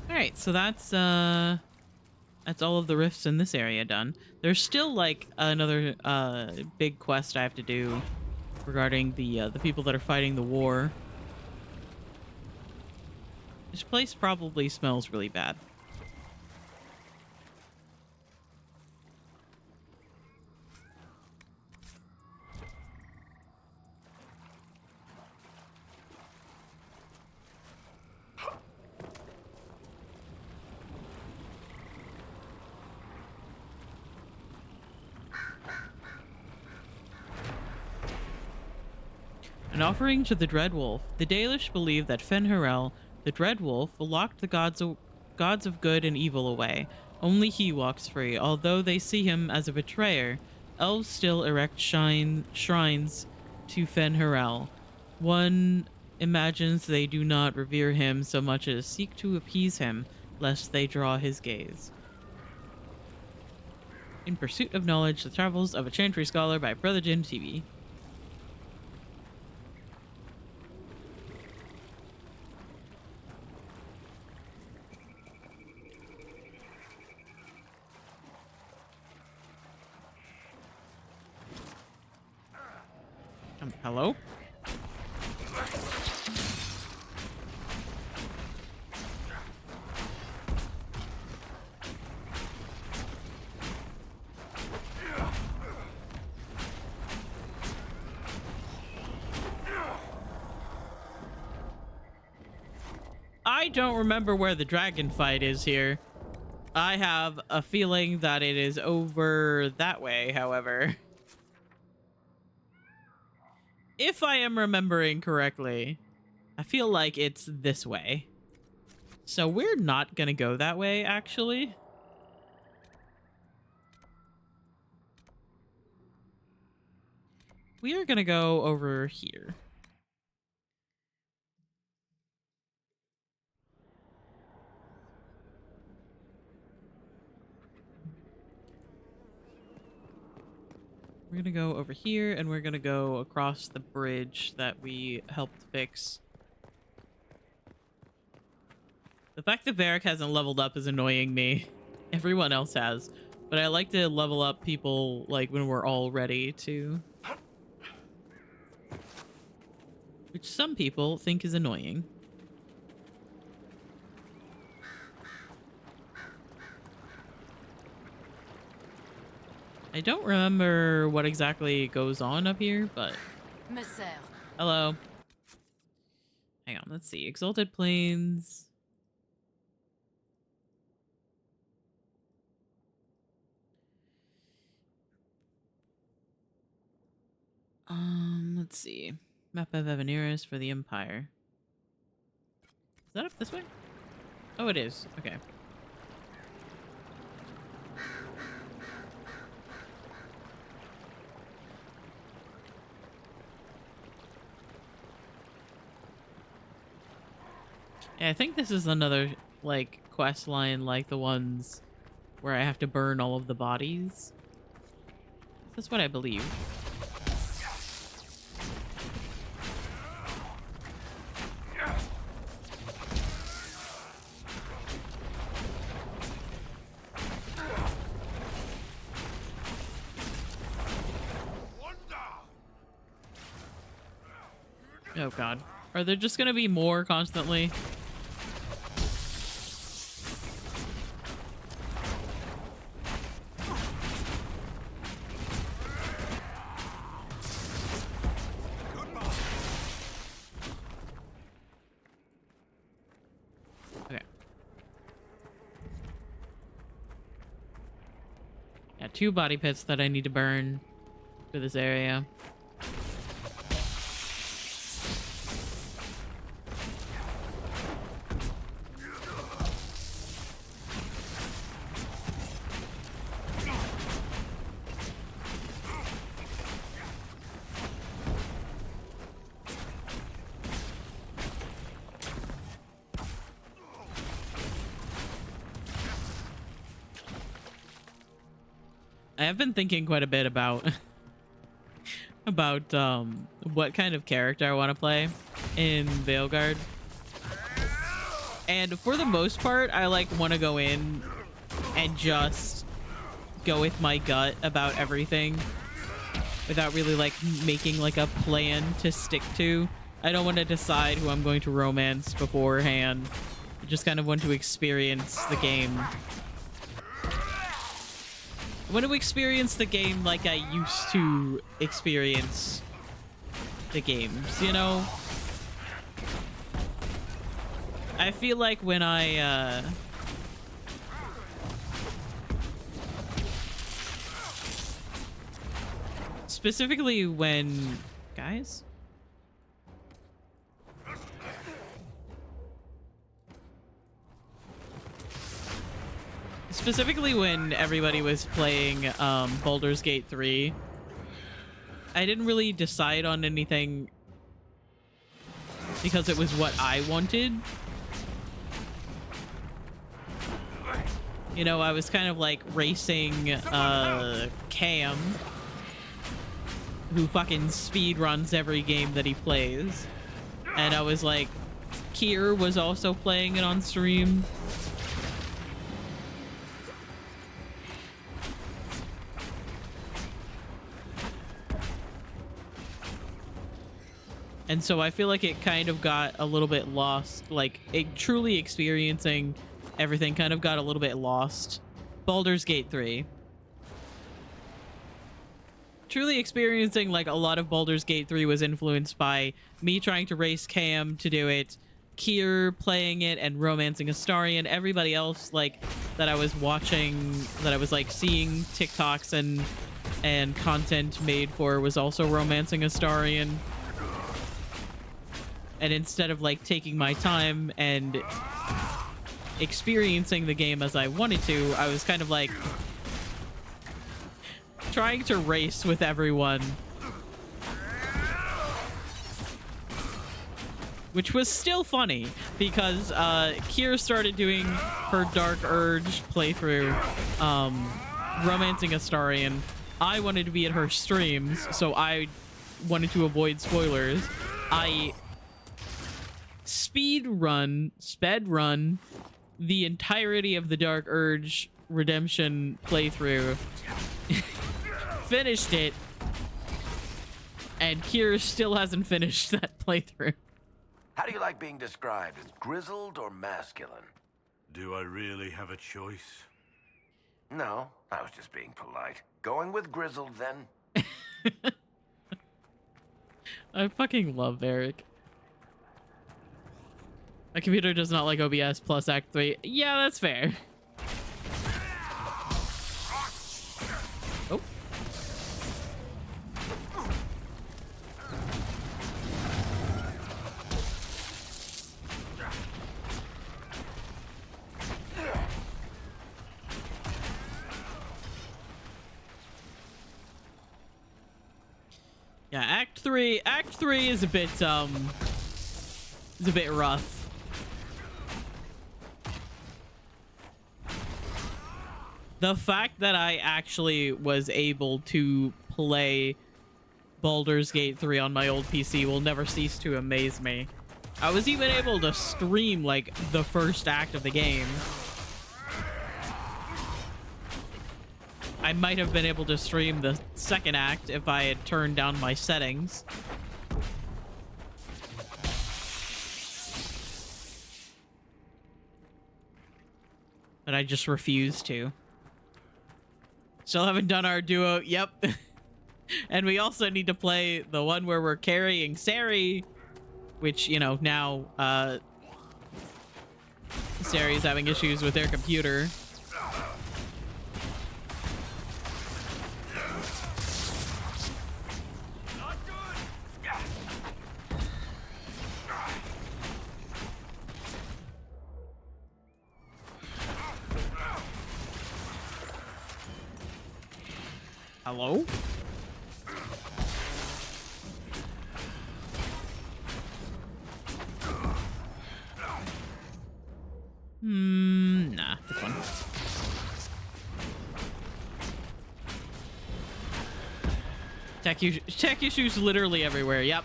Alright, so that's all of the rifts in this area done. There's still like another big quest I have to do regarding the people that are fighting the war. This place probably smells really bad. An offering to the Dreadwolf. The Dalish believe that Fen'Harel, the Dreadwolf, locked the gods of good and evil away. Only he walks free. Although they see him as a betrayer, elves still erect shrines to Fen'Harel. One imagines they do not revere him so much as seek to appease him, lest they draw his gaze. In Pursuit of Knowledge, The Travels of a Chantry Scholar by Brother Jim TV. Hello? I don't remember where the dragon fight is here. I have a feeling that it is over that way, however. If I am remembering correctly, I feel like it's this way. So we're not gonna go that way, actually. We are gonna go over here. We're gonna go over here, and we're gonna go across the bridge that we helped fix. The fact that Varric hasn't leveled up is annoying me. Everyone else has. But I like to level up people, like, when we're all ready to. Which some people think is annoying. I don't remember what exactly goes on up here, but... Hello. Hang on, let's see. Exalted Plains. Let's see. Map of Evaniris for the Empire. Is that up this way? Oh, it is. Okay. Yeah, I think this is another, like, quest line like the ones where I have to burn all of the bodies. That's what I believe. Oh god. Are there just gonna be more constantly? 2 body pits that I need to burn for this area. I have been thinking quite a bit about what kind of character I want to play in Veilguard. And for the most part, I like want to go in and just go with my gut about everything without really like making like a plan to stick to. I don't want to decide who I'm going to romance beforehand. I just kind of want to experience the game. I want to experience the game like I used to experience the games, you know? I feel like when I, specifically when... Guys? Specifically when everybody was playing Baldur's Gate 3, I didn't really decide on anything because it was what I wanted. You know, I was kind of like racing Cam, who fucking speed runs every game that he plays. And I was like, Kier was also playing it on stream. And so I feel like it kind of got a little bit lost. Like, truly experiencing everything kind of got a little bit lost. Baldur's Gate 3. Truly experiencing, like, a lot of Baldur's Gate 3 was influenced by me trying to race Cam to do it, Kier playing it and romancing Astarion, everybody else, like, that I was watching, that I was, like, seeing TikToks and content made for was also romancing Astarion. And instead of like taking my time and experiencing the game as I wanted to, I was kind of like trying to race with everyone, which was still funny because Kier started doing her Dark Urge playthrough, romancing Astarion. I wanted to be at her streams, so I wanted to avoid spoilers. I sped run the entirety of the Dark Urge Redemption playthrough, finished it, and Kier still hasn't finished that playthrough. How do you like being described, as grizzled or masculine? Do I really have a choice? No, I was just being polite. Going with grizzled, then? I fucking love Eric. My computer does not like OBS plus Act 3. Yeah, that's fair. Oh. Yeah, Act 3 is a bit rough. The fact that I actually was able to play Baldur's Gate 3 on my old PC will never cease to amaze me. I was even able to stream, like, the first act of the game. I might have been able to stream the second act if I had turned down my settings. But I just refused to. Still haven't done our duo. Yep. And we also need to play the one where we're carrying Sari, which, you know, now Sari's having issues with their computer. Hello? Nah, this one. Tech issues literally everywhere. Yep.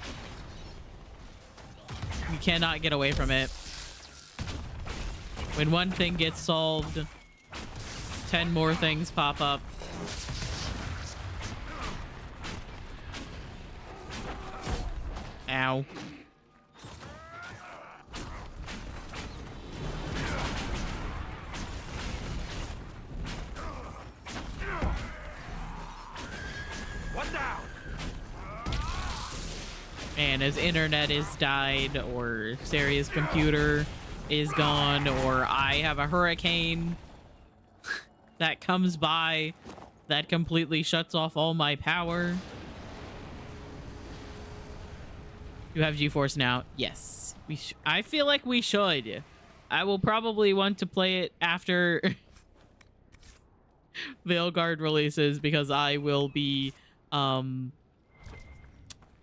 You cannot get away from it. When one thing gets solved, 10 more things pop up. Ow. One down. And his internet is died, or Saria's computer is gone, or I have a hurricane that comes by that completely shuts off all my power. You have GeForce now? Yes. I feel like we should. I will probably want to play it after Veilguard releases, because I will be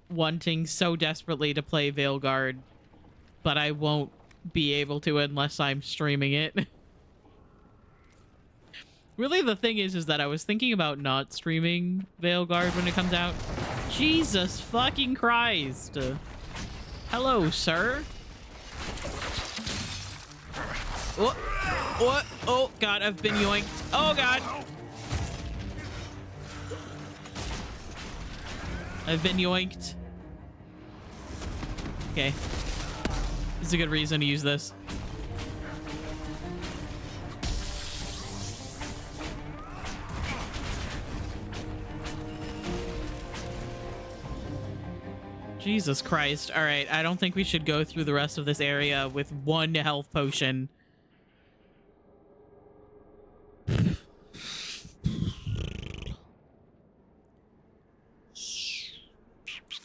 wanting so desperately to play Veilguard, but I won't be able to unless I'm streaming it. Really, the thing is that I was thinking about not streaming Veilguard when it comes out. Jesus fucking Christ. Hello, sir. What? Oh, God, I've been yoinked. Oh, God. I've been yoinked. Okay. This is a good reason to use this. Jesus Christ. All right, I don't think we should go through the rest of this area with one health potion.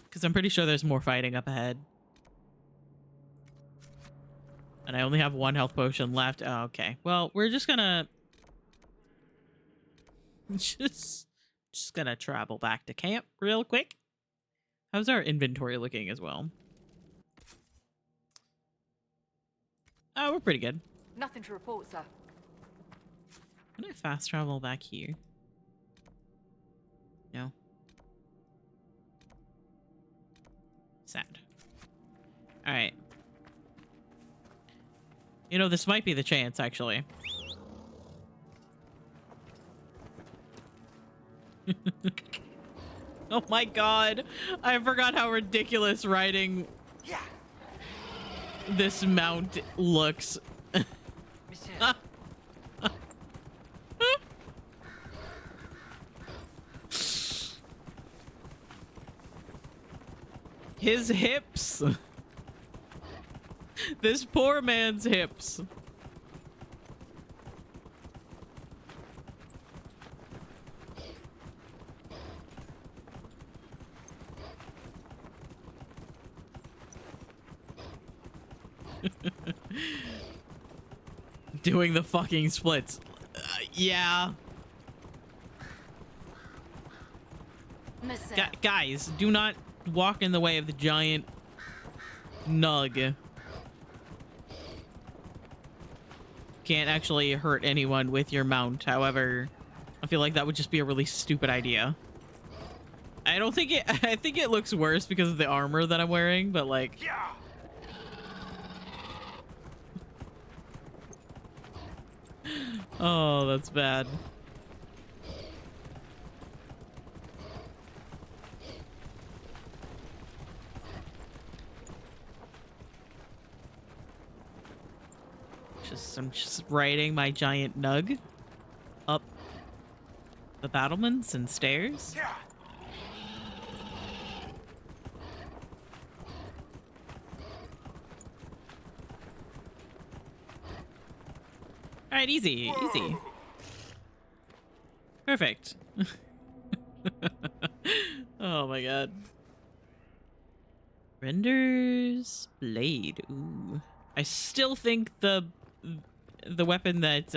Because I'm pretty sure there's more fighting up ahead. And I only have one health potion left. Oh, okay. Well, we're just gonna... Just gonna travel back to camp real quick. How's our inventory looking as well? Oh, we're pretty good. Nothing to report, sir. Can I fast travel back here? No. Sad. All right. You know, this might be the chance, actually. Oh my God. I forgot how ridiculous riding this mount looks. His hips. This poor man's hips. Doing the fucking splits. Yeah. Guys, do not walk in the way of the giant nug. Can't actually hurt anyone with your mount. However, I feel like that would just be a really stupid idea. I don't think it... I think it looks worse because of the armor that I'm wearing, but like... Oh, that's bad. I'm just riding my giant nug up the battlements and stairs. All right, easy, easy. Perfect. Oh my God. Renders blade. Ooh. I still think the weapon that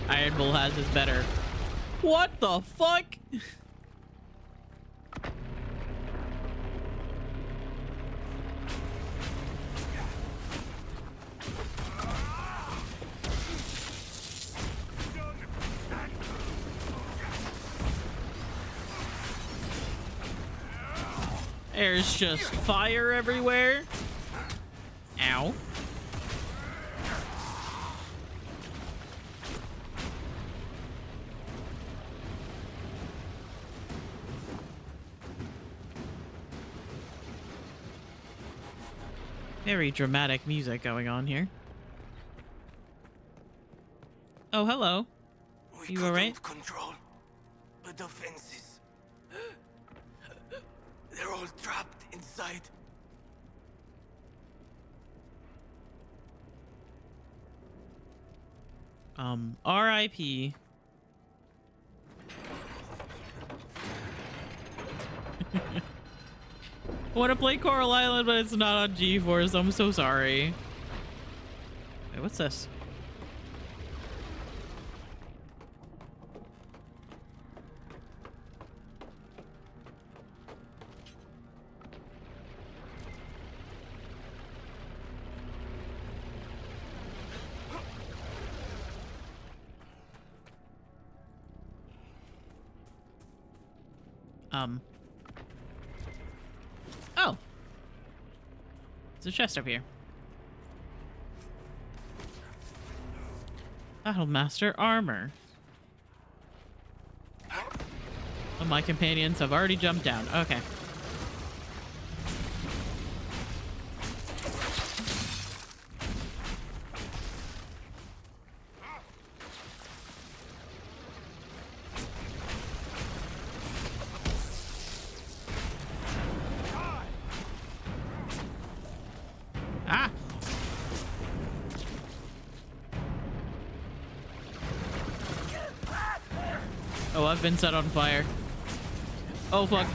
Iron Bull has is better. What the fuck? There's just fire everywhere. Ow. Very dramatic music going on here. Oh, hello. You all right? Control the defenses. They're all trapped inside. R.I.P. I want to play Coral Island, but it's not on GeForce. I'm so sorry. Wait, what's this? Oh. There's a chest up here. Battlemaster armor. Oh, my companions have already jumped down. Okay. Ah! Oh, I've been set on fire. Oh, fuck.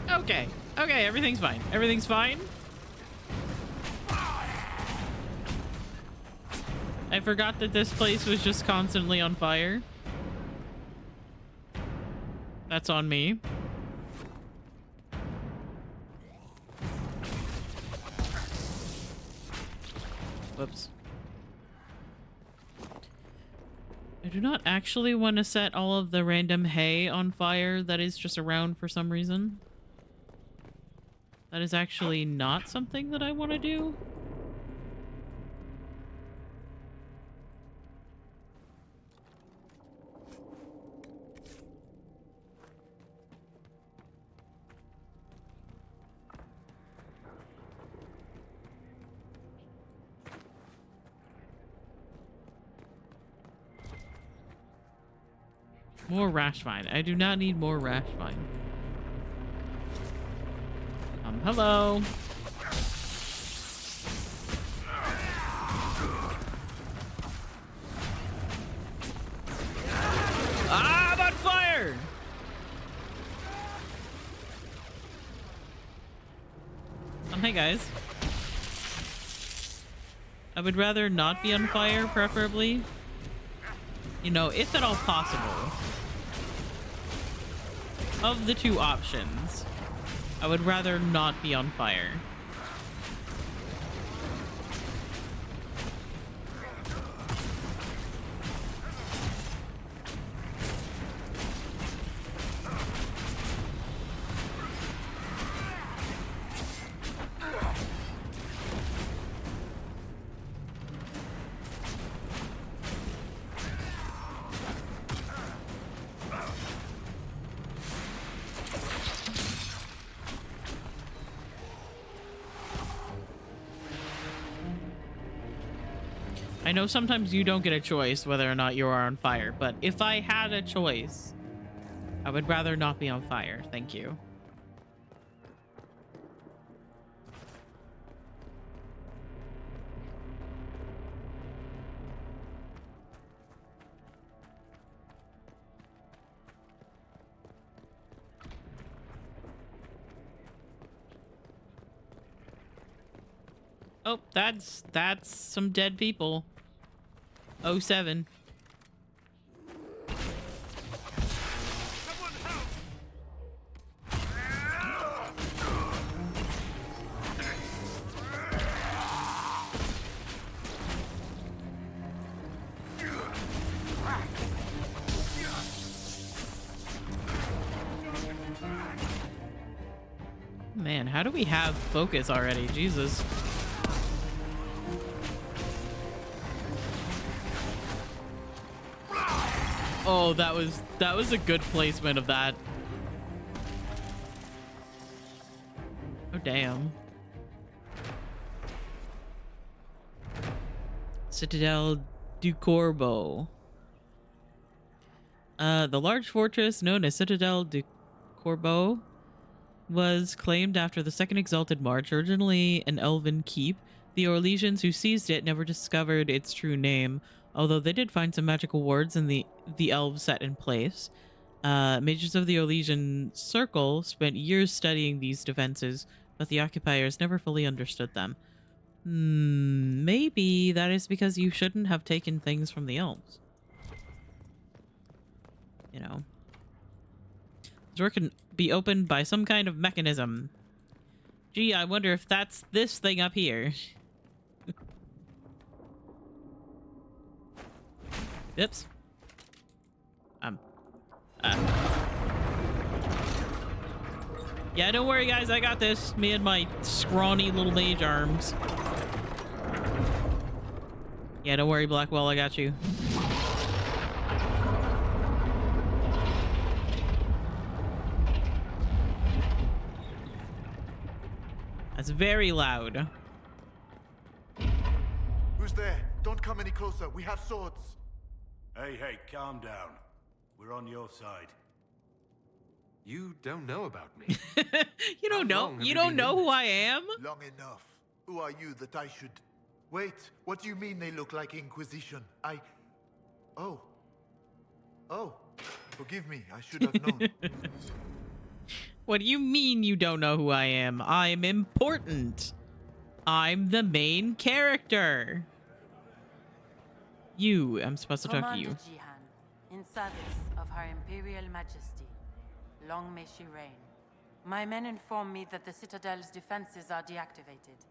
Okay. Okay, everything's fine. Everything's fine. I forgot that this place was just constantly on fire. That's on me. Whoops. I do not actually want to set all of the random hay on fire that is just around for some reason. That is actually not something that I want to do. More rash vine. I do not need more rash vine. Hello. Ah, I'm on fire! Hey guys. I would rather not be on fire, preferably. You know, if at all possible. Of the two options, I would rather not be on fire. I know sometimes you don't get a choice whether or not you are on fire, but if I had a choice, I would rather not be on fire. Thank you. Oh, that's some dead people. 07. Man, how do we have focus already? Jesus. Oh, that was a good placement of that. Oh, damn. Citadel du Corbeau. The large fortress known as Citadel du Corbeau was claimed after the Second Exalted March, originally an elven keep. The Orlesians who seized it never discovered its true name, although they did find some magical wards in the elves set in place. Mages of the Orlesian Circle spent years studying these defenses, but the occupiers never fully understood them. Maybe that is because you shouldn't have taken things from the elves. You know. The door can be opened by some kind of mechanism. Gee, I wonder if that's this thing up here. Oops. Yeah, don't worry, guys. I got this. Me and my scrawny little mage arms. Yeah, don't worry, Blackwell. I got you. That's very loud. Who's there? Don't come any closer. We have swords. Hey, calm down. We're on your side. You don't know about me. You don't know. You don't know who I am? Long enough. Who are you that I should... Wait, what do you mean they look like Inquisition? Oh. Forgive me. I should have known. What do you mean you don't know who I am? I'm important. I'm the main character. I'm supposed to talk to you. Commander Jihan, in service of Her Imperial Majesty, long may she reign. My men inform me that the Citadel's defenses are deactivated.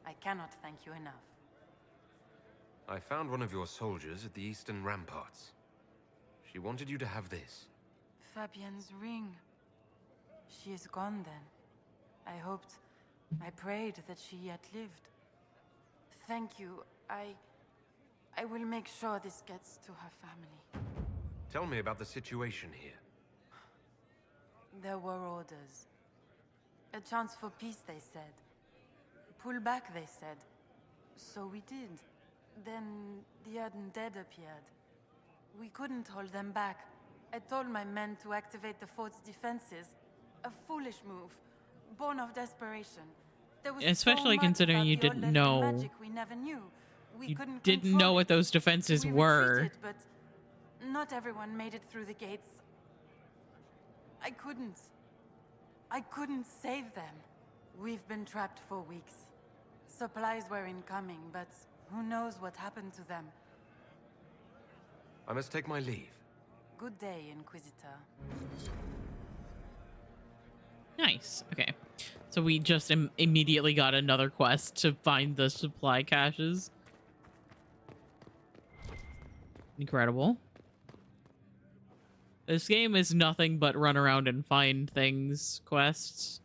I cannot thank you enough. I found one of your soldiers at the eastern ramparts. She wanted you to have this. Fabienne's ring. She is gone then. I prayed that she yet lived. Thank you. I will make sure this gets to her family. Tell me about the situation here. There were orders. A chance for peace, they said. Pull back, they said. So we did. Then the undead appeared. We couldn't hold them back. I told my men to activate the fort's defenses. A foolish move, born of desperation. There was Especially so much considering about you the didn't old know. magic we never knew. You didn't know what those defenses were. Retreated, but not everyone made it through the gates. I couldn't save them. We've been trapped for weeks. Supplies were incoming, but who knows what happened to them. I must take my leave. Good day, Inquisitor. Nice. Okay. So we just immediately got another quest to find the supply caches. Incredible. This game is nothing but run around and find things quests.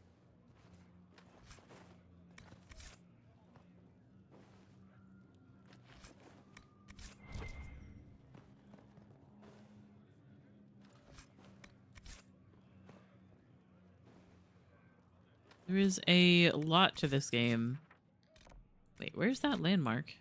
There is a lot to this game. Wait, where's that landmark?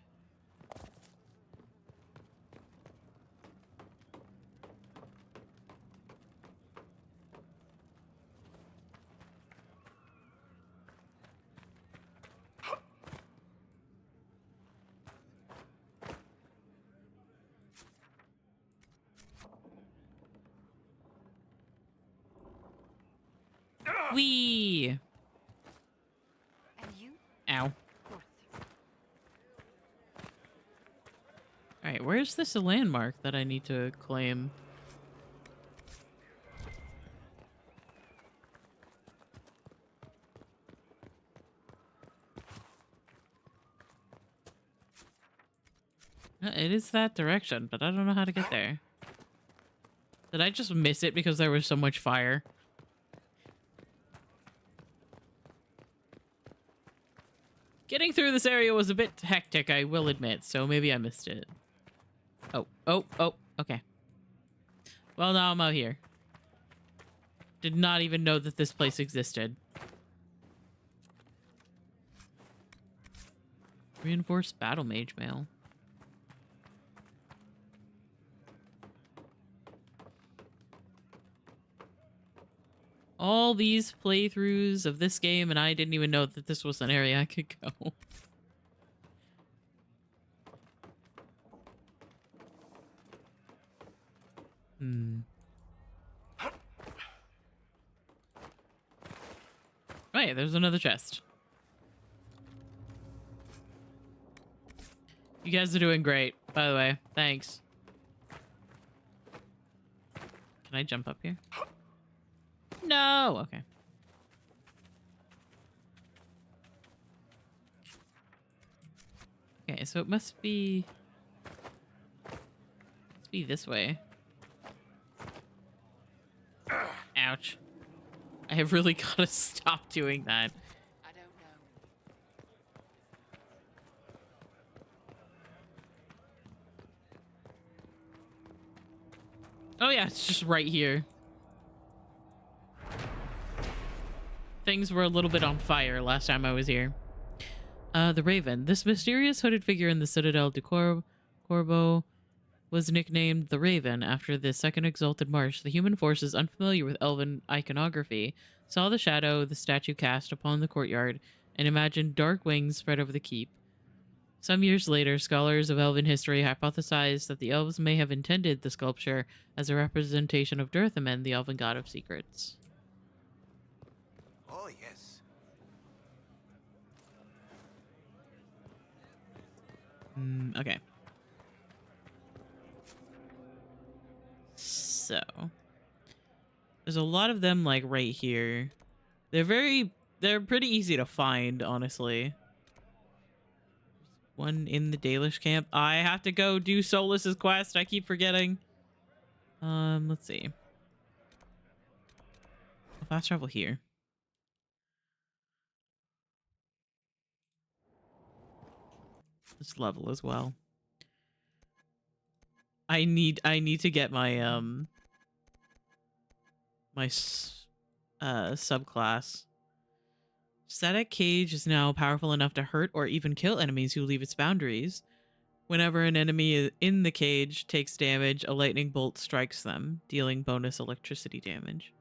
Wee! And you? Ow. Alright, Alright, where's this a landmark that I need to claim? It is that direction, but I don't know how to get there. Did I just miss it because there was so much fire? Getting through this area was a bit hectic, I will admit, so maybe I missed it. Oh, okay. Well, now I'm out here. Did not even know that this place existed. Reinforced battle mage mail. All these playthroughs of this game, and I didn't even know that this was an area I could go. Oh yeah, there's another chest. You guys are doing great, by the way. Thanks. Can I jump up here? No! Okay. Okay, so it must be this way. Ouch. I have really got to stop doing that. I don't know. Oh yeah, it's just right here. Things were a little bit on fire last time I was here. The Raven. This mysterious hooded figure in the Citadel de Corbeau was nicknamed the Raven after the Second Exalted March. The human forces, unfamiliar with elven iconography, saw the shadow the statue cast upon the courtyard and imagined dark wings spread over the keep. Some years later, scholars of elven history hypothesized that the elves may have intended the sculpture as a representation of Durthamen, the elven god of secrets. Oh, yes. Okay. So, there's a lot of them like right here. They're pretty easy to find, honestly. One in the Dalish camp. I have to go do Solus's quest. I keep forgetting. Let's see. I'll fast travel here. This level as well. I need to get my my subclass. Static Cage is now powerful enough to hurt or even kill enemies who leave its boundaries. Whenever an enemy in the cage takes damage, a lightning bolt strikes them, dealing bonus electricity damage.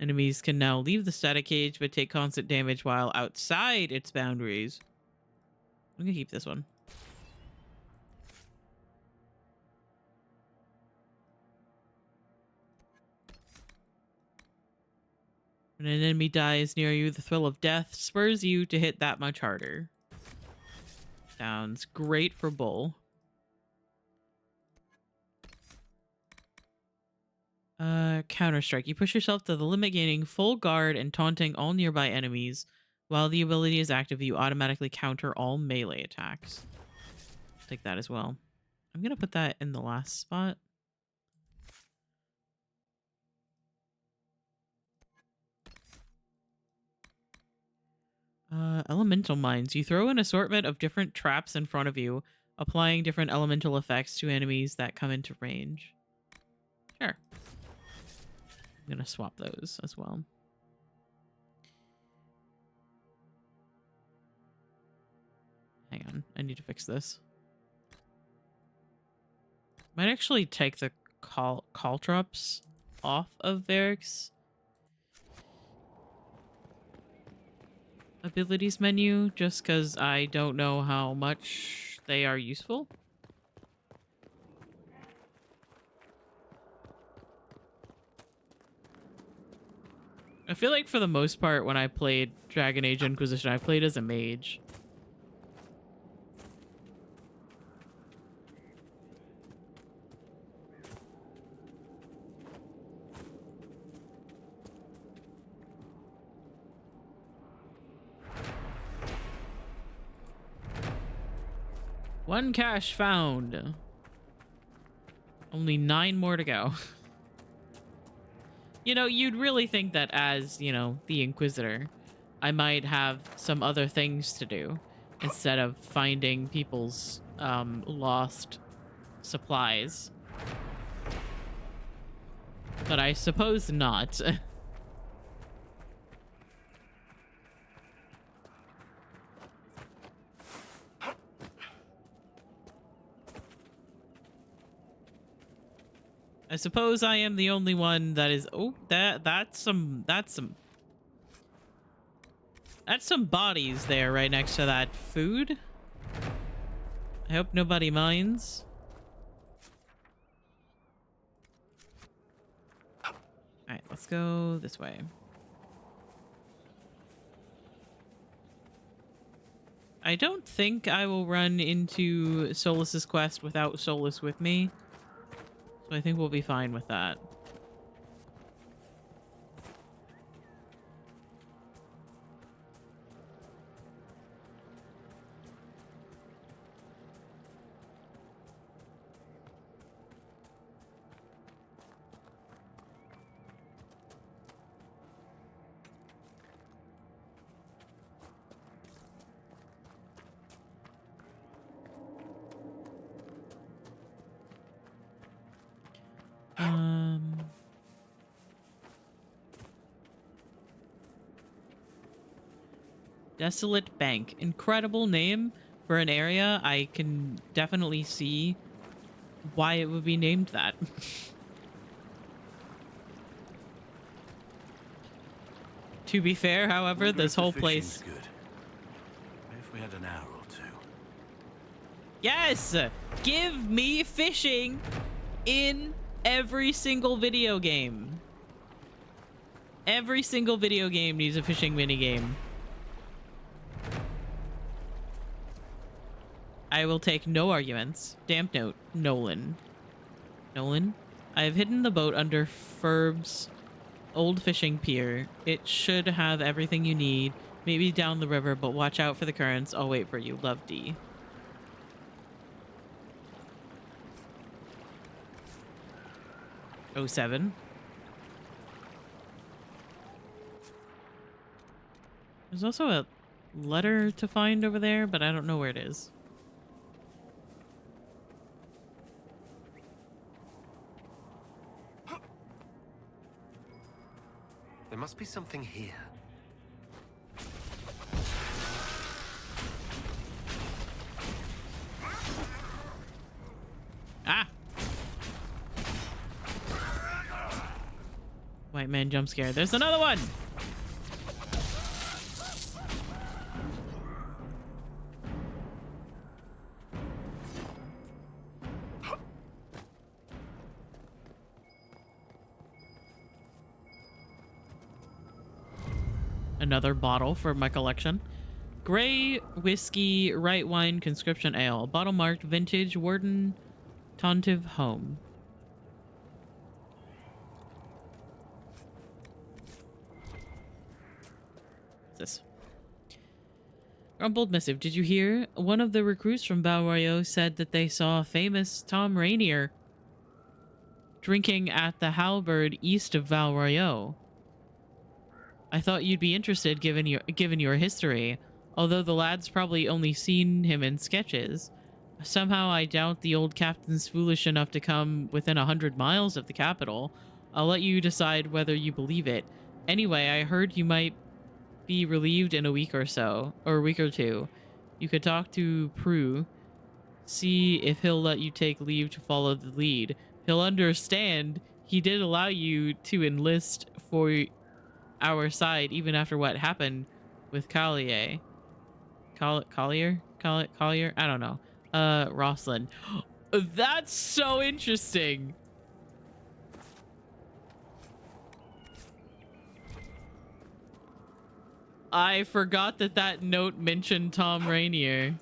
Enemies can now leave the static cage but take constant damage while outside its boundaries. I'm gonna keep this one. When an enemy dies near you, the thrill of death spurs you to hit that much harder. Sounds great for Bull. Counter-Strike. You push yourself to the limit, gaining full guard and taunting all nearby enemies. While the ability is active, you automatically counter all melee attacks. Take that as well. I'm going to put that in the last spot. Elemental mines. You throw an assortment of different traps in front of you, applying different elemental effects to enemies that come into range. Sure. I'm gonna swap those as well. Hang on, I need to fix this. Might actually take the caltrops off of Varric's abilities menu, just because I don't know how much they are useful. I feel like for the most part when I played Dragon Age Inquisition, I played as a mage. 1 cache found. Only 9 more to go. You know, you'd really think that as, you know, the Inquisitor, I might have some other things to do instead of finding people's lost supplies. But I suppose not. I suppose I am the only one that is. Oh, that's some bodies there right next to that food. I hope nobody minds. All right, let's go this way. I don't think I will run into Solus's quest without Solus with me. So I think we'll be fine with that. Desolate Bank. Incredible name for an area. I can definitely see why it would be named that. To be fair, however, this whole place... Good. If we had an hour or two. Yes! Give me fishing in every single video game. Every single video game needs a fishing minigame. I will take no arguments. Damp note, Nolan. Nolan? I have hidden the boat under Ferb's old fishing pier. It should have everything you need. Maybe down the river, but watch out for the currents. I'll wait for you. Love, D. '07. There's also a letter to find over there, but I don't know where it is. There must be something here. Ah! White man jump scare. There's another one! Another bottle for my collection. Gray whiskey, right wine, conscription ale. Bottle marked vintage, Warden, Tontive home. What's this? Grumbled missive. Did you hear? One of the recruits from Val Royeaux said that they saw famous Tom Rainier drinking at the Halberd east of Val Royeaux. I thought you'd be interested given your history, although the lad's probably only seen him in sketches. Somehow I doubt the old captain's foolish enough to come within 100 miles of the capital. I'll let you decide whether you believe it. Anyway, I heard you might be relieved in a week or so, or a week or two. You could talk to Prue, see if he'll let you take leave to follow the lead. He'll understand. He did allow you to enlist for our side even after what happened with Collier. Collier? I don't know. Rosslyn. That's so interesting. I forgot that note mentioned Tom Rainier.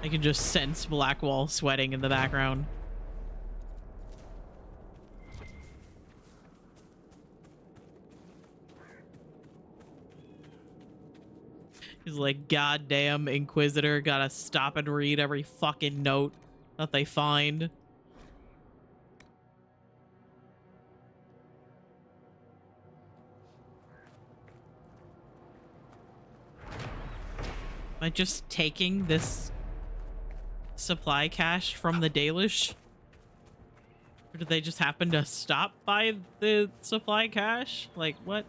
I can just sense Blackwall sweating in the background. He's like, goddamn Inquisitor, gotta stop and read every fucking note that they find. Am I just taking this supply cache from the Dalish? Or did they just happen to stop by the supply cache? Like, what?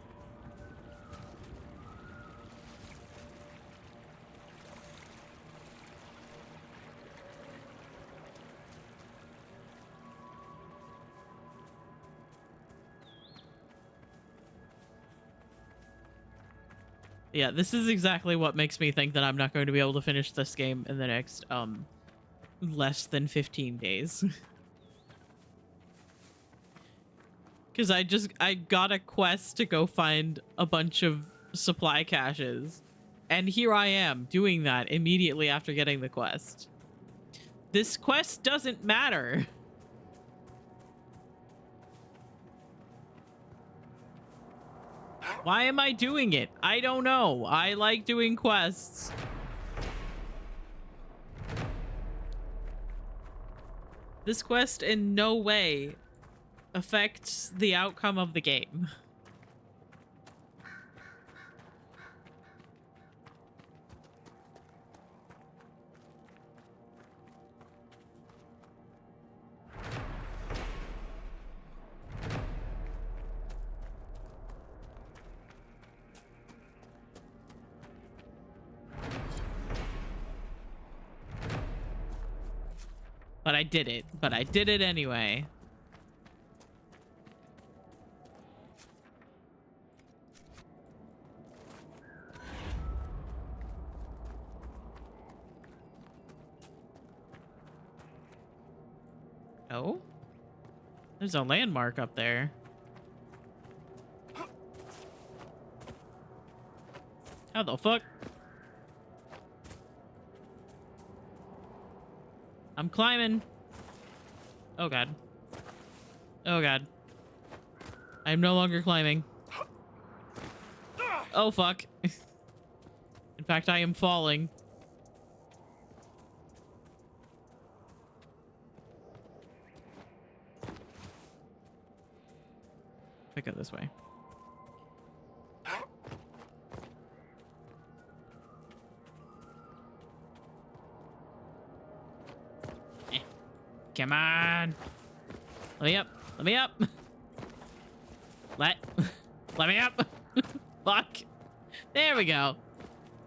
Yeah, this is exactly what makes me think that I'm not going to be able to finish this game in the next, less than 15 days. Because I got a quest to go find a bunch of supply caches. And here I am doing that immediately after getting the quest. This quest doesn't matter. Why am I doing it? I don't know. I like doing quests. This quest in no way affects the outcome of the game. But I did it. But I did it anyway. Oh? There's a landmark up there. How the fuck? I'm climbing. Oh god. Oh god. I'm no longer climbing. Oh fuck. In fact, I am falling. I go this way. Come on. Let me up. Let me up. Let me up. Fuck. There we go.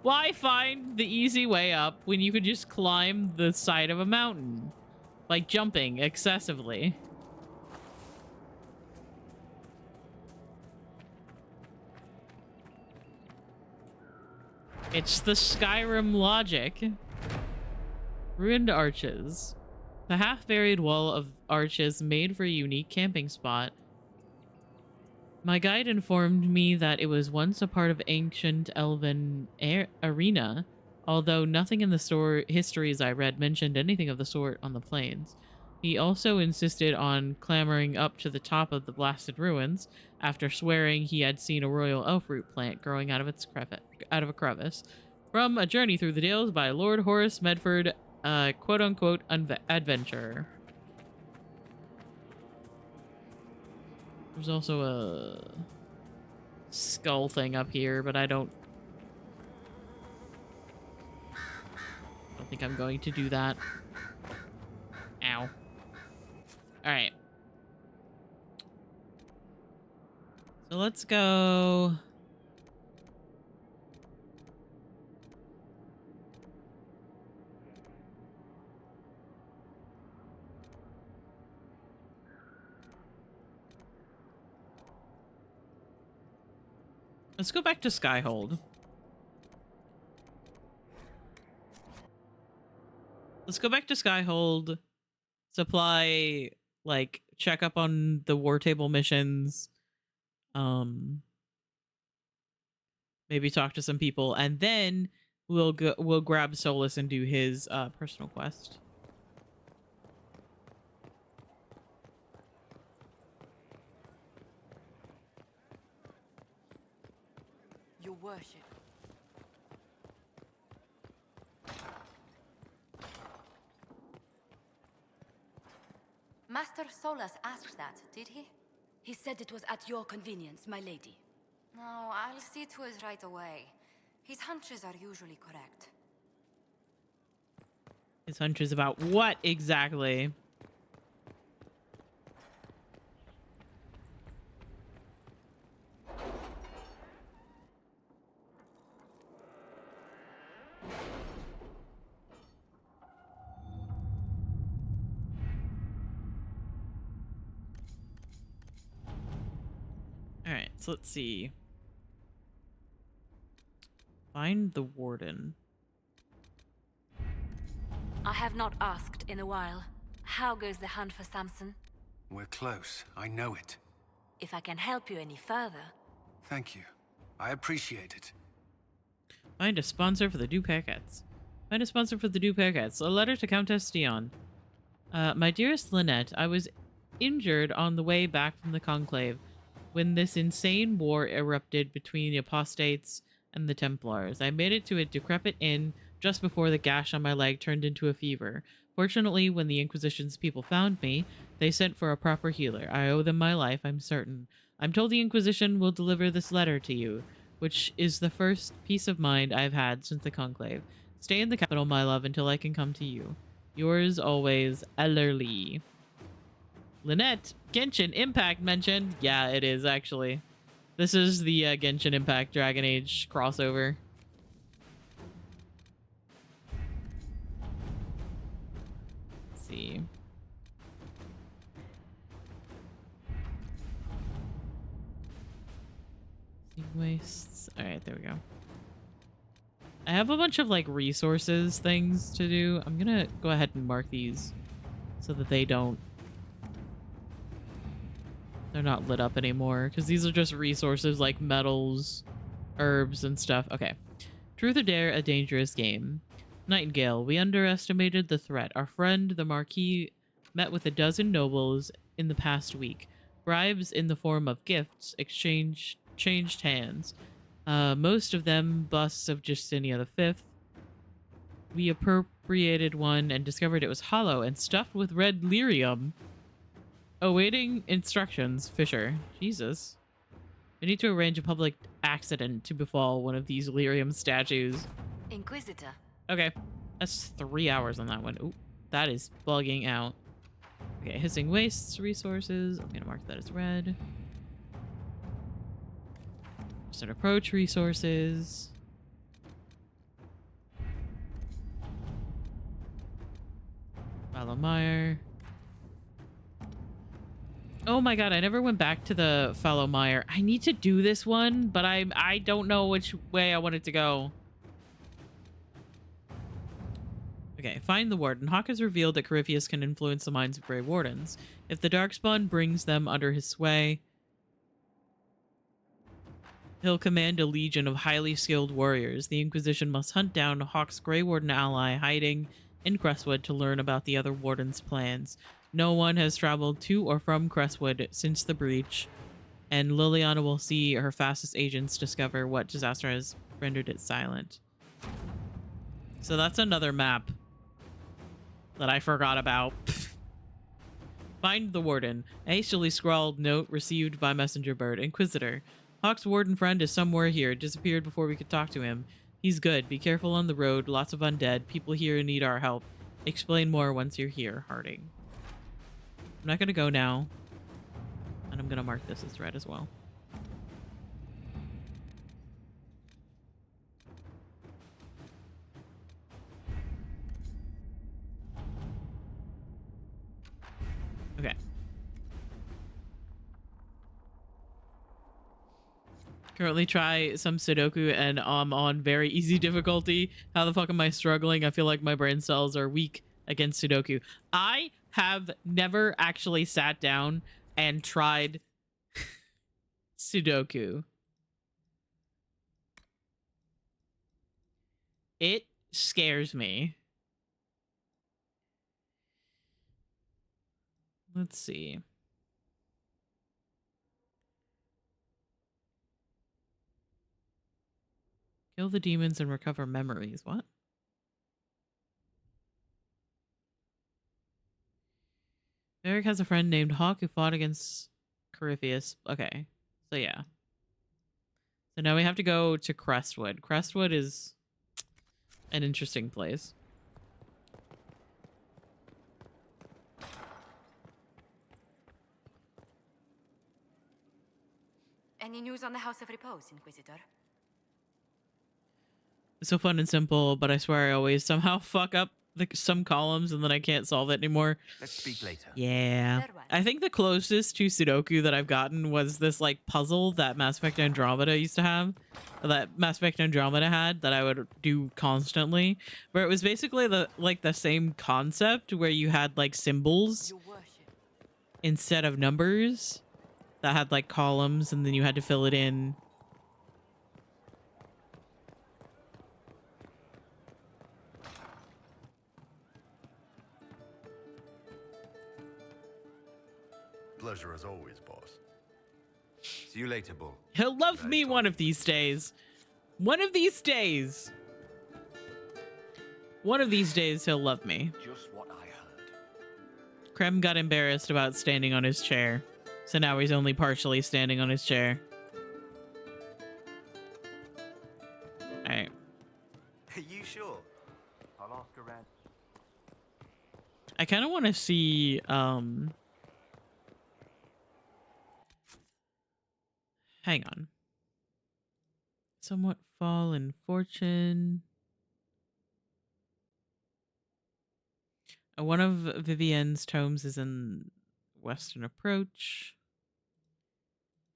Why find the easy way up when you could just climb the side of a mountain? Like jumping excessively. It's the Skyrim logic. Ruined arches. The half-buried wall of arches made for a unique camping spot. My guide informed me that it was once a part of ancient elven arena, although nothing in the histories I read mentioned anything of the sort on the plains. He also insisted on clambering up to the top of the blasted ruins, after swearing he had seen a royal elf root plant growing out of a crevice, from a journey through the Dales by Lord Horace Medford, quote-unquote adventurer. There's also a skull thing up here, but I don't think I'm going to do that. Ow. Alright. So let's go... Let's go back to Skyhold. Let's go back to Skyhold. Supply, like, check up on the war table missions. Maybe talk to some people, and then we'll grab Solus and do his personal quest. Your worship. Master Solas asked that, did he? He said it was at your convenience, my lady. No, I'll see to it right away. His hunches are usually correct. His hunches about what exactly? Alright, so let's see. Find the warden. I have not asked in a while. How goes the hunt for Samson? We're close. I know it. If I can help you any further. Thank you. I appreciate it. Find a sponsor for the Dupe Haircuts. Find a sponsor for the Dupe Haircuts. A letter to Countess Dion. My dearest Lynette, I was injured on the way back from the Conclave when this insane war erupted between the apostates and the Templars. I made it to a decrepit inn just before the gash on my leg turned into a fever. Fortunately, when the Inquisition's people found me, they sent for a proper healer. I owe them my life, I'm certain. I'm told the Inquisition will deliver this letter to you, which is the first peace of mind I've had since the Conclave. Stay in the capital, my love, until I can come to you. Yours always, Ellerly. Lynette, Genshin Impact mentioned. Yeah, it is, actually. This is the Genshin Impact Dragon Age crossover. Let's see. Wastes. Alright, there we go. I have a bunch of like resources things to do. I'm gonna go ahead and mark these so that they're not lit up anymore, because these are just resources like metals, herbs, and stuff. Okay. Truth or Dare, a dangerous game. Nightingale, we underestimated the threat. Our friend, the Marquis, met with a dozen nobles in the past week. Bribes in the form of gifts changed hands. Most of them busts of Justinia V. We appropriated one and discovered it was hollow and stuffed with red lyrium. Awaiting instructions, Fisher. Jesus. We need to arrange a public accident to befall one of these lyrium statues. Inquisitor. Okay. That's 3 hours on that one. Ooh, that is bugging out. Okay, Hissing Wastes resources. I'm gonna mark that as red. Distant Approach resources. Fallow Oh my god, I never went back to the Fallow Mire. I need to do this one, but I don't know which way I want it to go. Okay, find the Warden. Hawk has revealed that Corypheus can influence the minds of Grey Wardens. If the Darkspawn brings them under his sway, he'll command a legion of highly skilled warriors. The Inquisition must hunt down Hawk's Grey Warden ally hiding in Crestwood to learn about the other Warden's plans. No one has traveled to or from Crestwood since the breach, and Liliana will see her fastest agents discover what disaster has rendered it silent. So that's another map that I forgot about. Find the Warden. A hastily scrawled note received by messenger bird. Inquisitor. Hawk's Warden friend is somewhere here. Disappeared before we could talk to him. He's good. Be careful on the road. Lots of undead. People here need our help. Explain more once you're here, Harding. I'm not going to go now. And I'm going to mark this as red as well. Okay. Currently try some Sudoku and I'm on very easy difficulty. How the fuck am I struggling? I feel like my brain cells are weak against Sudoku. I have never actually sat down and tried Sudoku. It scares me. Let's see. Kill the demons and recover memories. What? Eric has a friend named Hawk who fought against Corypheus. Okay. So yeah. So now we have to go to Crestwood. Crestwood is an interesting place. Any news on the House of Repose, Inquisitor? It's so fun and simple, but I swear I always somehow fuck up some columns and then I can't solve it anymore. Let's speak later. Yeah. I think the closest to Sudoku that I've gotten was this like puzzle that Mass Effect Andromeda used to have. Or that Mass Effect Andromeda had that I would do constantly. Where it was basically the same concept where you had like symbols instead of numbers that had like columns and then you had to fill it in. Pleasure as always, boss. See you later, Bull. He'll love me one of these days. One of these days. One of these days he'll love me. Just what I heard. Krem got embarrassed about standing on his chair. So now he's only partially standing on his chair. Alright. Are you sure? I'll ask around. I kind of want to see, hang on. Somewhat fall in fortune. One of Vivienne's tomes is in Western Approach.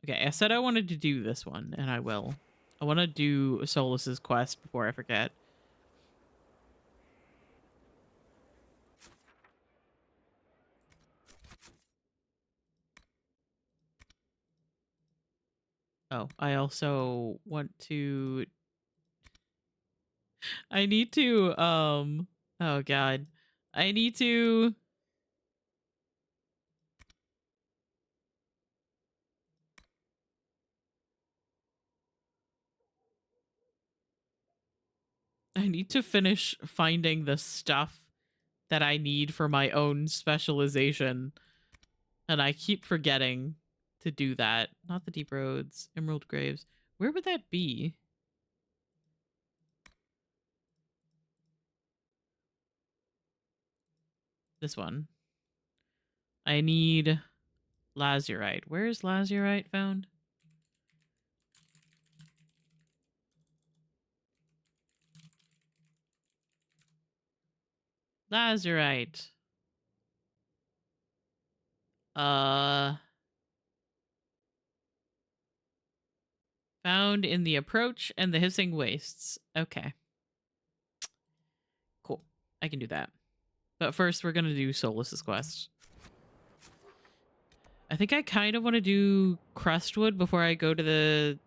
Okay, I said I wanted to do this one, and I will. I want to do Solus's quest before I forget. Oh, I also want to... I need to, oh god. I need to... I need to finish finding the stuff that I need for my own specialization. And I keep forgetting to do that. Not the Deep Roads, Emerald Graves. Where would that be? This one. I need lazurite. Where is lazurite found? Lazurite. Found in the Approach and the Hissing Wastes. Okay. Cool. I can do that. But first, we're gonna do Solus's quest. I think I kind of want to do Crestwood before I go to the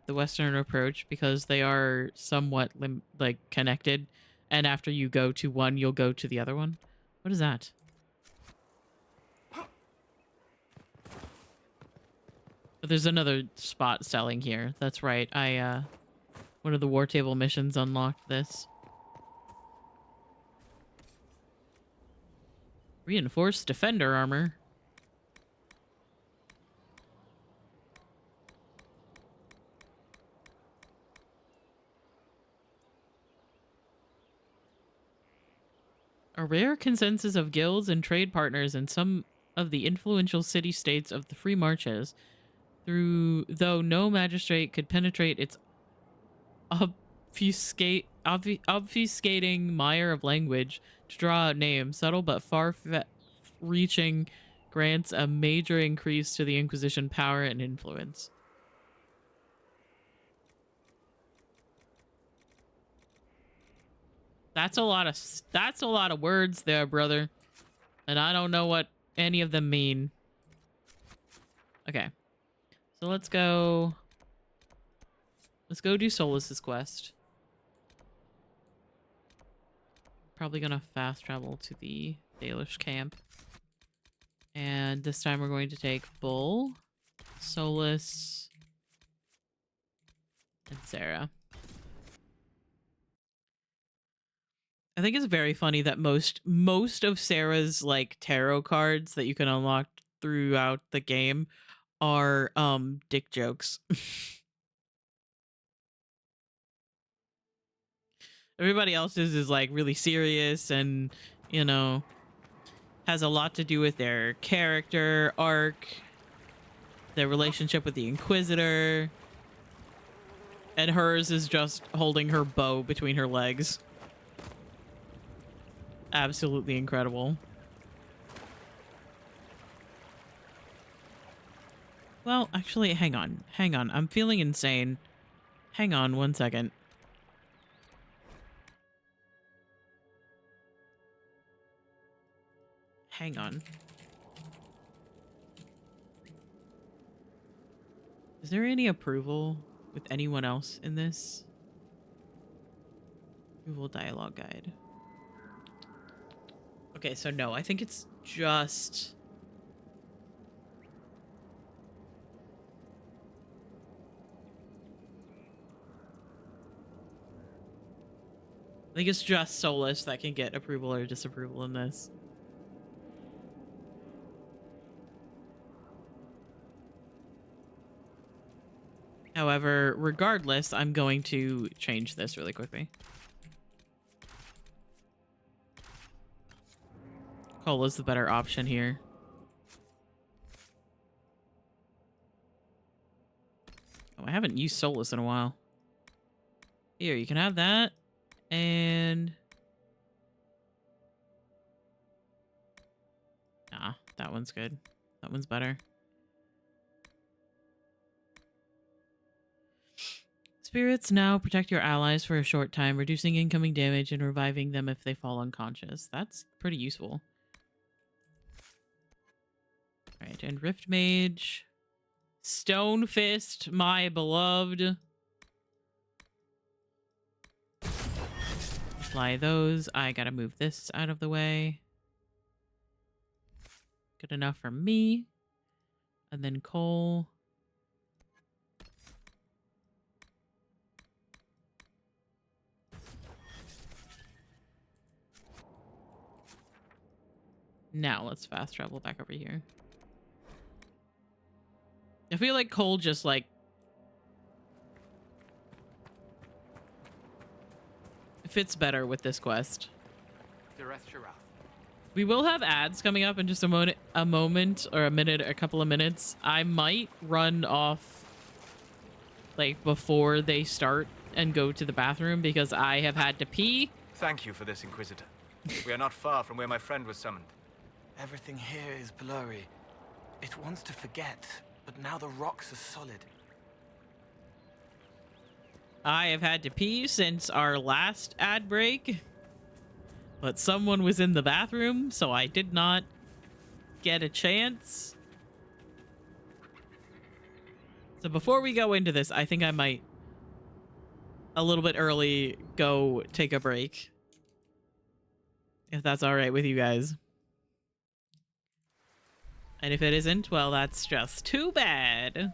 Western Approach because they are somewhat like connected, and after you go to one, you'll go to the other one. What is that? But there's another spot selling here. That's right. One of the War Table missions unlocked this. Reinforced defender armor. A rare consensus of guilds and trade partners in some of the influential city-states of the Free Marches, though no magistrate could penetrate its obfuscating mire of language to draw out names, subtle but far-reaching grants a major increase to the Inquisition power and influence. That's a lot of words there, brother. And I don't know what any of them mean. Okay. So let's go do Solus's quest. Probably gonna fast travel to the Dalish camp. And this time we're going to take Bull, Solus, and Sarah. I think it's very funny that most of Sarah's like tarot cards that you can unlock throughout the game are dick jokes. Everybody else's is like really serious and, you know, has a lot to do with their character arc, their relationship with the Inquisitor. And hers is just holding her bow between her legs. Absolutely incredible. Well, actually, hang on. Hang on. I'm feeling insane. Hang on 1 second. Hang on. Is there any approval with anyone else in this? Approval dialogue guide. Okay, so no, I think it's just... I think it's just Solus that can get approval or disapproval in this. However, regardless, I'm going to change this really quickly. Cole is the better option here. Oh, I haven't used Solus in a while. Here, you can have that. And... nah, that one's good. That one's better. Spirits now protect your allies for a short time, reducing incoming damage and reviving them if they fall unconscious. That's pretty useful. Alright, and Rift Mage. Stone Fist, my beloved. Apply those. I gotta move this out of the way. Good enough for me. And then Cole. Now let's fast travel back over here. I feel like Cole just like fits better with this quest. We will have ads coming up in just a moment or a minute, a couple of minutes. I might run off like before they start and go to the bathroom because I have had to pee. Thank you for this, Inquisitor. We are not far from where my friend was summoned. Everything here is blurry. It wants to forget, but now the rocks are solid. I have had to pee since our last ad break, but someone was in the bathroom, so I did not get a chance. So before we go into this, I think I might a little bit early go take a break, if that's all right with you guys. And if it isn't, well, that's just too bad.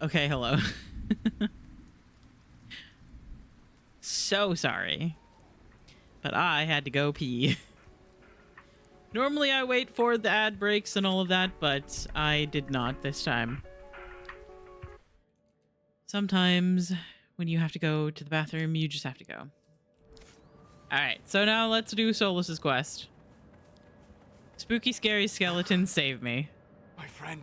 Okay, hello. So sorry. But I had to go pee. Normally I wait for the ad breaks and all of that, but I did not this time. Sometimes when you have to go to the bathroom, you just have to go. Alright, so now let's do Solus's quest. Spooky, scary skeletons, save me. My friend.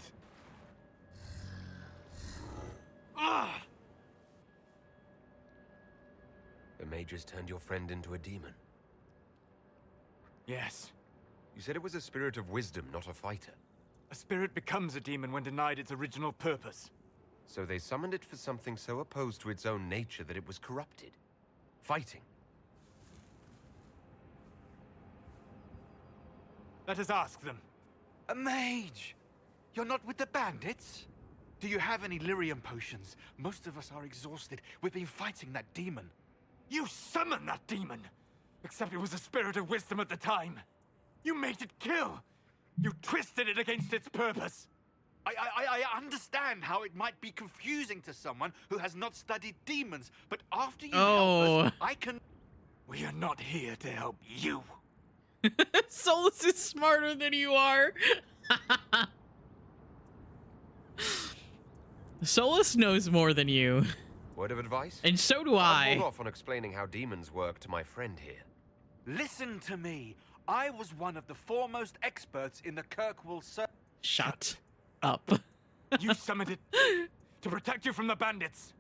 Ah! The mages turned your friend into a demon. Yes. You said it was a spirit of wisdom, not a fighter. A spirit becomes a demon when denied its original purpose. So they summoned it for something so opposed to its own nature that it was corrupted. Fighting. Let us ask them. A mage! You're not with the bandits? Do you have any lyrium potions? Most of us are exhausted. We've been fighting that demon. You summoned that demon! Except it was a spirit of wisdom at the time. You made it kill! You twisted it against its purpose! I understand how it might be confusing to someone who has not studied demons, but after you help us, I can... We are not here to help you. Solus is smarter than you are. Solus knows more than you. Word of advice? And so do I. I'll hold off on explaining how demons work to my friend here. Listen to me. I was one of the foremost experts in the Kirkwall Shut up. You summoned it to protect you from the bandits.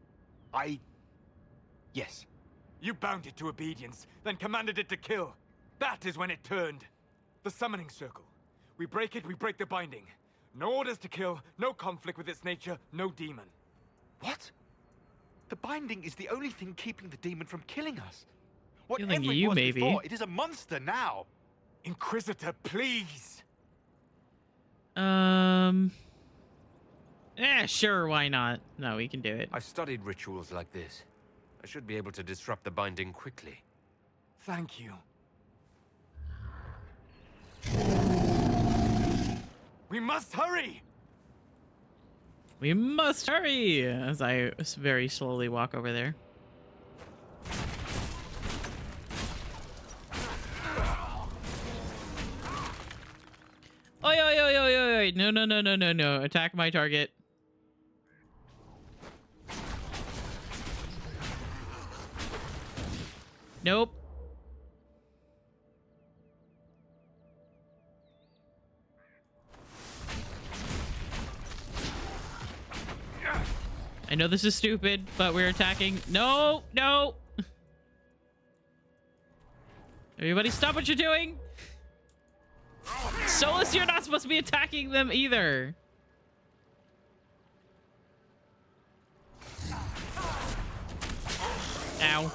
Yes. You bound it to obedience, then commanded it to kill. That is when it turned. The summoning circle. We break it, we break the binding. No orders to kill, no conflict with its nature, no demon. What? The binding is the only thing keeping the demon from killing us. Killing Whatever you, it was maybe. before, it is a monster now. Inquisitor, please. Yeah, sure, why not? No, we can do it. I've studied rituals like this. I should be able to disrupt the binding quickly. Thank you. We must hurry! We must hurry! As I very slowly walk over there. Oi, oi, oi, oi, oi! No, no, no, no, no, no. Attack my target. Nope. I know this is stupid, but we're attacking. No, no. Everybody stop what you're doing. Solus, you're not supposed to be attacking them either. Ow.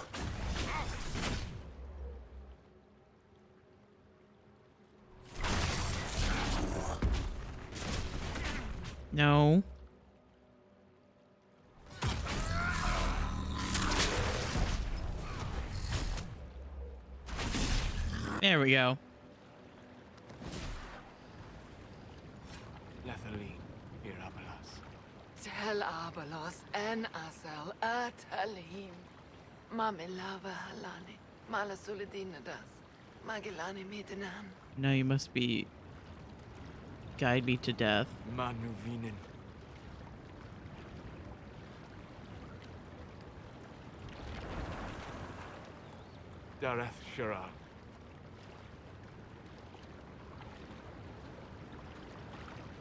No. There we go. Lethaline, Irabalas. Tel Abalos en Asel Atalim. Mamilava Halani. Malasuladinadas. Magilani Midinan. Now you must be... Guide me to death. Manuvinen. Dareth Shirar.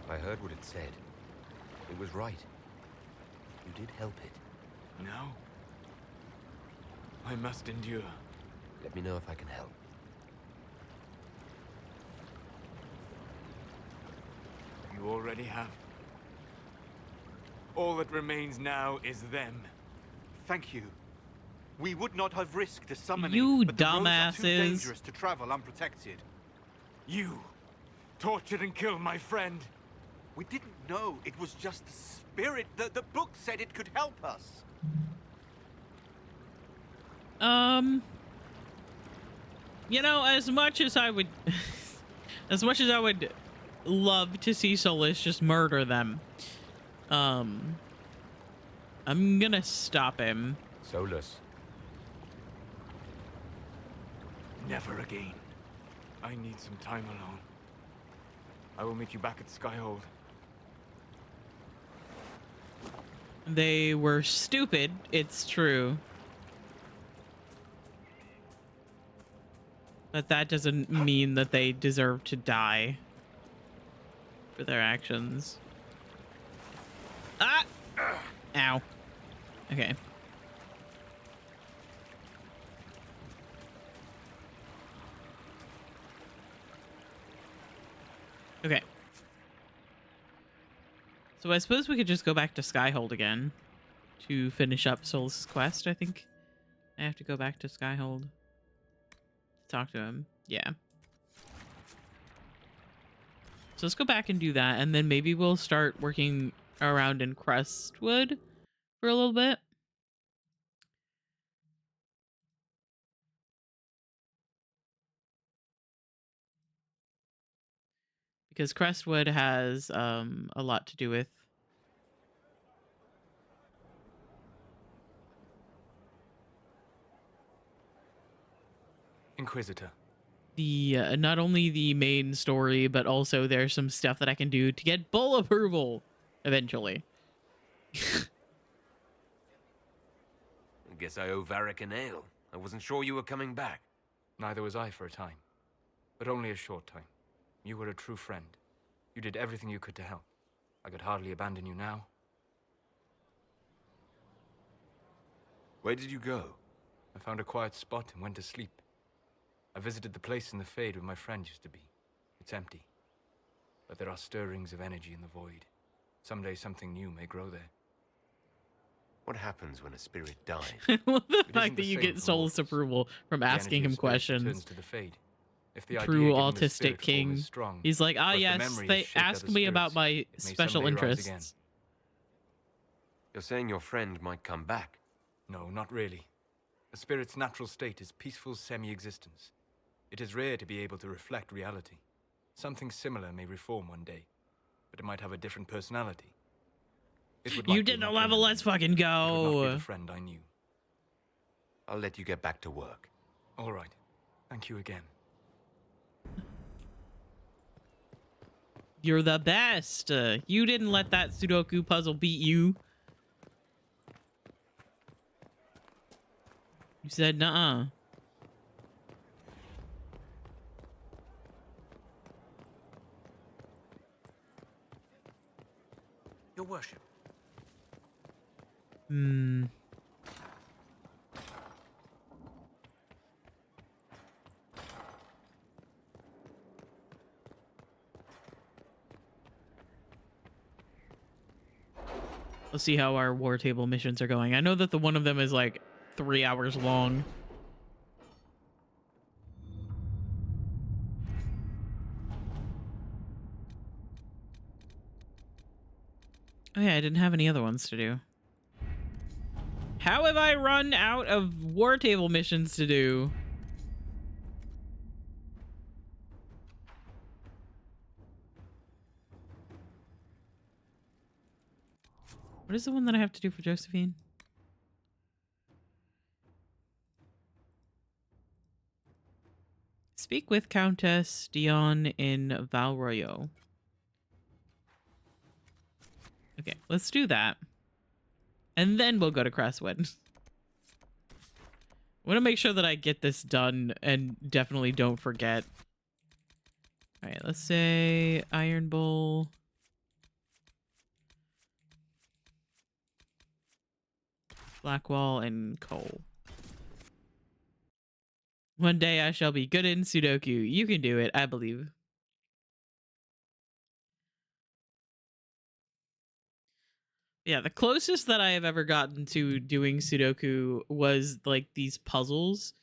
I heard what it said. It was right. You did help it. No. I must endure. Let me know if I can help. You already have. All that remains now is them. Thank you. We would not have risked the summoning, You but the roads are too dumbasses. dangerous to travel unprotected. You tortured and killed my friend. We didn't know it was just a spirit. The book said it could help us. You know, as much as I would love to see Solus just murder them, I'm gonna stop him. Solus. Never again. I need some time alone. I will meet you back at Skyhold. They were stupid, it's true. But that doesn't mean that they deserve to die for their actions. Ah! Ow. Okay. Okay. So I suppose we could just go back to Skyhold again to finish up Sol's quest, I think. I have to go back to Skyhold to talk to him. Yeah. So let's go back and do that, and then maybe we'll start working around in Crestwood for a little bit. Because Crestwood has a lot to do with Inquisitor. the not only the main story, but also there's some stuff that I can do to get bull approval eventually. I guess I owe Varric an ale. I wasn't sure you were coming back. Neither was I for a time. But only a short time. You were a true friend. You did everything you could to help. I could hardly abandon you now. Where did you go? I found a quiet spot and went to sleep. I visited the place in the Fade where my friend used to be. It's empty. But there are stirrings of energy in the void. Someday something new may grow there. What happens when a spirit dies? Well, the It fact isn't that the you same get for Sol's mortals. approval from The asking energy him of spirit questions. returns to the Fade. If the True idea given the autistic spirit form king. is strong, He's like, ah, or if the yes, memory they is shaped ask by the me about spirits, my it may special someday rise again. interests. You're saying your friend might come back? No, not really. A spirit's natural state is peaceful semi-existence. It is rare to be able to reflect reality. Something similar may reform one day, but it might have a different personality. It would You likely did the not level, remember let's me. fucking It would not be go. the friend I knew. I'll let you get back to work. All right. Thank you again. You're the best. You didn't let that Sudoku puzzle beat you. You said, nuh-uh. Your worship. Hmm. Let's see how our war table missions are going. I know that the one of them is like 3 hours long. Oh yeah, I didn't have any other ones to do. How have I run out of war table missions to do? What is the one that I have to do for Josephine? Speak with Countess Dion in Valroyo. Okay, let's do that. And then we'll go to Crestwood. I want to make sure that I get this done and definitely don't forget. All right, let's say Iron Bowl. Blackwall and coal. One day I shall be good in Sudoku. You can do it, I believe. Yeah, the closest that I have ever gotten to doing Sudoku was like these puzzles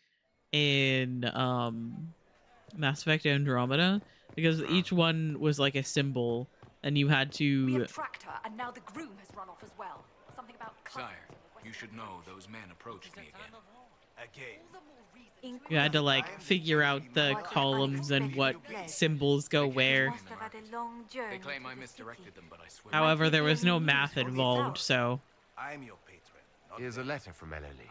in Mass Effect Andromeda, because each one was like a symbol and you had We to have tracked her, and now the groom has run off as well. Something about Sire, you should know those men approached me again. you had to like figure out the columns and what symbols go where. Must have had a long journey. They claim I misdirected them, but I swear. However, there was no math involved, so I am your patron. Here's a letter from Ellerly.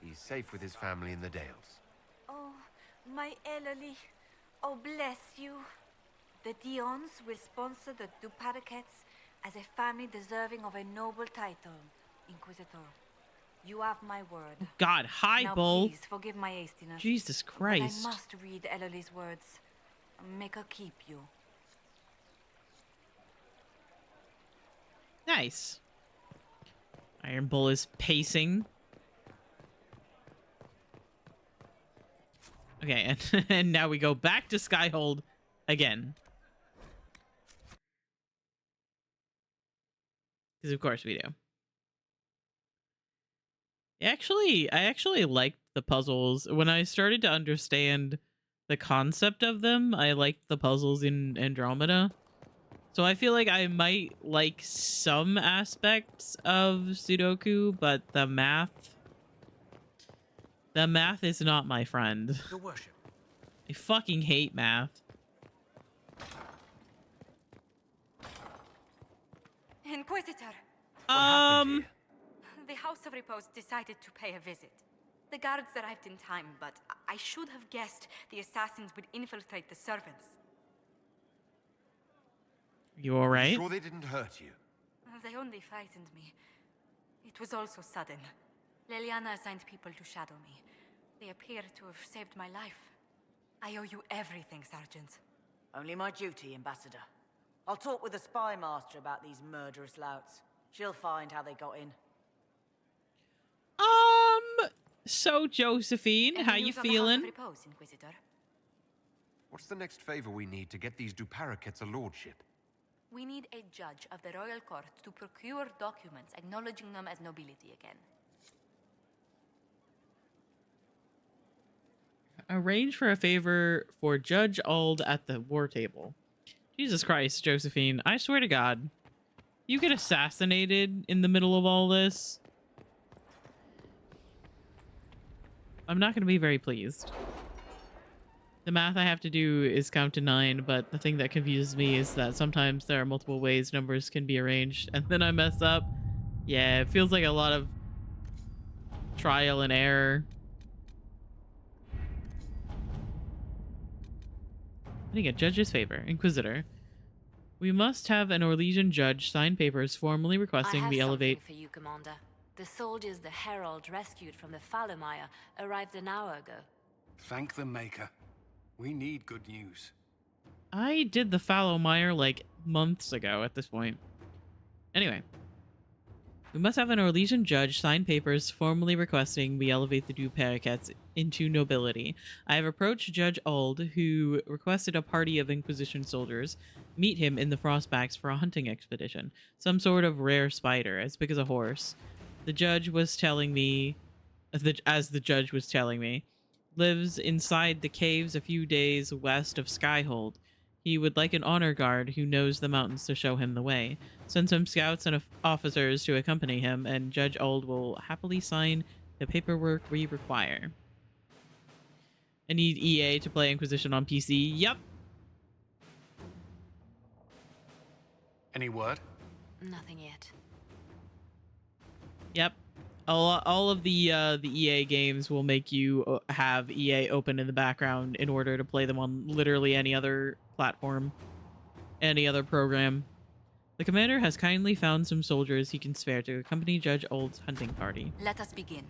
He's safe with his family in the Dales. Oh, my Ellerly. Oh, bless you. The Dions will sponsor the Duparakets as a family deserving of a noble title, Inquisitor. You have my word. God, hi, now, Bull. Please forgive my hastiness. Jesus Christ. But I must read Ellerly's words. Make her keep you. Nice. Iron Bull is pacing. Okay, and now we go back to Skyhold again. Because of course we do. I actually liked the puzzles. When I started to understand the concept of them, I liked the puzzles in Andromeda. So I feel like I might like some aspects of Sudoku, but the math is not my friend. Your worship. I fucking hate math. Inquisitor. The House of Repose decided to pay a visit. The guards arrived in time, but I should have guessed the assassins would infiltrate the servants. You alright? Sure they didn't hurt you? They only frightened me. It was all so sudden. Leliana assigned people to shadow me. They appear to have saved my life. I owe you everything, Sergeant. Only my duty, Ambassador. I'll talk with the spy master about these murderous louts. She'll find how they got in. So Josephine, how you feeling? Repose, Inquisitor. What's the next favor we need to get these Duparakets a lordship? We need a judge of the royal court to procure documents acknowledging them as nobility again. Arrange for a favor for Judge Ald at the war table. Jesus Christ, Josephine. I swear to God. You get assassinated in the middle of all this. I'm not going to be very pleased. The math I have to do is count to 9, but the thing that confuses me is that sometimes there are multiple ways numbers can be arranged, and then I mess up. Yeah, it feels like a lot of trial and error. Getting a judge's favor. Inquisitor. We must have an Orlesian judge sign papers formally requesting we elevate... for you, Commander. The soldiers the Herald rescued from the Fallowmire arrived an hour ago. Thank the Maker. We need good news. I did the Fallowmire like months ago at this point. Anyway. We must have an Orlesian judge sign papers formally requesting we elevate the Duparakets into nobility. I have approached Judge Ald, who requested a party of Inquisition soldiers meet him in the Frostbacks for a hunting expedition. Some sort of rare spider, as big as a horse. The judge was telling me, as the judge was telling me, lives inside the caves a few days west of Skyhold. He would like an honor guard who knows the mountains to show him the way. Send some scouts and officers to accompany him, and Judge Ald will happily sign the paperwork we require. I need EA to play Inquisition on PC. Yep. Any word? Nothing yet. Yep. All of the EA games will make you have EA open in the background in order to play them on literally any other platform, any other program. The commander has kindly found some soldiers he can spare to accompany Judge Ald's hunting party. Let us begin.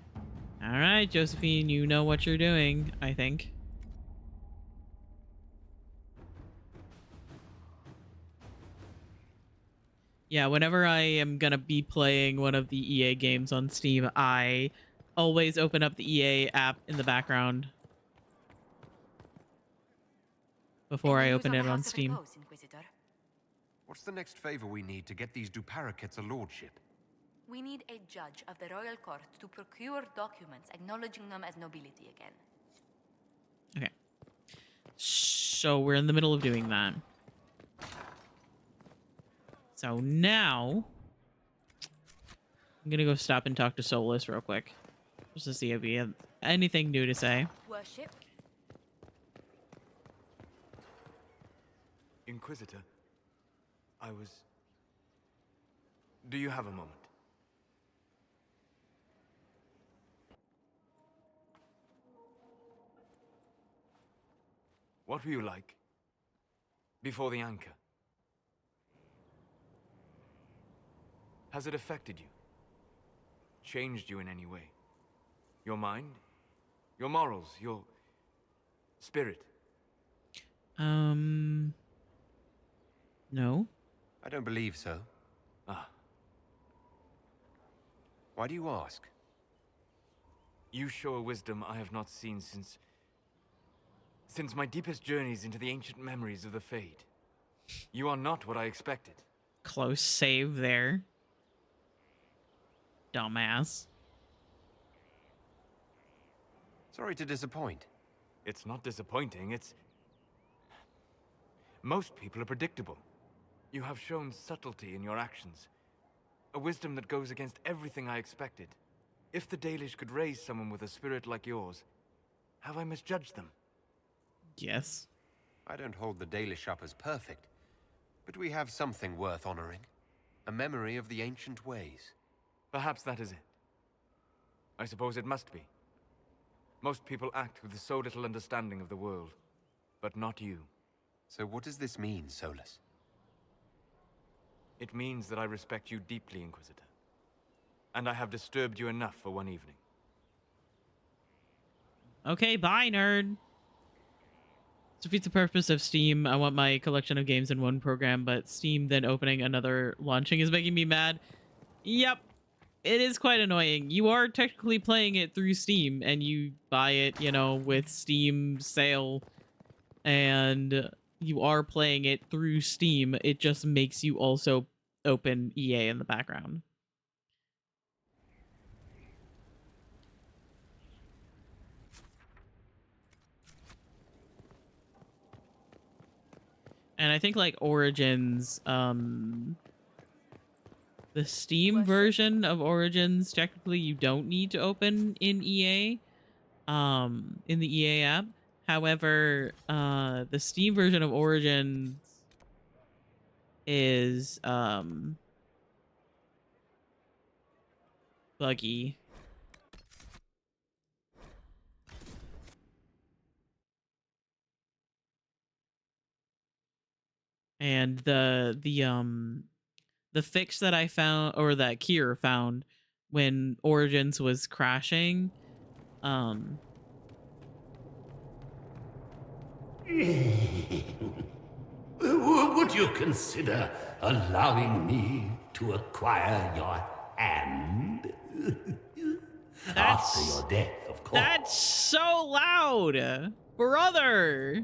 All right, Josephine, you know what you're doing, I think. Yeah, whenever I am gonna be playing one of the EA games on Steam, I always open up the EA app in the background before I open it on Steam. What's the next favor we need to get these Duparakets a lordship? We need a judge of the royal court to procure documents acknowledging them as nobility again. Okay. So we're in the middle of doing that. So now, I'm gonna go stop and talk to Solus real quick, just to see if he have anything new to say. Worship. Inquisitor, do you have a moment? What were you like? Before the anchor? Has it affected you? Changed you in any way? Your mind? Your morals? Your spirit? No. I don't believe so. Ah. Why do you ask? You show a wisdom I have not seen since my deepest journeys into the ancient memories of the Fade. You are not what I expected. Close save there. Dumbass. Sorry to disappoint. It's not disappointing, it's... Most people are predictable. You have shown subtlety in your actions. A wisdom that goes against everything I expected. If the Dalish could raise someone with a spirit like yours, have I misjudged them? Yes. I don't hold the Dalish up as perfect, but we have something worth honoring. A memory of the ancient ways. Perhaps that is it. I suppose it must be. Most people act with so little understanding of the world, but not you. So what does this mean, Solus? It means that I respect you deeply, Inquisitor. And I have disturbed you enough for one evening. Okay, bye, nerd. Defeats the purpose of Steam. I want my collection of games in one program, but Steam then opening another launching is making me mad. Yep. It is quite annoying. You are technically playing it through Steam, and you buy it, you know, with Steam sale, and you are playing it through Steam. It just makes you also open EA in the background. And I think like Origins, the Steam version of Origins, technically you don't need to open in EA, in the EA app. However, the Steam version of Origins is, buggy. And the fix that I found, or that Kier found when Origins was crashing, would you consider allowing me to acquire your hand? After your death, of course. That's so loud, brother.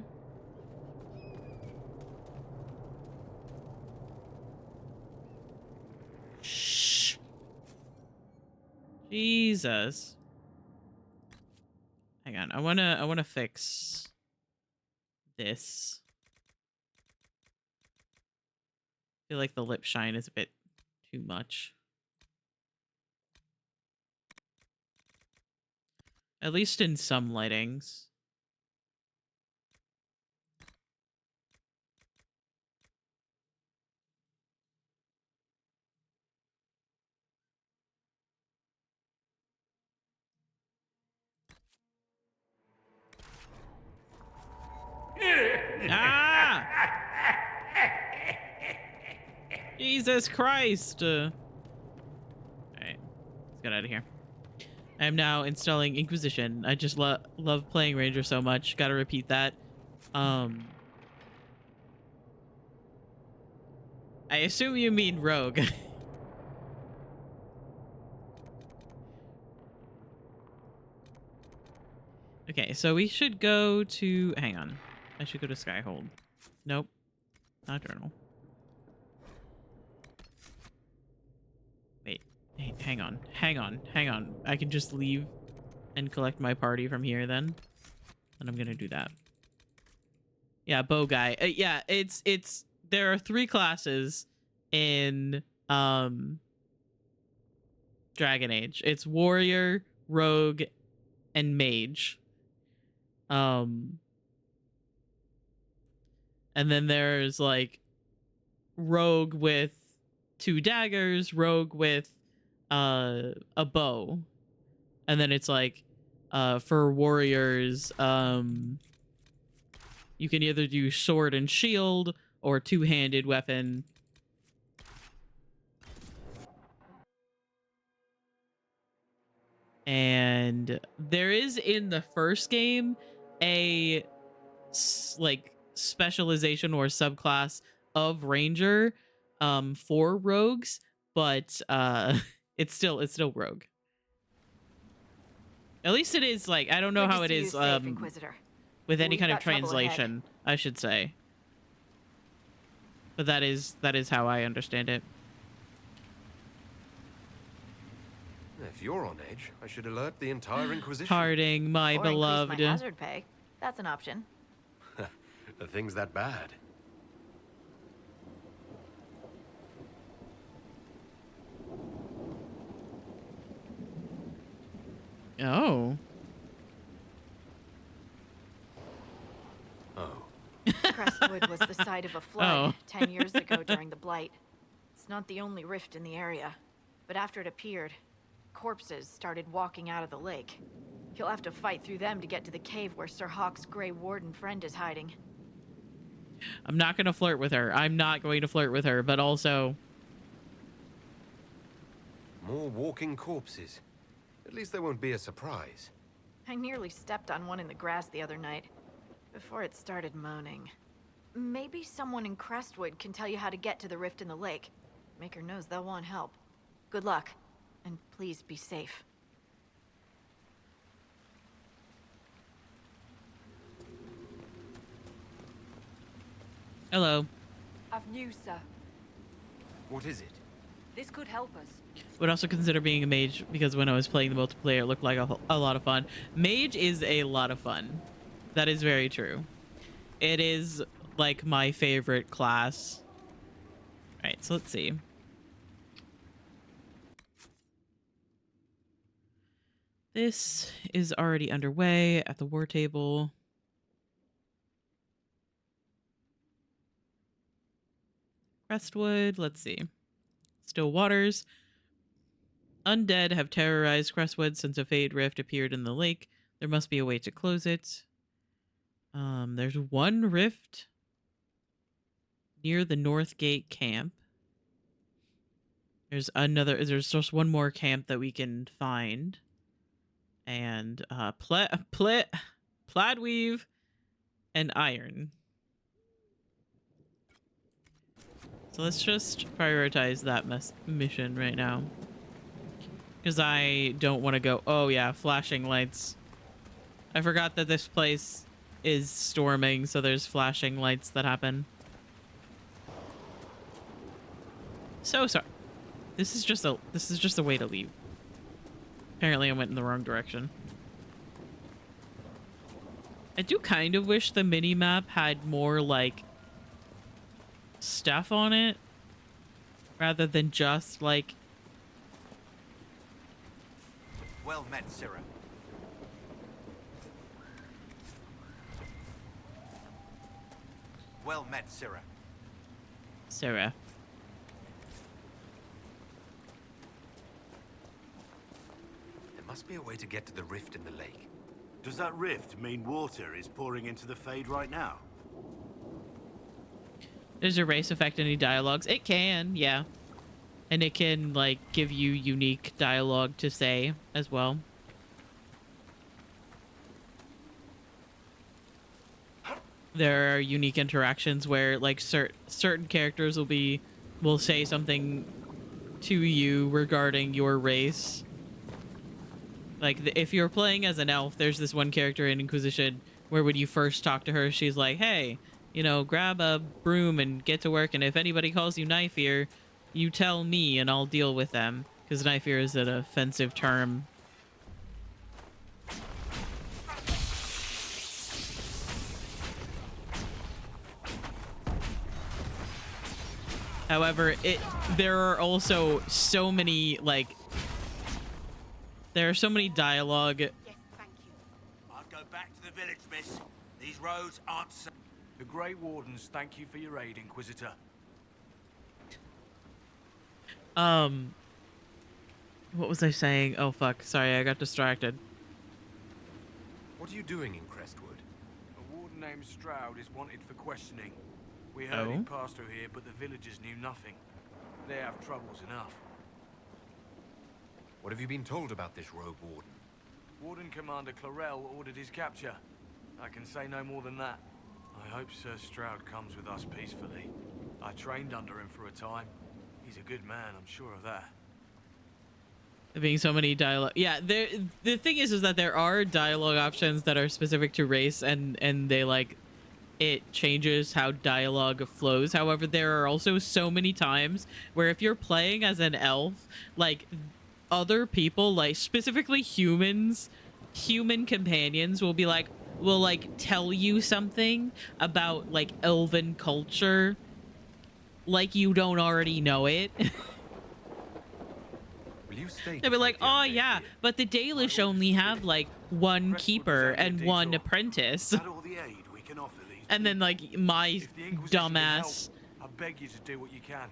Shh. Jesus. Hang on. I wanna fix this. I feel like the lip shine is a bit too much. At least in some lightings. Ah! Jesus Christ! Alright. Let's get out of here. I am now installing Inquisition. I just love playing Ranger so much. Gotta repeat that. I assume you mean Rogue. Okay, so we should go to... Hang on. I should go to Skyhold. Nope. Not journal. Wait. Hey, hang on. Hang on. Hang on. I can just leave and collect my party from here then. And I'm gonna do that. Yeah, bow guy. Yeah, it's... There are 3 classes in Dragon Age. It's warrior, rogue, and mage. And then there's like rogue with 2 daggers, rogue with a bow. And then it's like for warriors, you You can either do sword and shield or two-handed weapon. And there is in the first game a like specialization or subclass of ranger for rogues, but it's still rogue. At least it is like, I don't know how it is with any kind of translation, I should say. But that is how I understand it. If you're on edge, I should alert the entire Inquisition. Harding, my or beloved. Increase my hazard pay. That's an option. Are things that bad? Oh. Crestwood was the site of a flood 10 years ago during the Blight. It's not the only rift in the area, but after it appeared, corpses started walking out of the lake. You'll have to fight through them to get to the cave where Sir Hawk's Grey Warden friend is hiding. I'm not going to flirt with her. I'm not going to flirt with her, but also... More walking corpses. At least they won't be a surprise. I nearly stepped on one in the grass the other night, before it started moaning. Maybe someone in Crestwood can tell you how to get to the rift in the lake. Maker knows they'll want help. Good luck, and please be safe. Hello. I've news, sir. What is it? This could help us. Would also consider being a mage, because when I was playing the multiplayer, it looked like a lot of fun. Mage is a lot of fun. That is very true. It is like my favorite class. All right, so let's see. This is already underway at the war table. Crestwood, let's see. Still waters. Undead have terrorized Crestwood since a Fade Rift appeared in the lake. There must be a way to close it. There's one rift near the North Gate camp. There's just one more camp that we can find. And plaid weave and iron. So let's just prioritize that mission right now. Because I don't want to go... Oh yeah, flashing lights. I forgot that this place is storming, so there's flashing lights that happen. So sorry. This is just a way to leave. Apparently I went in the wrong direction. I do kind of wish the mini-map had more, like, stuff on it. Rather than just, like... Well met, Sirrah. Well met, Sirrah. Sirrah. There must be a way to get to the rift in the lake. Does that rift mean water is pouring into the Fade right now? Does your race affect any dialogues? It can, yeah. And it can, like, give you unique dialogue to say as well. There are unique interactions where, like, certain characters will say something to you regarding your race. Like, if you're playing as an elf, there's this one character in Inquisition where when you first talk to her, she's like, hey, you know, grab a broom and get to work, and if anybody calls you knife ear, you tell me and I'll deal with them. Because knife ear is an offensive term. However, there are also so many, like... There are so many dialogue... Yes, thank you. I'll go back to the village, miss. These roads aren't so... The Grey Wardens thank you for your aid, Inquisitor. What was I saying? Oh, fuck. Sorry, I got distracted. What are you doing in Crestwood? A warden named Stroud is wanted for questioning. We heard he passed through here, but the villagers knew nothing. They have troubles enough. What have you been told about this rogue warden? Warden Commander Clarel ordered his capture. I can say no more than that. I hope Sir Stroud comes with us peacefully. I trained under him for a time. He's a good man, I'm sure of that. There being so many dialogue. Yeah, the thing is that there are dialogue options that are specific to race, and they like it changes how dialogue flows. However, there are also so many times where if you're playing as an elf, like other people, like specifically humans, human companions will tell you something about like elven culture like you don't already know it. They'll be like, oh yeah, but the Dalish only have like one keeper and one apprentice. And then like my dumbass I beg you to do what you can.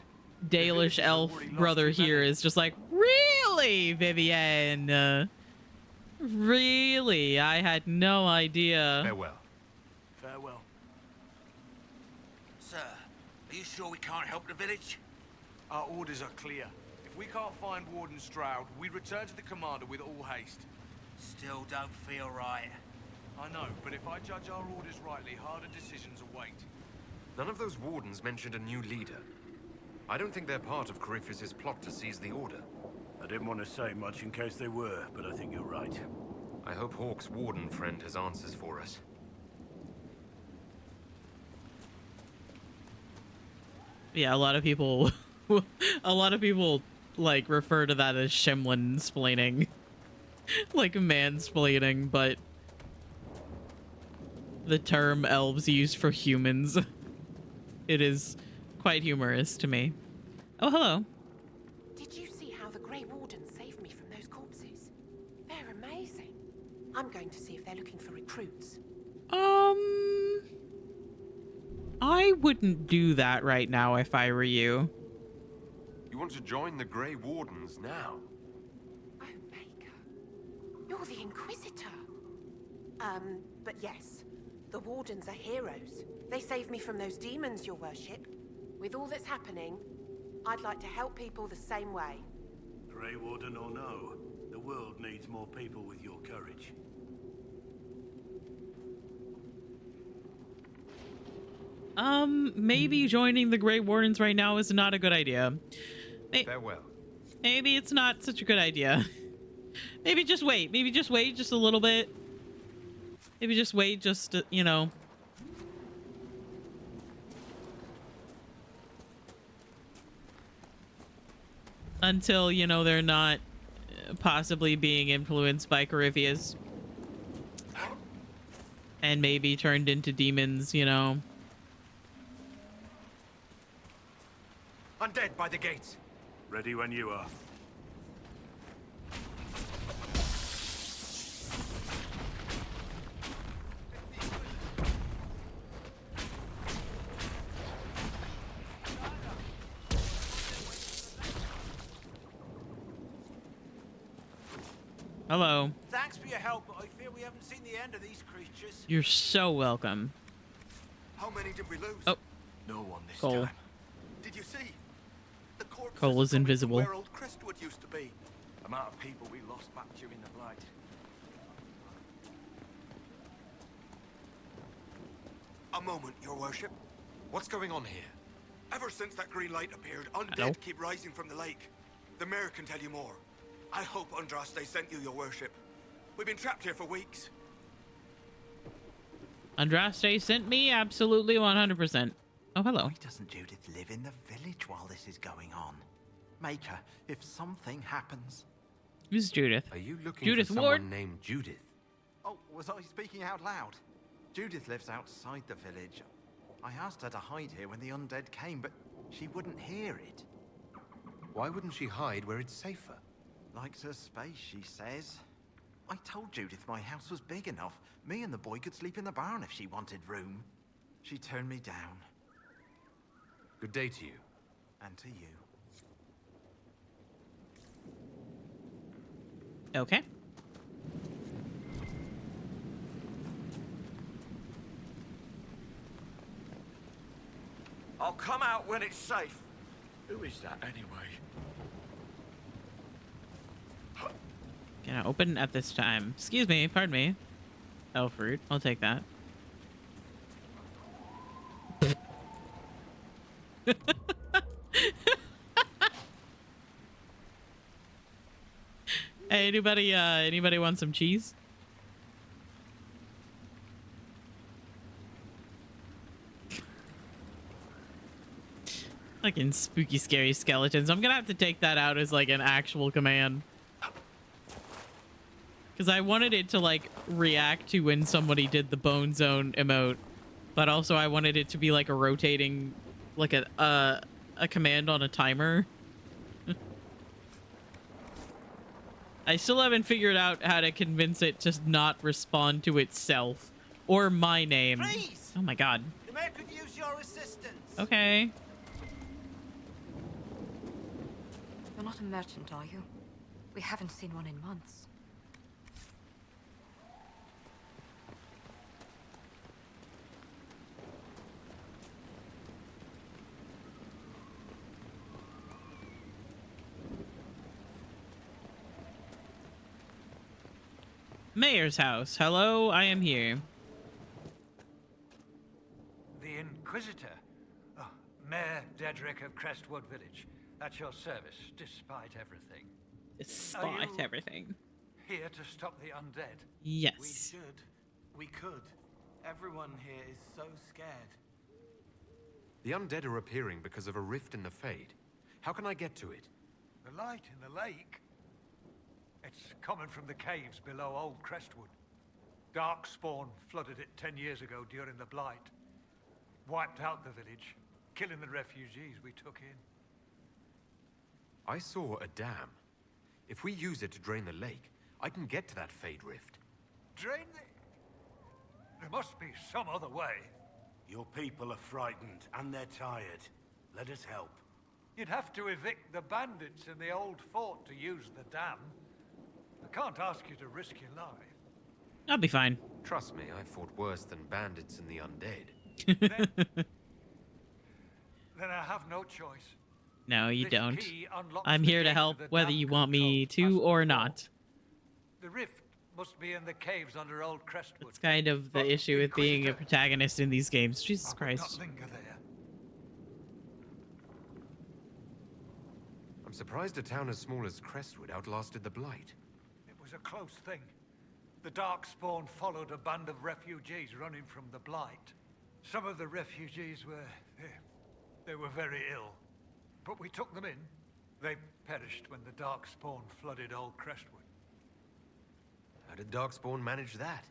Dalish elf brother here is just like, really, Vivienne? Really? I had no idea. Farewell. Farewell. Sir, are you sure we can't help the village? Our orders are clear. If we can't find Warden Stroud, we return to the commander with all haste. Still don't feel right. I know, but if I judge our orders rightly, harder decisions await. None of those wardens mentioned a new leader. I don't think they're part of Coryphus' plot to seize the order. I didn't want to say much in case they were, but I think you're right. I hope Hawke's warden friend has answers for us. Yeah, a lot of people like refer to that as Shemlin-splaining. Like mansplaining, but the term elves use for humans. It is quite humorous to me. Oh, hello. Did you see how the Grey Wardens saved me from those corpses? They're amazing. I'm going to see if they're looking for recruits. I wouldn't do that right now if I were you. You want to join the Grey Wardens now? Oh, Baker. You're the Inquisitor. But yes, the Wardens are heroes. They saved me from those demons, your worship. With all that's happening, I'd like to help people the same way. Grey Warden or no, the world needs more people with your courage. Maybe joining the Grey Wardens right now is not a good idea. Farewell. Maybe it's not such a good idea. Maybe just wait. Maybe just wait just a little bit. Maybe just wait just to, you know. Until, you know, they're not possibly being influenced by Corypheus. And maybe turned into demons, you know. Undead by the gates. Ready when you are. Hello. Thanks for your help, but I fear we haven't seen the end of these creatures. You're so welcome. How many did we lose? Oh. No one this Cole. time. Did you see? The corpse Cole is invisible. where old Crestwood used to be. The amount of people we lost back during the Blight. A moment, your worship. What's going on here? Ever since that green light appeared, undead Hello? keep rising from the lake. The mayor can tell you more. I hope Andraste sent you, your worship. We've been trapped here for weeks. Andraste sent me? Absolutely 100%. Oh, hello. Why doesn't Judith live in the village while this is going on? Maker, if something happens... Who's Judith? Are you looking Judith for someone Ward? named Judith? Oh, was I speaking out loud? Judith lives outside the village. I asked her to hide here when the undead came, but she wouldn't hear it. Why wouldn't she hide where it's safer? Likes her space, she says. I told Judith my house was big enough. Me and the boy could sleep in the barn if she wanted room. She turned me down. Good day to you. And to you. I'll come out when it's safe. Who is that anyway? Can I open at this time? Excuse me, pardon me. Elf fruit, I'll take that. Hey, anybody want some cheese? Fucking spooky, scary skeletons. I'm gonna have to take that out as like an actual command. Because I wanted it to like react to when somebody did the bone zone emote. But also I wanted it to be like a rotating, like a command on a timer. I still haven't figured out how to convince it to not respond to itself or my name. Please. Oh my god. The mayor could use your assistance. Okay. You're not a merchant, are you? We haven't seen one in months. Mayor's house. Hello, I am here. The Inquisitor. Oh, Mayor Dedrick of Crestwood Village. At your service, despite everything. Despite everything. Here to stop the undead? Yes. We should. We could. Everyone here is so scared. The undead are appearing because of a rift in the Fade. How can I get to it? The light in the lake? It's coming from the caves below Old Crestwood. Darkspawn flooded it 10 years ago during the Blight. Wiped out the village, killing the refugees we took in. I saw a dam. If we use it to drain the lake, I can get to that Fade rift. Drain the... There must be some other way. Your people are frightened, and they're tired. Let us help. You'd have to evict the bandits in the old fort to use the dam. I can't ask you to risk your life. I'll be fine. Trust me, I've fought worse than bandits and the undead. Then I have no choice. No, you This don't. key unlocks I'm the here to gate help the whether dam you want me to or not. The rift must be in the caves under Old Crestwood. It's kind of the issue with being a protagonist in these games. Jesus Christ. Not linger there. I'm surprised a town as small as Crestwood outlasted the Blight. It was a close thing. The Darkspawn followed a band of refugees running from the Blight. Some of the refugees were... they were very ill. But we took them in. They perished when the Darkspawn flooded Old Crestwood. How did Darkspawn manage that?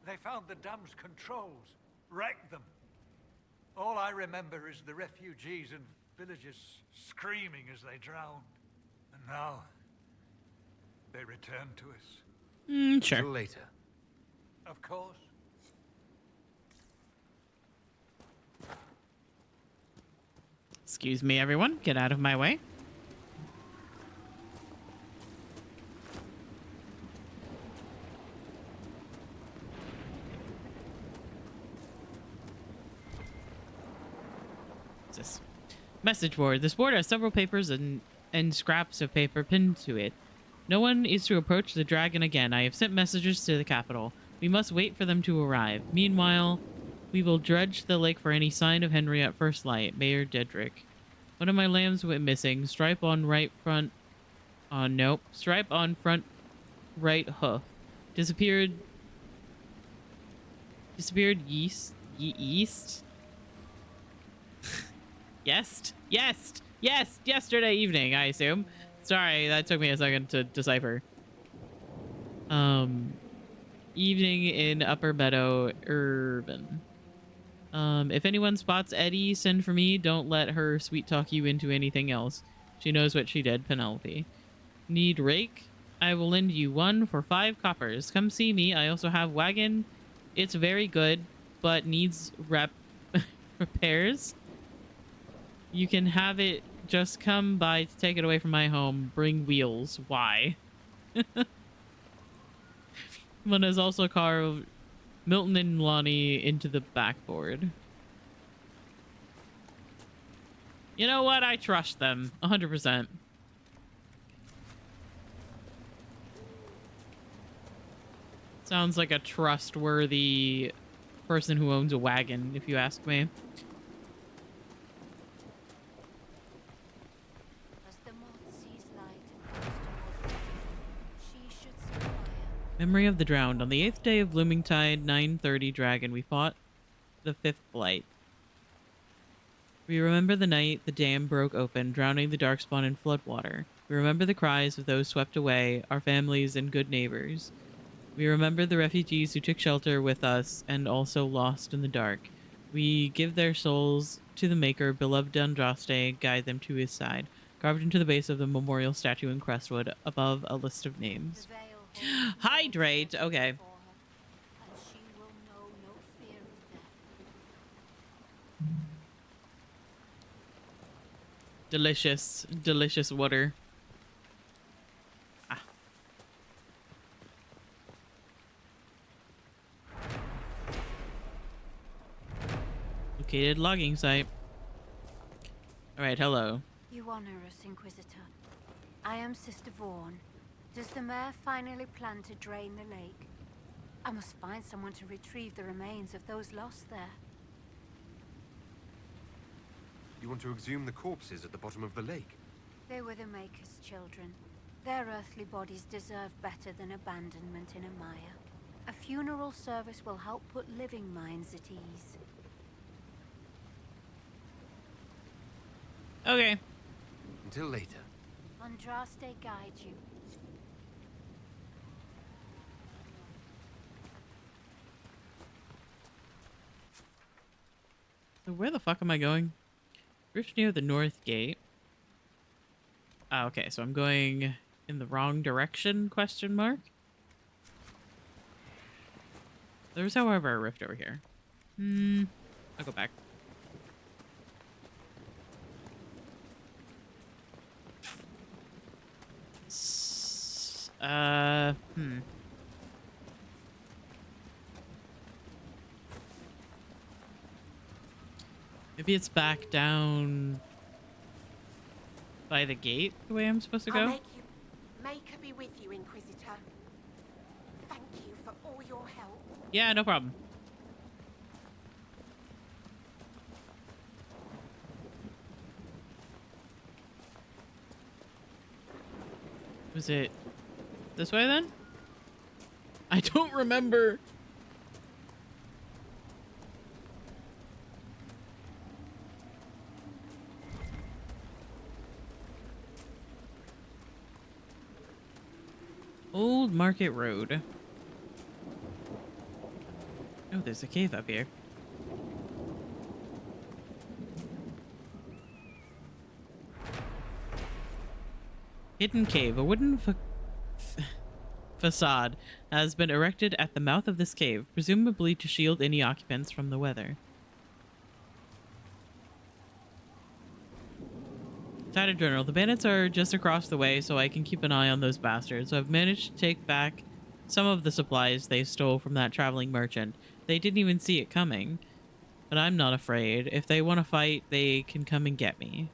They found the dam's controls, wrecked them. All I remember is the refugees and villagers screaming as they drowned. And now, they return to us. Sure. Until later. Of course. Excuse me, everyone. Get out of my way. What's this? Message board. This board has several papers and scraps of paper pinned to it. No one is to approach the dragon again. I have sent messages to the capital. We must wait for them to arrive. Meanwhile, we will dredge the lake for any sign of Henry at first light. Mayor Dedrick. One of my lambs went missing. Stripe on right front... nope. Stripe on front right hoof. Disappeared... East? Yes! Yesterday evening, I assume. Sorry, that took me a second to decipher. Evening in Upper Meadow, Irvin. If anyone spots Eddie, send for me. Don't let her sweet talk you into anything else. She knows what she did, Penelope. Need rake? I will lend you one for 5 coppers. Come see me. I also have wagon. It's very good, but needs repairs. You can have it. Just come by to take it away from my home. Bring wheels. Why? One has also carved Milton and Lonnie into the backboard. You know what? I trust them 100%. Sounds like a trustworthy person who owns a wagon, if you ask me. Memory of the drowned. On the 8th day of Blooming Tide, 9:30 Dragon, we fought the 5th Blight. We remember the night the dam broke open, drowning the Darkspawn in floodwater. We remember the cries of those swept away, our families and good neighbors. We remember the refugees who took shelter with us and also lost in the dark. We give their souls to the Maker, beloved Andraste, guide them to his side. Carved into the base of the memorial statue in Crestwood, above a list of names. Hydrate! Okay. Delicious, delicious water. Ah. Located logging site. Alright, hello. You honor us, Inquisitor. I am Sister Vaughn. Does the mayor finally plan to drain the lake? I must find someone to retrieve the remains of those lost there. You want to exhume the corpses at the bottom of the lake? They were the Maker's children. Their earthly bodies deserve better than abandonment in a mire. A funeral service will help put living minds at ease. Okay. Until later. Andraste guide you. So where the fuck am I going? Rift near the north gate. Ah, okay, so I'm going in the wrong direction, question mark? There's, however, a rift over here. I'll go back. Maybe it's back down by the gate, the way I'm supposed to go? Make her be with you, Inquisitor. Thank you for all your help. Yeah, no problem. Was it this way then? I don't remember. Old Market Road. Oh, there's a cave up here. Hidden cave. A wooden facade has been erected at the mouth of this cave, presumably to shield any occupants from the weather. Title Journal. The bandits are just across the way, so I can keep an eye on those bastards. I've managed to take back some of the supplies they stole from that traveling merchant. They didn't even see it coming. But I'm not afraid. If they want to fight, they can come and get me.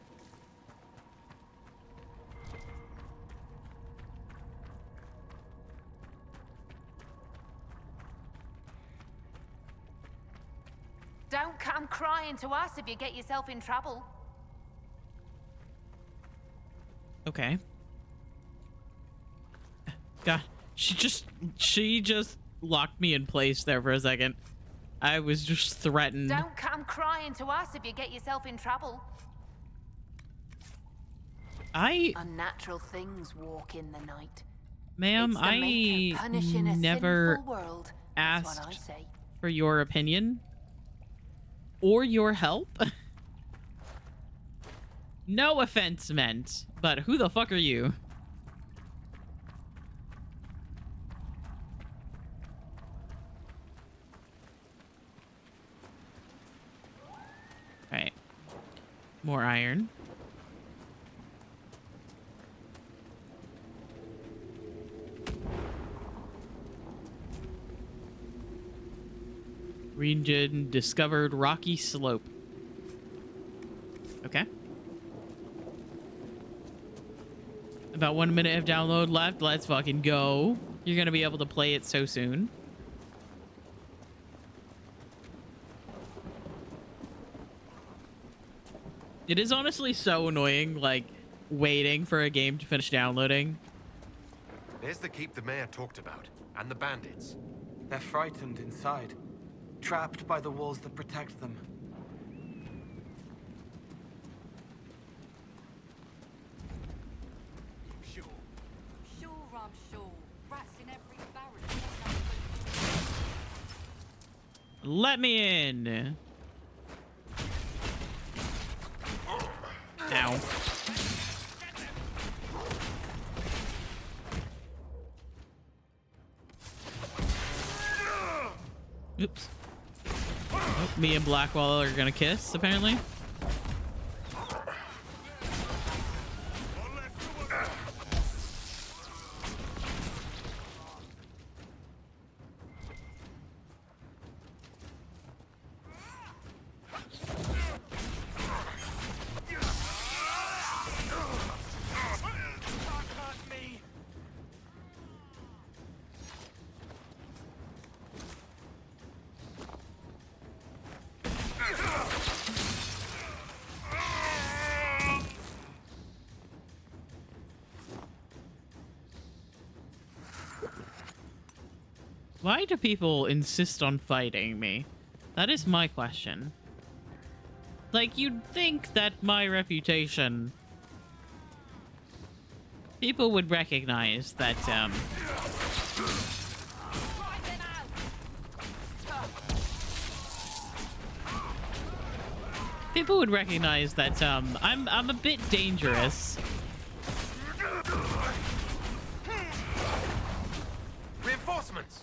Don't come crying to us if you get yourself in trouble. Okay. God, she just locked me in place there for a second. I was just threatened. Don't come crying to us if you get yourself in trouble. Unnatural things walk in the night. Ma'am, I never asked for your opinion or your help. No offense meant, but who the fuck are you? Alright. More iron. Region discovered rocky slope. Okay. About 1 minute of download left. Let's fucking go. You're gonna be able to play it so soon. It is honestly so annoying, like, waiting for a game to finish downloading. There's the keep the mayor talked about, and the bandits. They're frightened inside, trapped by the walls that protect them. Sure, I'm sure. Rats in every barrel. Let me in. Ow. Oops. Oh, me and Blackwall are gonna kiss, apparently. Why do people insist on fighting me? That is my question. Like, you'd think that my reputation... people would recognize that, people would recognize that, I'm a bit dangerous. Reinforcements!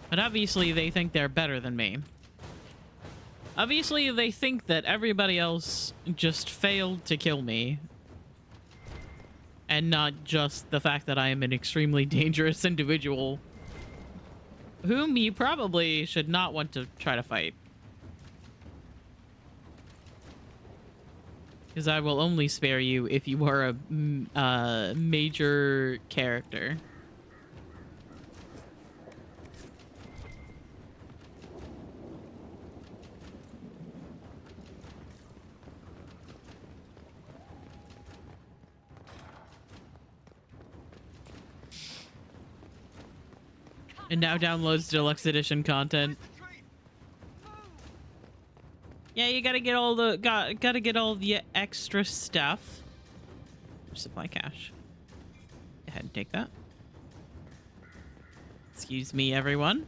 But obviously they think they're better than me. Obviously they think that everybody else just failed to kill me. And not just the fact that I am an extremely dangerous individual. Whom you probably should not want to try to fight. Because I will only spare you if you are a major character. And now downloads deluxe edition content. Yeah, you gotta get all the gotta get all the extra stuff. Supply cache. Go ahead and take that. Excuse me, everyone.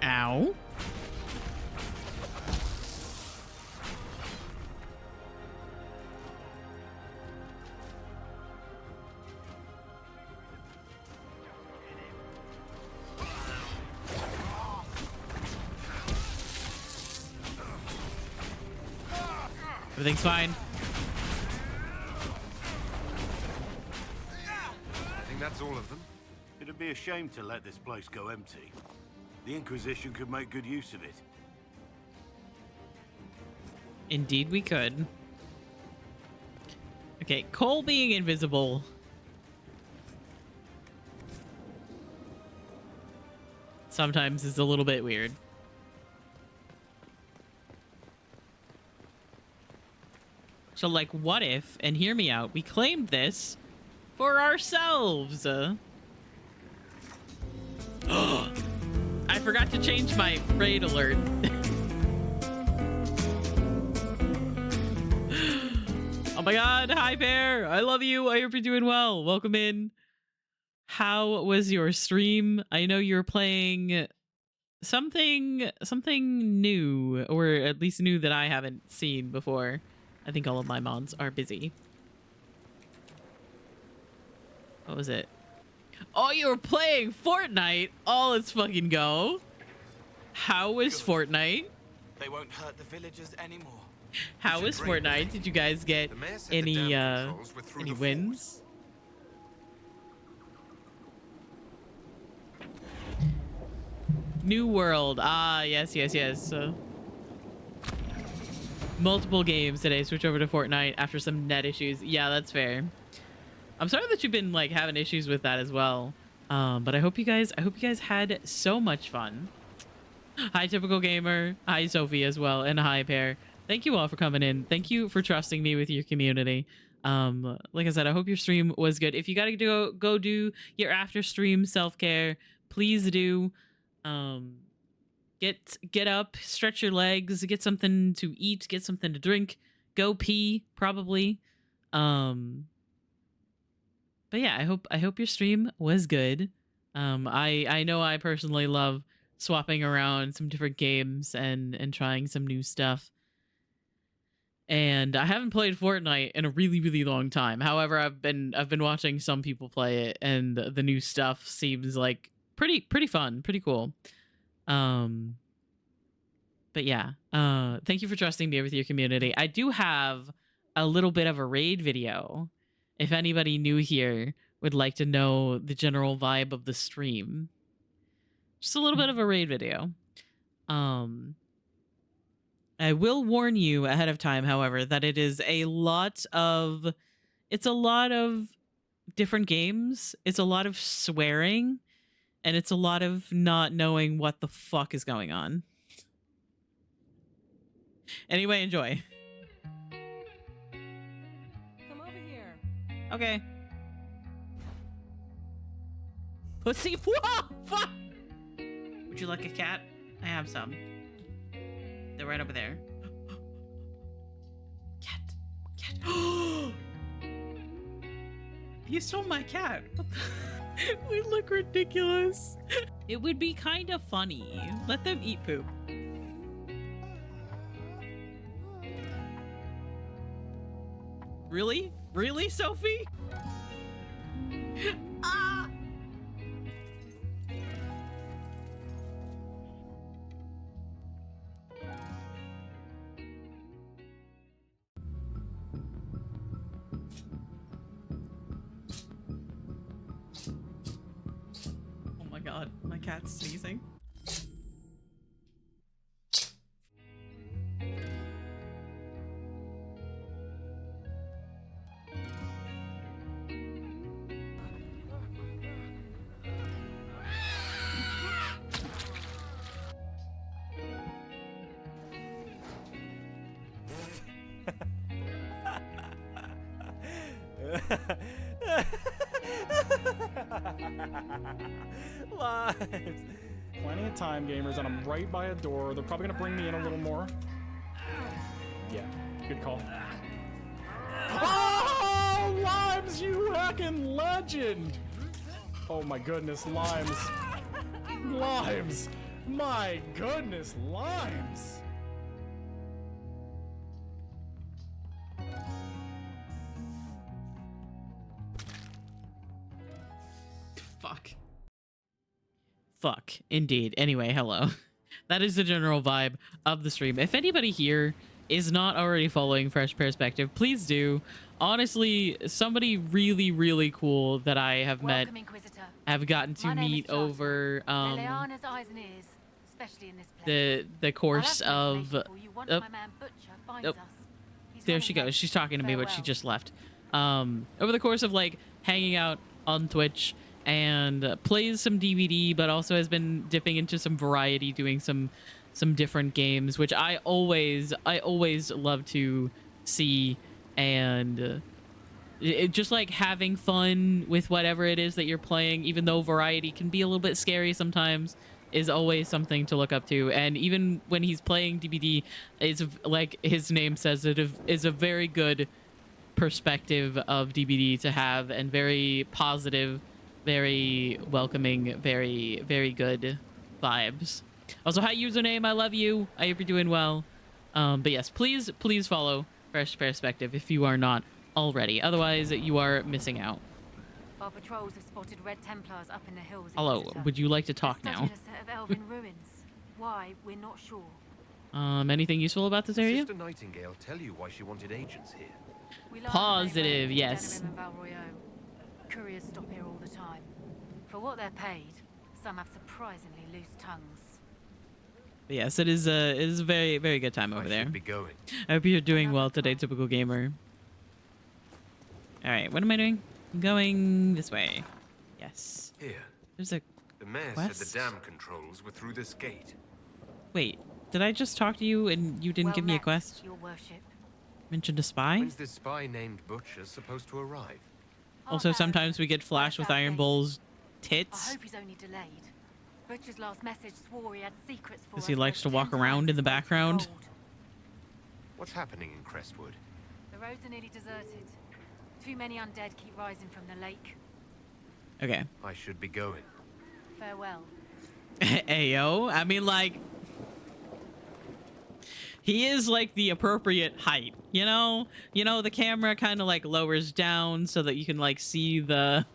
Ow. Everything's fine. I think that's all of them. It'd be a shame to let this place go empty. The Inquisition could make good use of it. Indeed we could. Okay, Cole being invisible. Sometimes is a little bit weird. So, like, what if, and hear me out, we claimed this for ourselves? I forgot to change my raid alert. Oh my god, hi Bear! I love you, I hope you're doing well. Welcome in. How was your stream? I know you're playing something new, or at least new that I haven't seen before. I think all of my mods are busy. What was it? Oh, you were playing Fortnite? Oh, let's fucking go. How was Fortnite? They won't hurt the villagers anymore. How was Fortnite? Did you guys get any wins? New World. Ah, yes. Multiple games today. Switch over to Fortnite after some net issues. Yeah, that's fair. I'm sorry that you've been like having issues with that as well. But I hope you guys had so much fun. Hi, Typical Gamer. Hi, Sophie as well, and hi, Pear. Thank you all for coming in. Thank you for trusting me with your community. Like I said, I hope your stream was good. If you gotta go do your after stream self-care, please do. Get up, stretch your legs, get something to eat, get something to drink, go pee probably. But yeah, I hope your stream was good. I know I personally love swapping around some different games and trying some new stuff. And I haven't played Fortnite in a really long time. However, I've been watching some people play it, and the new stuff seems like pretty fun, pretty cool. But yeah, thank you for trusting me with your community. I do have a little bit of a raid video. If anybody new here would like to know the general vibe of the stream, just a little bit of a raid video. I will warn you ahead of time, however, that it is a lot of different games. It's a lot of swearing, and it's a lot of not knowing what the fuck is going on. Anyway, enjoy. Come over here. Okay. Pussy. Whoa, fuck. Would you like a cat? I have some. They're right over there. Cat. You stole my cat. We look ridiculous. It would be kind of funny. Let them eat poop. Really? Really, Sophie? Ah! Oh my god, my cat's sneezing. Lives. Plenty of time, gamers, and I'm right by a door. They're probably gonna bring me in a little more. Yeah, good call. Oh, Limes, you heckin' legend! Oh my goodness, Limes. Limes. My goodness, Limes. Fuck, indeed. Anyway, hello. That is the general vibe of the stream. If anybody here is not already following Fresh Perspective, please do. Honestly, somebody really cool that I have met, have gotten to meet over the course of there she goes. She's talking to me, but she just left. Over the course of like hanging out on Twitch, and plays some DVD, but also has been dipping into some variety, doing some different games, which I always love to see. And it just like having fun with whatever it is that you're playing, even though variety can be a little bit scary sometimes, is always something to look up to. And even when he's playing DVD, it's like his name says, it is a very good perspective of DVD to have, and very positive, very welcoming, very good vibes. Also, hi username, I love you. I hope you're doing well. But yes, please follow Fresh Perspective if you are not already. Otherwise, you are missing out. Our patrols have spotted Red Templars up in the hills. Hello, Inquisitor. would you like to talk They're now? studying a set of elven ruins. Why, we're not sure. Anything useful about this area? Sister Nightingale tell you why she wanted agents here? We learned Positive, that yes. Denerim and Valroyo. Couriers stop here all the time. For what they're paid, some have surprisingly loose tongues. But yes, it is a very, very good time over there. Be going. I hope you're doing well today, typical gamer. All right, what am I doing? I'm going this way. Yes. Here. There's a The mayor quest? said the dam controls were through this gate. Wait, did I just talk to you and you didn't give me a quest? Your worship. Mentioned a spy? When's this spy named Butcher supposed to arrive? Also, sometimes we get flash with Iron Bull's I tits. hope he's only delayed. Butcher's last message swore he had secrets for Because us. he likes to walk around in the background. What's happening in Crestwood? The roads are nearly deserted. Too many undead keep rising from the lake. Okay. I should be going. Farewell. Ayo. I mean, like, he is like the appropriate height, you know? The camera kind of like lowers down so that you can like see the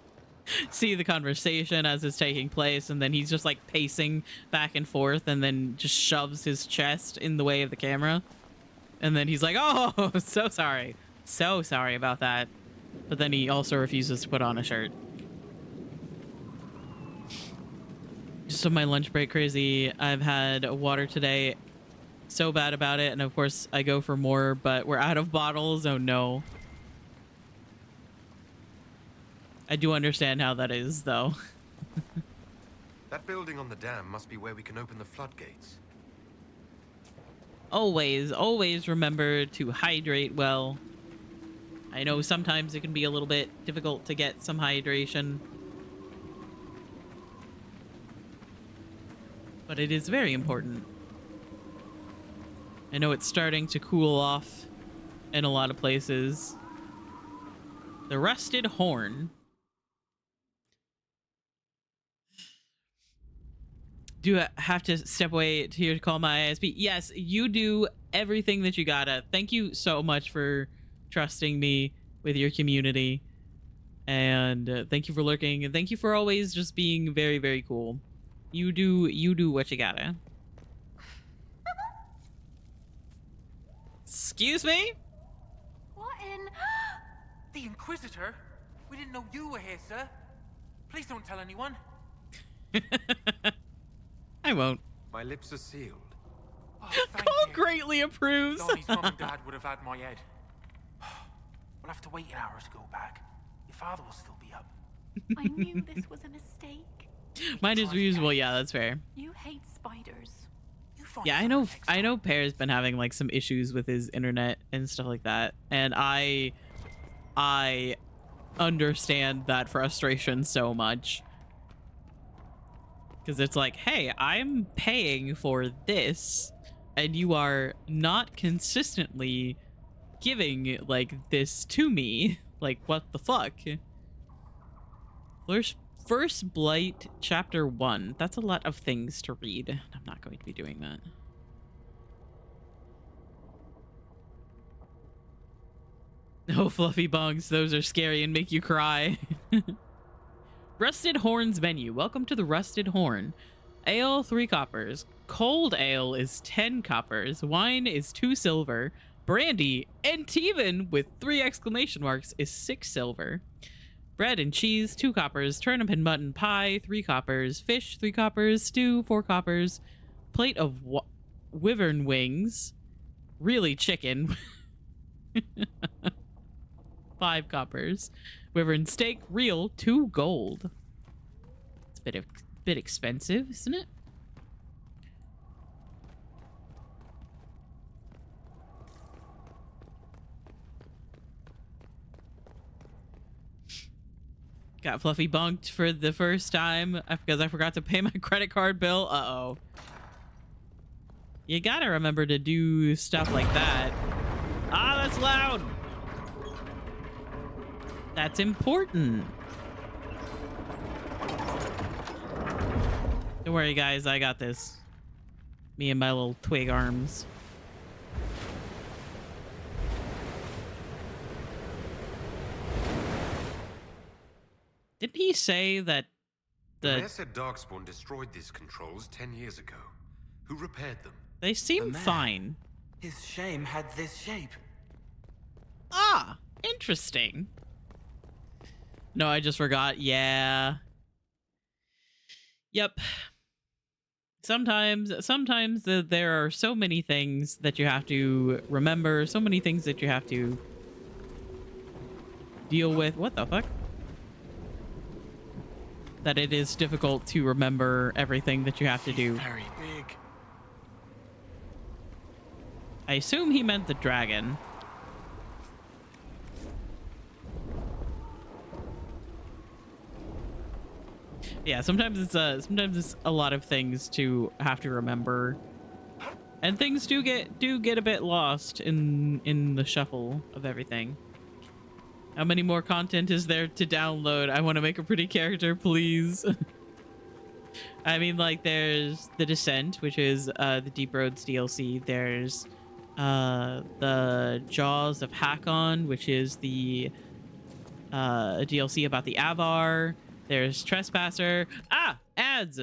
conversation as it's taking place, and then he's just like pacing back and forth and then just shoves his chest in the way of the camera. And then he's like, "Oh, so sorry about that." But then he also refuses to put on a shirt. Just on my lunch break, crazy. I've had water today. So bad about it, and of course I go for more, but we're out of bottles. Oh no. I do understand how that is, though. That building on the dam must be where we can open the floodgates. Always remember to hydrate well. I know sometimes it can be a little bit difficult to get some hydration, but it is very important. I know it's starting to cool off in a lot of places. The Rusted Horn. Do I have to step away here to call my ISP? Yes, you do everything that you gotta. Thank you so much for trusting me with your community. And thank you for lurking. And thank you for always just being very, very cool. You do what you gotta. Excuse me? What in? The Inquisitor? We didn't know you were here, sir. Please don't tell anyone. I won't. My lips are sealed. Oh, Cole greatly approves. Donnie's mum and dad would have had my head. We'll have to wait an hour to go back. Your father will still be up. I knew this was a mistake. Mine is reusable. Yeah, that's fair. You hate spiders. Yeah, I know Pear's been having like some issues with his internet and stuff like that, and I understand that frustration so much, because it's like, hey, I'm paying for this and you are not consistently giving like this to me. Like, what the fuck? First Blight Chapter 1. That's a lot of things to read. I'm not going to be doing that. No fluffy bunks. Those are scary and make you cry. Rusted Horn's menu. Welcome to the Rusted Horn. Ale, 3 coppers. Cold ale is 10 coppers. Wine is 2 silver. Brandy, and Teven with 3 exclamation marks, is 6 silver. Bread and cheese, 2 coppers. Turnip and mutton pie, 3 coppers. Fish, 3 coppers. Stew, 4 coppers. Plate of wyvern wings. Really chicken. 5 coppers. Wyvern steak, real, 2 gold. It's a bit expensive, isn't it? Got fluffy bunked for the first time because I forgot to pay my credit card bill. Uh-oh. You gotta remember to do stuff like that. Ah, that's loud. That's important. Don't worry, guys. I got this. Me and my little twig arms. Didn't he say that The mayor said Darkspawn destroyed these controls 10 years ago. Who repaired them? They seem fine. His shame had this shape. Ah, interesting. No, I just forgot. Yeah. Yep. Sometimes there are so many things that you have to remember, so many things that you have to deal with. What the fuck? That it is difficult to remember everything that you have to do. Very big. I assume he meant the dragon. Yeah, sometimes it's a lot of things to have to remember, and things do get a bit lost in the shuffle of everything. How many more content is there to download? I want to make a pretty character, please. I mean, like, there's The Descent, which is the Deep Roads DLC. There's the Jaws of Hakon, which is the DLC about the Avar. There's Trespasser. Ah, ads.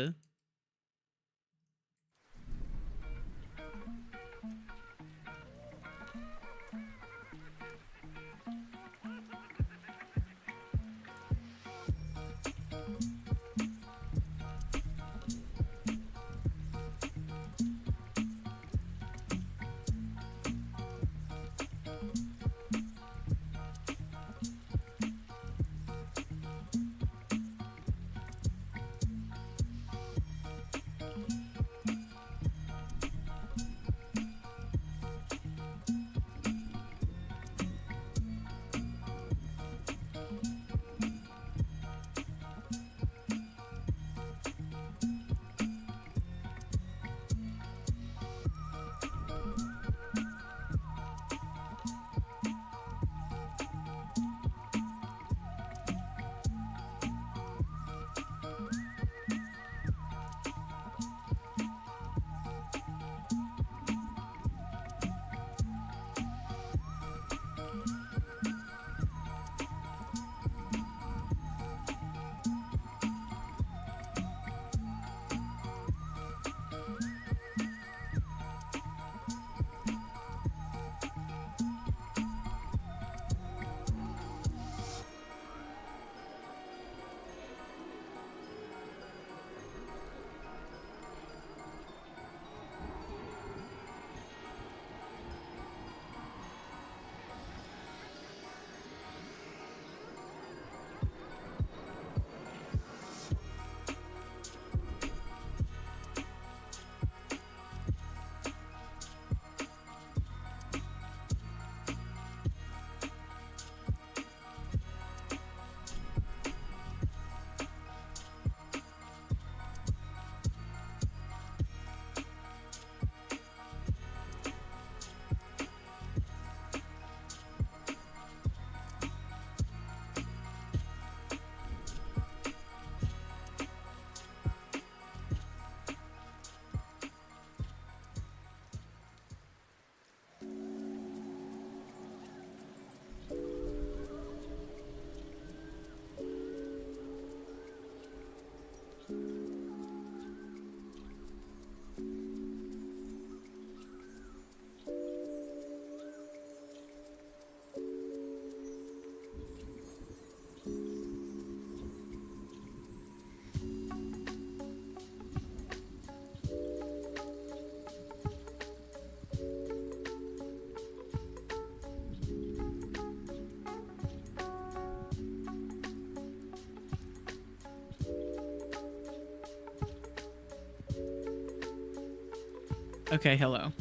Okay, hello.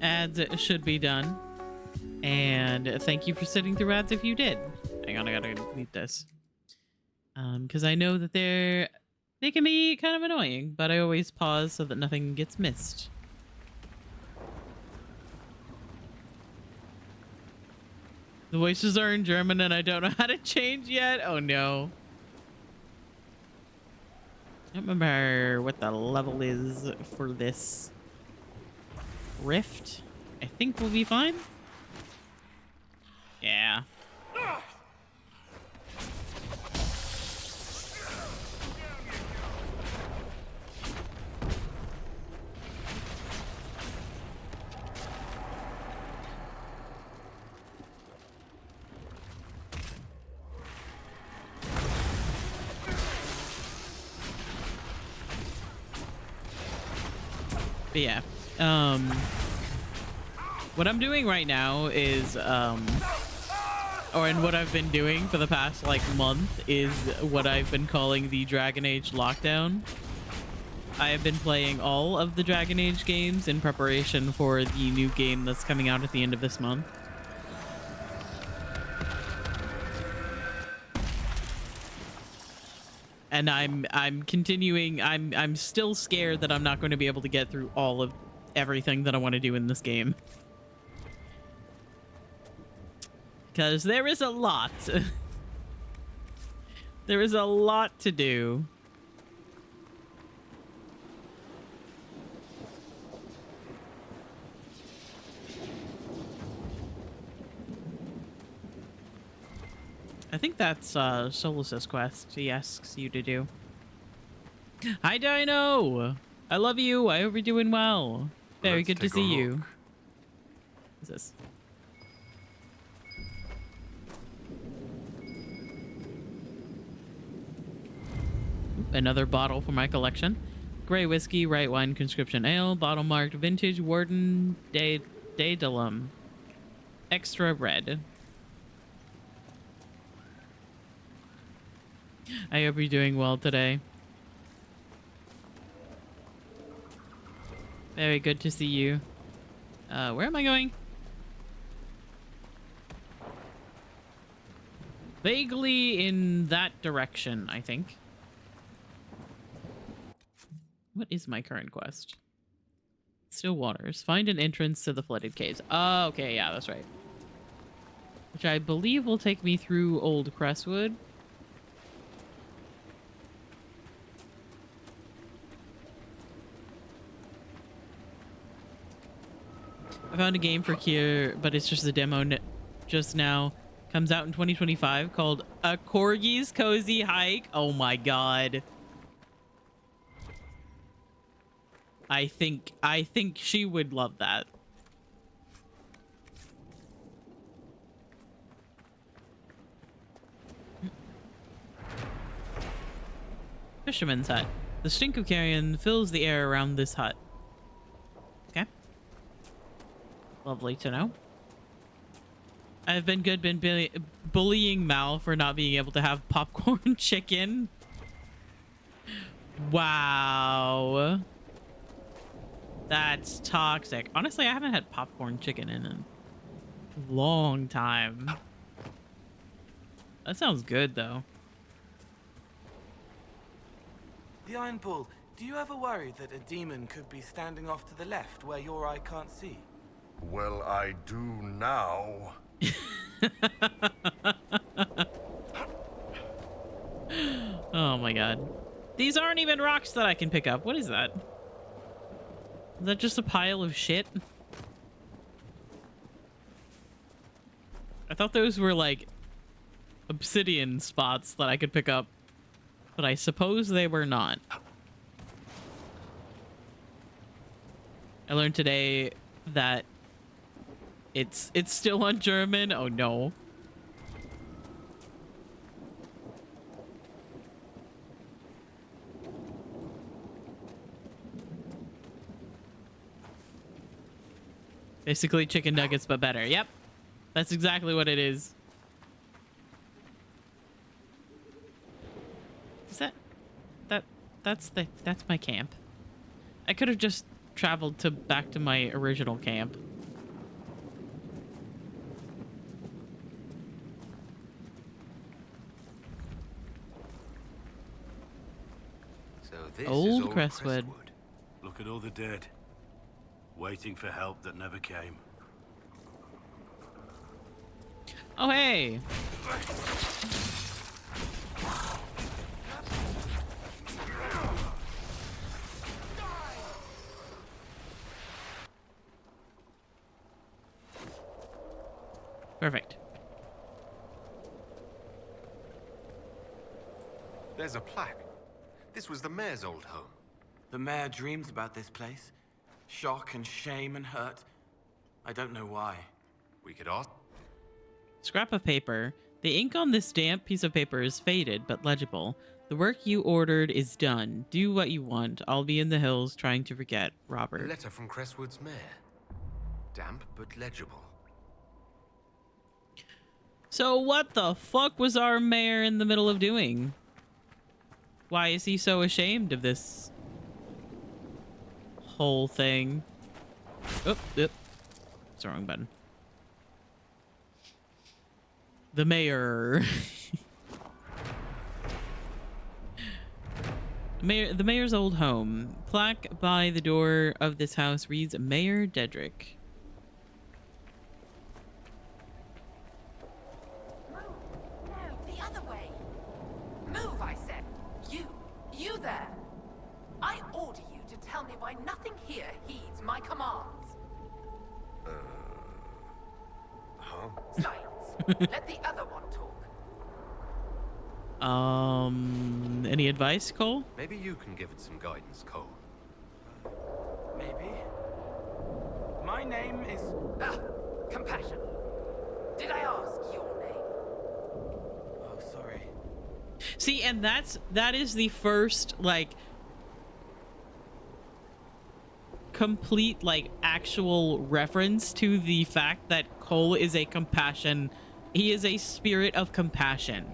Ads should be done. And thank you for sitting through ads if you did. Hang on, I gotta delete this. Because I know that they can be kind of annoying, but I always pause so that nothing gets missed. The voices are in German and I don't know how to change yet. Oh no. I don't remember what the level is for this. rift, I think we'll be fine. Yeah. But yeah, what I'm doing right now is, and what I've been doing for the past like month is what I've been calling the Dragon Age lockdown. I have been playing all of the Dragon Age games in preparation for the new game that's coming out at the end of this month. And I'm continuing. I'm still scared that I'm not going to be able to get through all of everything that I want to do in this game. Because there is a lot. There is a lot to do. I think that's Solus's quest he asks you to do. Hi, Dino! I love you. I hope you're doing well. Very good to see you. What's this? Another bottle for my collection. Gray whiskey, right wine, conscription ale, bottle marked vintage Warden Daedalum. Extra red. I hope you're doing well today. Very good to see you. Where am I going? Vaguely in that direction, I think. What is my current quest? Still waters. Find an entrance to the flooded caves. Oh, okay, yeah, that's right. Which I believe will take me through Old Crestwood. I found a game for Kier, but it's just a demo just now. Comes out in 2025 called A Corgi's Cozy Hike. Oh my god. I think she would love that. Fisherman's hut. The stink of carrion fills the air around this hut. Okay. Lovely to know. I've been bullying Mal for not being able to have popcorn chicken. Wow. That's toxic. Honestly, I haven't had popcorn chicken in a long time. That sounds good, though. The Iron Bull, do you ever worry that a demon could be standing off to the left where your eye can't see? Well, I do now. Oh my god. These aren't even rocks that I can pick up. What is that? Is that just a pile of shit? I thought those were like obsidian spots that I could pick up, but I suppose they were not. I learned today that it's still on German. Oh no. Basically chicken nuggets, but better. Yep. That's exactly what it is. Is that's my camp. I could have just traveled back to my original camp. So this Old is Crestwood. Look at all the dead. Waiting for help that never came. Oh, hey. Perfect. There's a plaque. This was the mayor's old home. The mayor dreams about this place. Shock and shame and hurt. I don't know why. We could ask. Scrap of paper. The ink on this damp piece of paper is faded but legible. The work you ordered is done. Do what you want. I'll be in the hills trying to forget. A Robert. letter from Crestwood's mayor. Damp but legible. So what the fuck was our mayor in the middle of doing? Why is he so ashamed of this whole thing? Oh, yep. It's the wrong button. The mayor. The mayor's old home. Plaque by the door of this house reads Mayor Dedrick. The other way. Move, I said. You there. I order you to tell me why nothing here heeds my commands. Huh? Silence. Let the other one talk. Any advice, Cole? Maybe you can give it some guidance, Cole. Maybe. My name is... Compassion. Did I ask your name? Oh, sorry. See, and that is the first, like, complete, like, actual reference to the fact that Cole is a compassion. He is a spirit of compassion.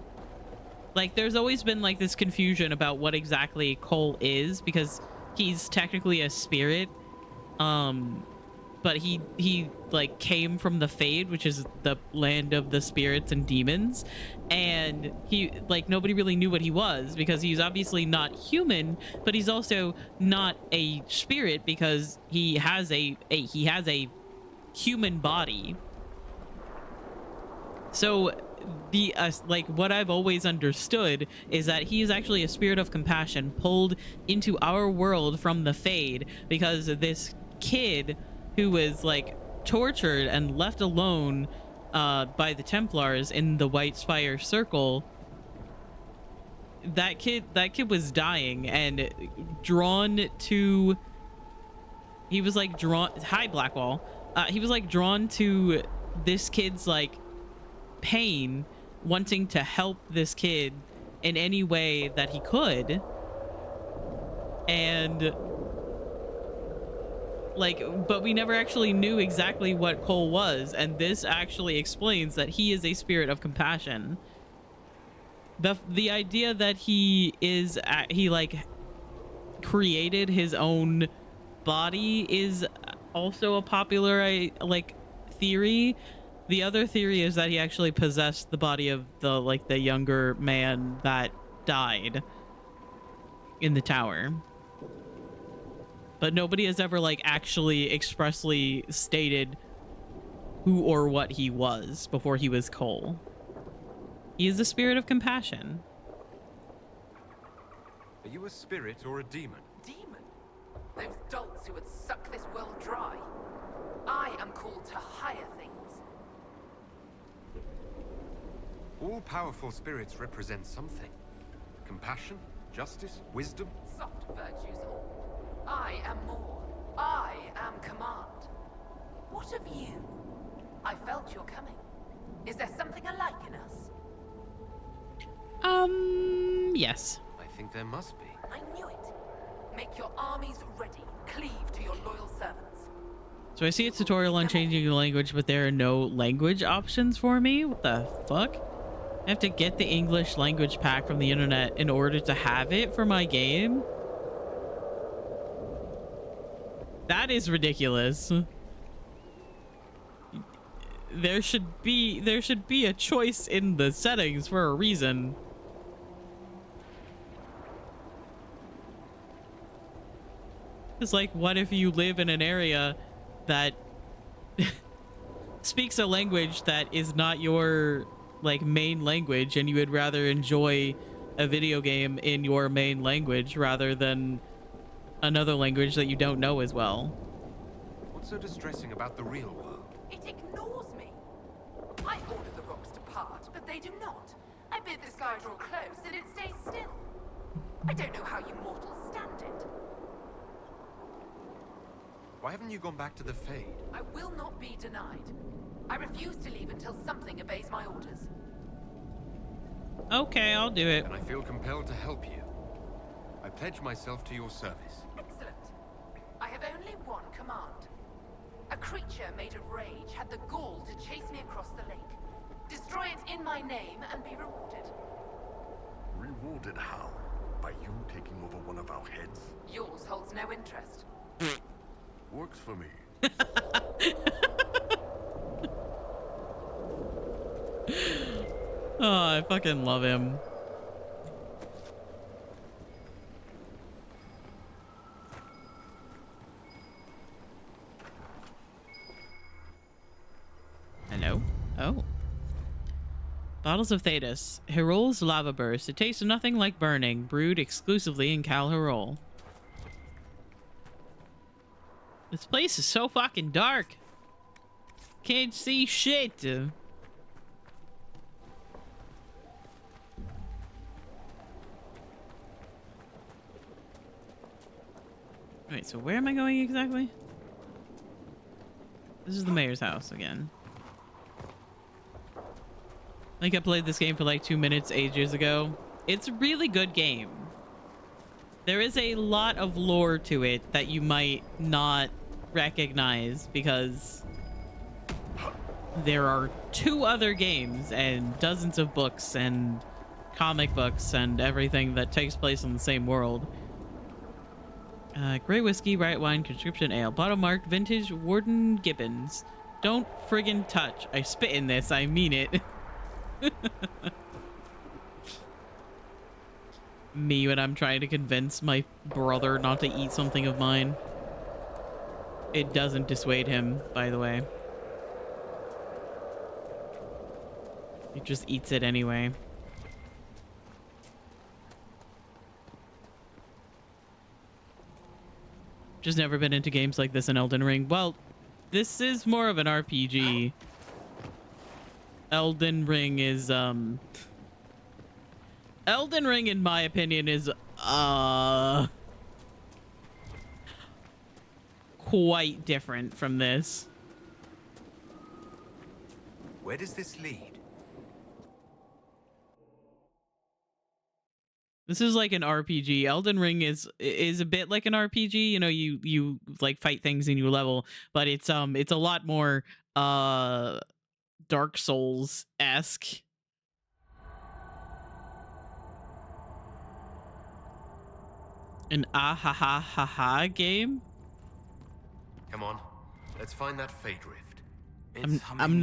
Like, there's always been, like, this confusion about what exactly Cole is, because he's technically a spirit. But he like came from the Fade, which is the land of the spirits and demons, and he, like, nobody really knew what he was, because he's obviously not human, but he's also not a spirit because he has a human body. So the like, what I've always understood is that he is actually a spirit of compassion pulled into our world from the Fade, because this kid who was, like, tortured and left alone by the Templars in the White Spire Circle, that kid was dying and drawn to, he was like drawn, hi Blackwall, he was like drawn to this kid's, like, pain, wanting to help this kid in any way that he could. And, like, but we never actually knew exactly what Cole was, and this actually explains that he is a spirit of compassion. The idea that he is he, like, created his own body is also a popular, like, theory. The other theory is that he actually possessed the body of the, like, the younger man that died in the tower. But nobody has ever, like, actually expressly stated who or what he was before he was Cole. He is the spirit of compassion. Are you a spirit or a demon? Demon? Those dolts who would suck this world dry. I am called to higher things. All powerful spirits represent something. Compassion, justice, wisdom. Soft virtues all. I am more. I am command. What of you? I felt your coming. Is there something alike in us? Yes. I think there must be. I knew it. Make your armies ready. Cleave to your loyal servants. So I see a tutorial on changing the language, but there are no language options for me? What the fuck? I have to get the English language pack from the internet in order to have it for my game? That is ridiculous. There should be a choice in the settings for a reason. It's like, what if you live in an area that speaks a language that is not your, like, main language, and you would rather enjoy a video game in your main language rather than another language that you don't know as well? What's so distressing about the real world? It ignores me. I order the rocks to part, but they do not. I bid the sky draw close, and it stays still. I don't know how you mortals stand it. Why haven't you gone back to the Fade? I will not be denied. I refuse to leave until something obeys my orders. Okay, I'll do it. And I feel compelled to help you. I pledge myself to your service. Excellent. I have only one command. A creature made of rage had the gall to chase me across the lake. Destroy it in my name and be rewarded. Rewarded how? By you taking over one of our heads? Yours holds no interest. Works for me. Oh, I fucking love him. Hello? Oh. Bottles of Thetis. Herol's Lava Burst. It tastes nothing like burning. Brewed exclusively in Cal Herol. This place is so fucking dark. Can't see shit. Wait, so where am I going exactly? This is the mayor's house again. I think I played this game for like 2 minutes ages ago. It's a really good game. There is a lot of lore to it that you might not recognize because there are 2 other games and dozens of books and comic books and everything that takes place in the same world. Gray whiskey, right wine, conscription ale, bottle marked, vintage, Warden Gibbons. Don't friggin' touch. I spit in this. I mean it. Me when I'm trying to convince my brother not to eat something of mine. It doesn't dissuade him, by the way. He just eats it anyway. Just never been into games like this in Elden Ring. Well, this is more of an RPG. Elden Ring is, Elden Ring, in my opinion, is, quite different from this. Where does this lead? This is like an RPG. Elden Ring is a bit like an RPG. You know, you like fight things and you level, but it's a lot more Dark Souls-esque. An ah-ha-ha-ha-ha game? Come on, let's find that Fade Rift. I'm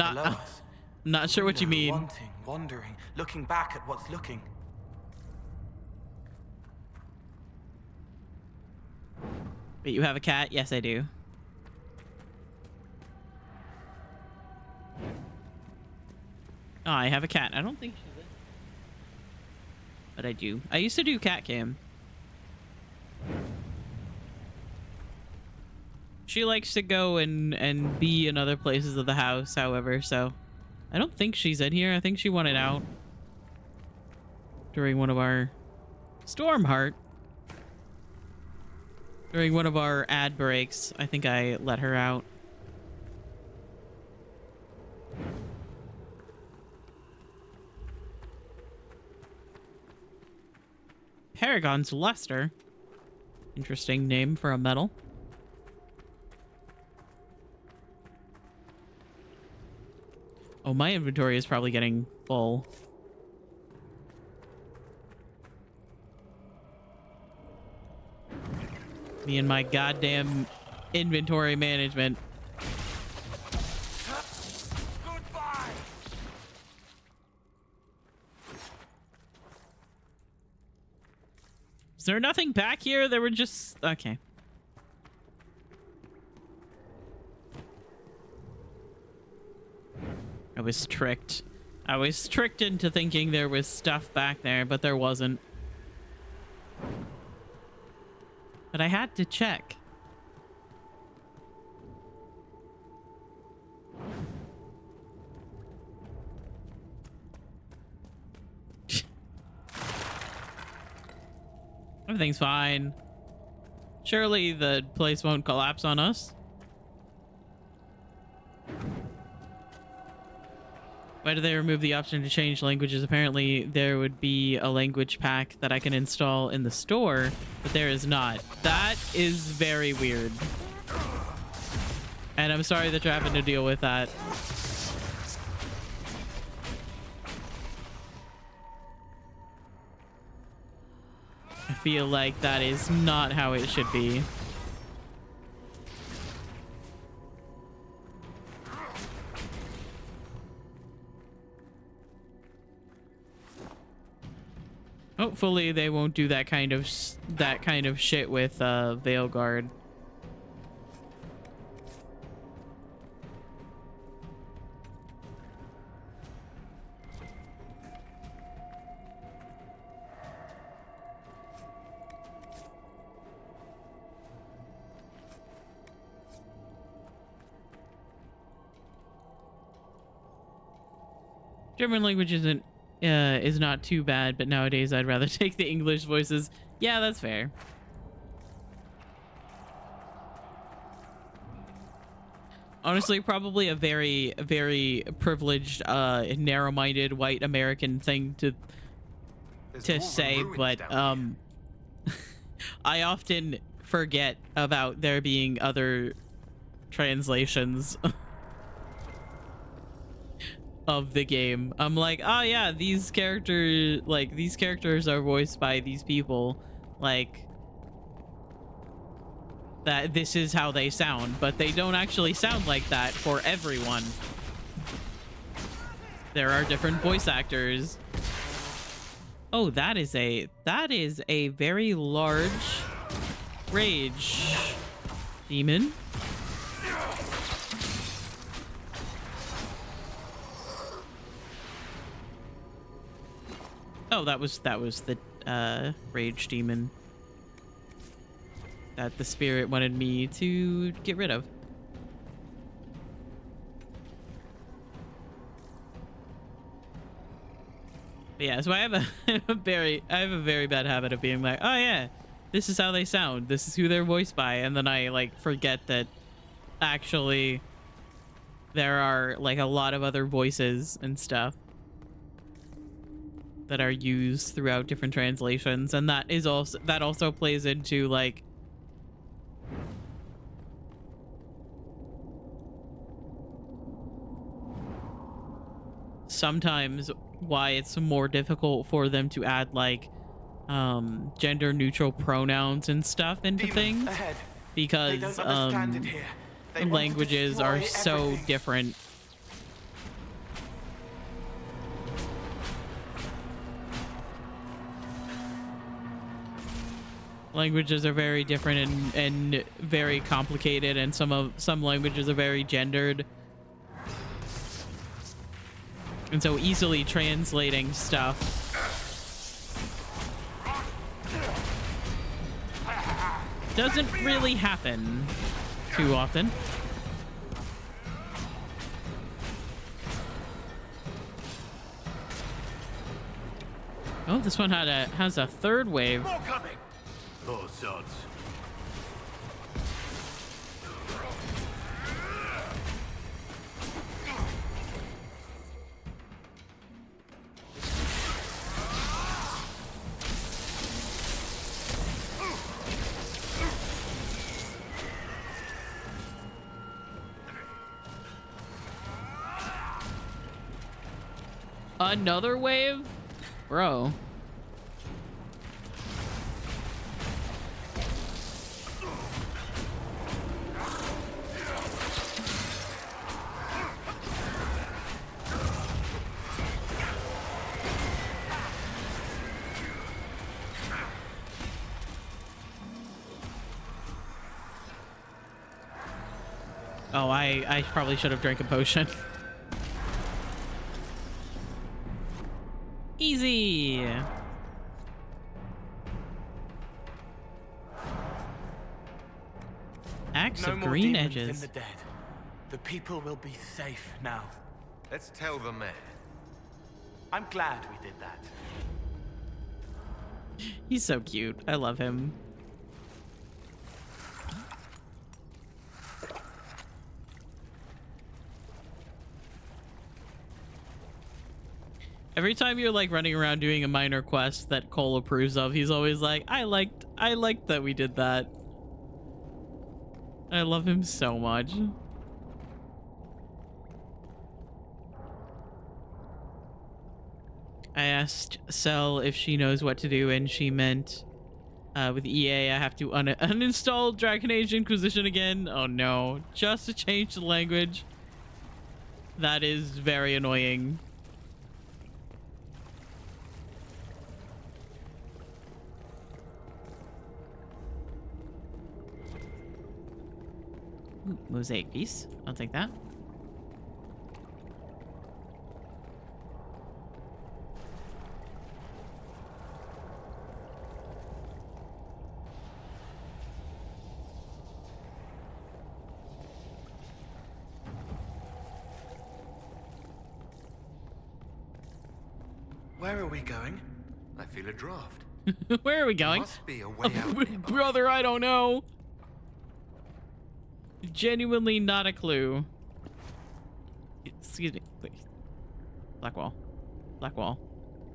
not sure what you mean. Wanting, wandering, looking back at what's looking. Wait, you have a cat? Yes, I do. Oh, I have a cat. I don't think she's in. But I do. I used to do cat cam. She likes to go and be in other places of the house, however, so I don't think she's in here. I think she wanted out during one of our Stormheart. During one of our ad breaks, I think I let her out. Paragon's Luster. Interesting name for a metal. Oh, my inventory is probably getting full. Me and my goddamn inventory management. Goodbye. Is there nothing back here? There were just... Okay. I was tricked. I was tricked into thinking there was stuff back there, but there wasn't. But I had to check. Everything's fine. Surely the place won't collapse on us. Why did they remove the option to change languages? Apparently there would be a language pack that I can install in the store, but there is not. That is very weird. And I'm sorry that you're having to deal with that. I feel like that is not how it should be. Hopefully they won't do that kind of shit with Veilguard. German language is not too bad, but nowadays I'd rather take the English voices. Yeah, that's fair. Honestly, probably a very, very privileged, narrow-minded white American thing to say, but I often forget about there being other translations of the game. I'm like, oh yeah, these characters are voiced by these people, like that. This is how they sound, but they don't actually sound like that for everyone. There are different voice actors. Oh, that is a very large rage demon. Oh, that was the rage demon that the spirit wanted me to get rid of. But yeah, so I have a very bad habit of being like, oh yeah, this is how they sound, this is who they're voiced by, and then I like forget that actually there are like a lot of other voices and stuff that are used throughout different translations, and that also plays into like sometimes why it's more difficult for them to add like gender neutral pronouns and stuff into things, because languages are so different. Languages are very different and very complicated, and some languages are very gendered. And so easily translating stuff doesn't really happen too often. Oh, this one has a third wave. More coming. Poor sods. Another wave? Bro. Oh, I probably should have drank a potion. Easy. Axe of green edges. In the dead. The people will be safe now. Let's tell the mayor. I'm glad we did that. He's so cute. I love him. Every time you're like running around doing a minor quest that Cole approves of, he's always like, I liked that we did that. I love him so much. I asked Cell if she knows what to do, and she meant with EA I have to uninstall Dragon Age Inquisition again. Oh no, just to change the language. That is very annoying. Ooh, mosaic piece. I'll take that. Where are we going? I feel a draft. Where are we going? Must be a way out nearby. Brother, I don't know. Genuinely not a clue. Excuse me. Wait. Black wall. Black wall.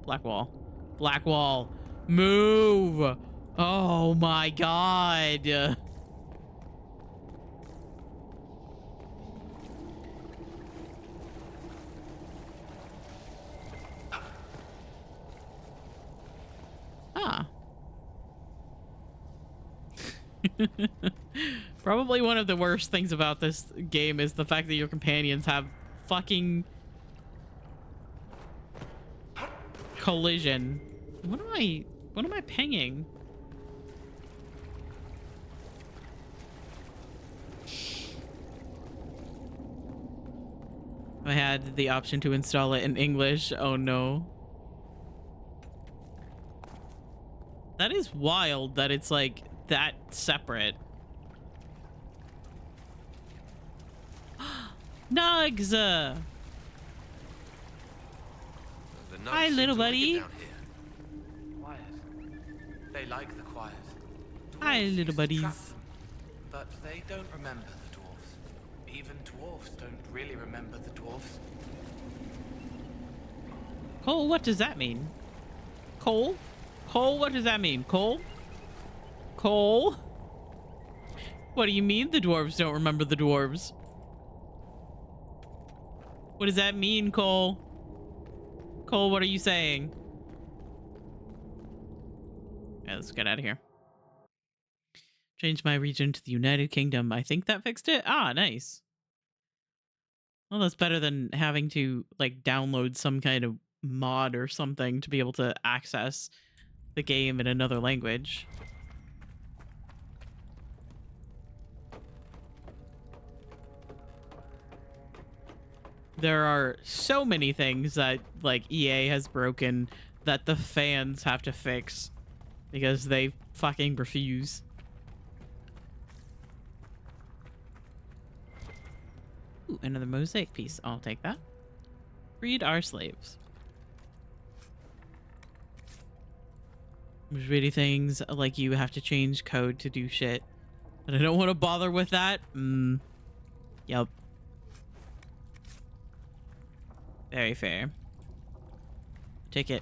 Black wall. Black wall. Move. Oh my god. Ah. Probably one of the worst things about this game is the fact that your companions have fucking collision. What am I pinging? I had the option to install it in English. Oh no. That is wild that it's like that separate. Nugs! Hi, little buddy. Quiet. They like the quiet. Hi, Dwarves little used to buddies. trap them, but they don't remember the dwarves. Even dwarves don't really remember the dwarves. Cole, what does that mean? Cole? Cole, what does that mean? Cole? Cole? What do you mean the dwarves don't remember the dwarves? What does that mean, Cole? Cole, what are you saying? Yeah, let's get out of here. Change my region to the United Kingdom. I think that fixed it. Ah, nice. Well, that's better than having to, like, download some kind of mod or something to be able to access the game in another language. There are so many things that like EA has broken that the fans have to fix because they fucking refuse. Ooh, another mosaic piece. I'll take that. Freed our slaves. There's really things like you have to change code to do shit. And I don't want to bother with that. Yep. Very fair. Ticket.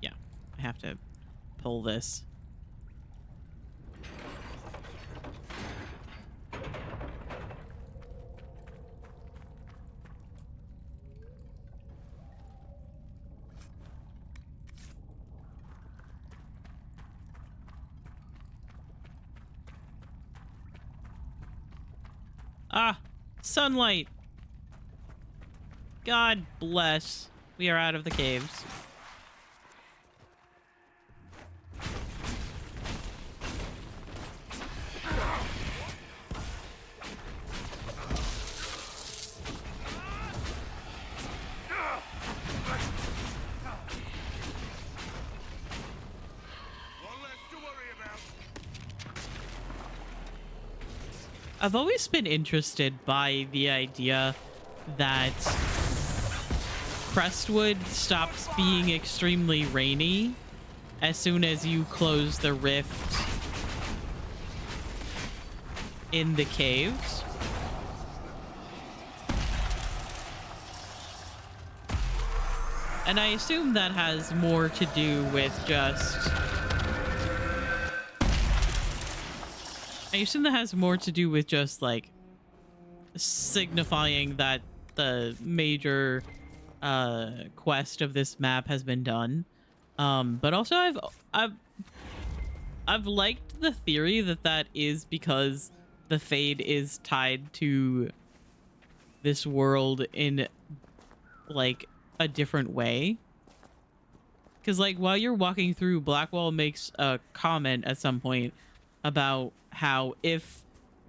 Yeah, I have to pull this. Ah, sunlight. God bless. We are out of the caves. I've always been interested by the idea that Crestwood stops being extremely rainy as soon as you close the rift in the caves. And I assume that has more to do with just... I assume that has more to do with just, like, signifying that the major quest of this map has been done. But also I've liked the theory that is because the Fade is tied to this world in, like, a different way. Because, like, while you're walking through, Blackwall makes a comment at some point about how if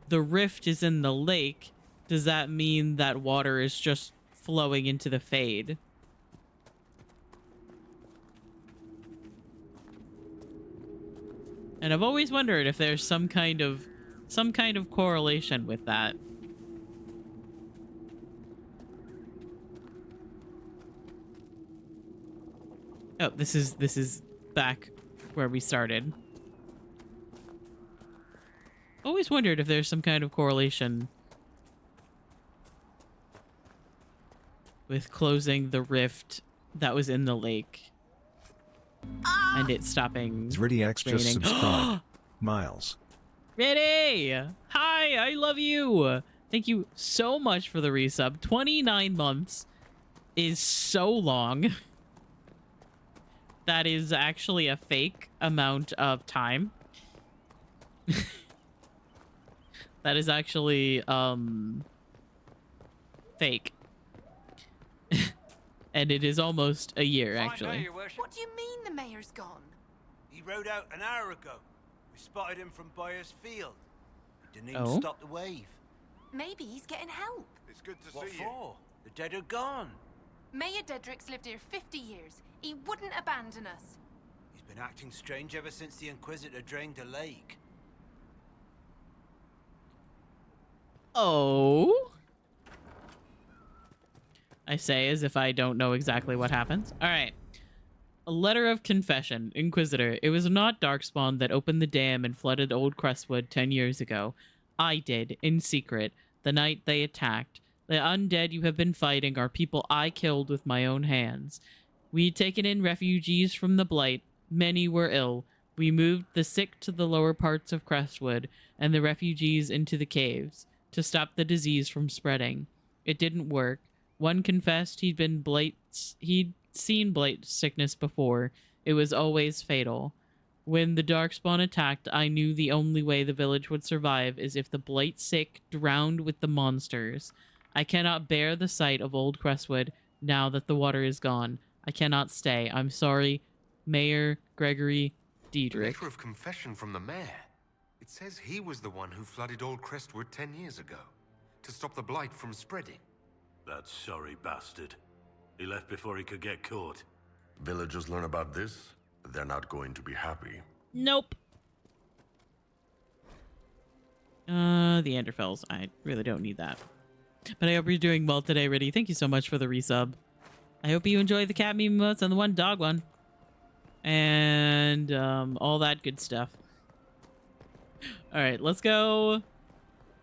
the rift is in the lake, does that mean that water is just flowing into the Fade? And I've always wondered if there's some kind of correlation with that. Oh, this is back where we started. Always wondered if there's some kind of correlation with closing the rift that was in the lake and it stopping Zridiax just raining. subscribed. Miles. Ready! Hi, I love you. Thank you so much for the resub. 29 months is so long. That is actually a fake amount of time. That is actually fake. And it is almost a year, actually. What do you mean the mayor's gone? He rode out an hour ago. We spotted him from Byers Field. He didn't even stop the wave. Maybe he's getting help. It's good to What see for? The dead are gone. Mayor Dedrick's lived here 50 years. He wouldn't abandon us. He's been acting strange ever since the Inquisitor drained the lake. Oh? I say as if I don't know exactly what happens. All right. A letter of confession. Inquisitor. It was not Darkspawn that opened the dam and flooded Old Crestwood 10 years ago. I did, in secret, the night they attacked. The undead you have been fighting are people I killed with my own hands. We'd taken in refugees from the Blight. Many were ill. We moved the sick to the lower parts of Crestwood and the refugees into the caves to stop the disease from spreading. It didn't work. One confessed he'd seen Blight sickness before. It was always fatal. When the Darkspawn attacked, I knew the only way the village would survive is if the Blight sick drowned with the monsters. I cannot bear the sight of Old Crestwood now that the water is gone. I cannot stay. I'm sorry, Mayor Gregory Diedrich. Letter of confession from the mayor. It says he was the one who flooded Old Crestwood 10 years ago to stop the Blight from spreading. That sorry bastard. He left before he could get caught. Villagers learn about this, they're not going to be happy. Nope. The Anderfells. I really don't need that. But I hope you're doing well today, Riddy. Thank you so much for the resub. I hope you enjoy the cat meme emotes and the one dog one. And all that good stuff. All right, let's go.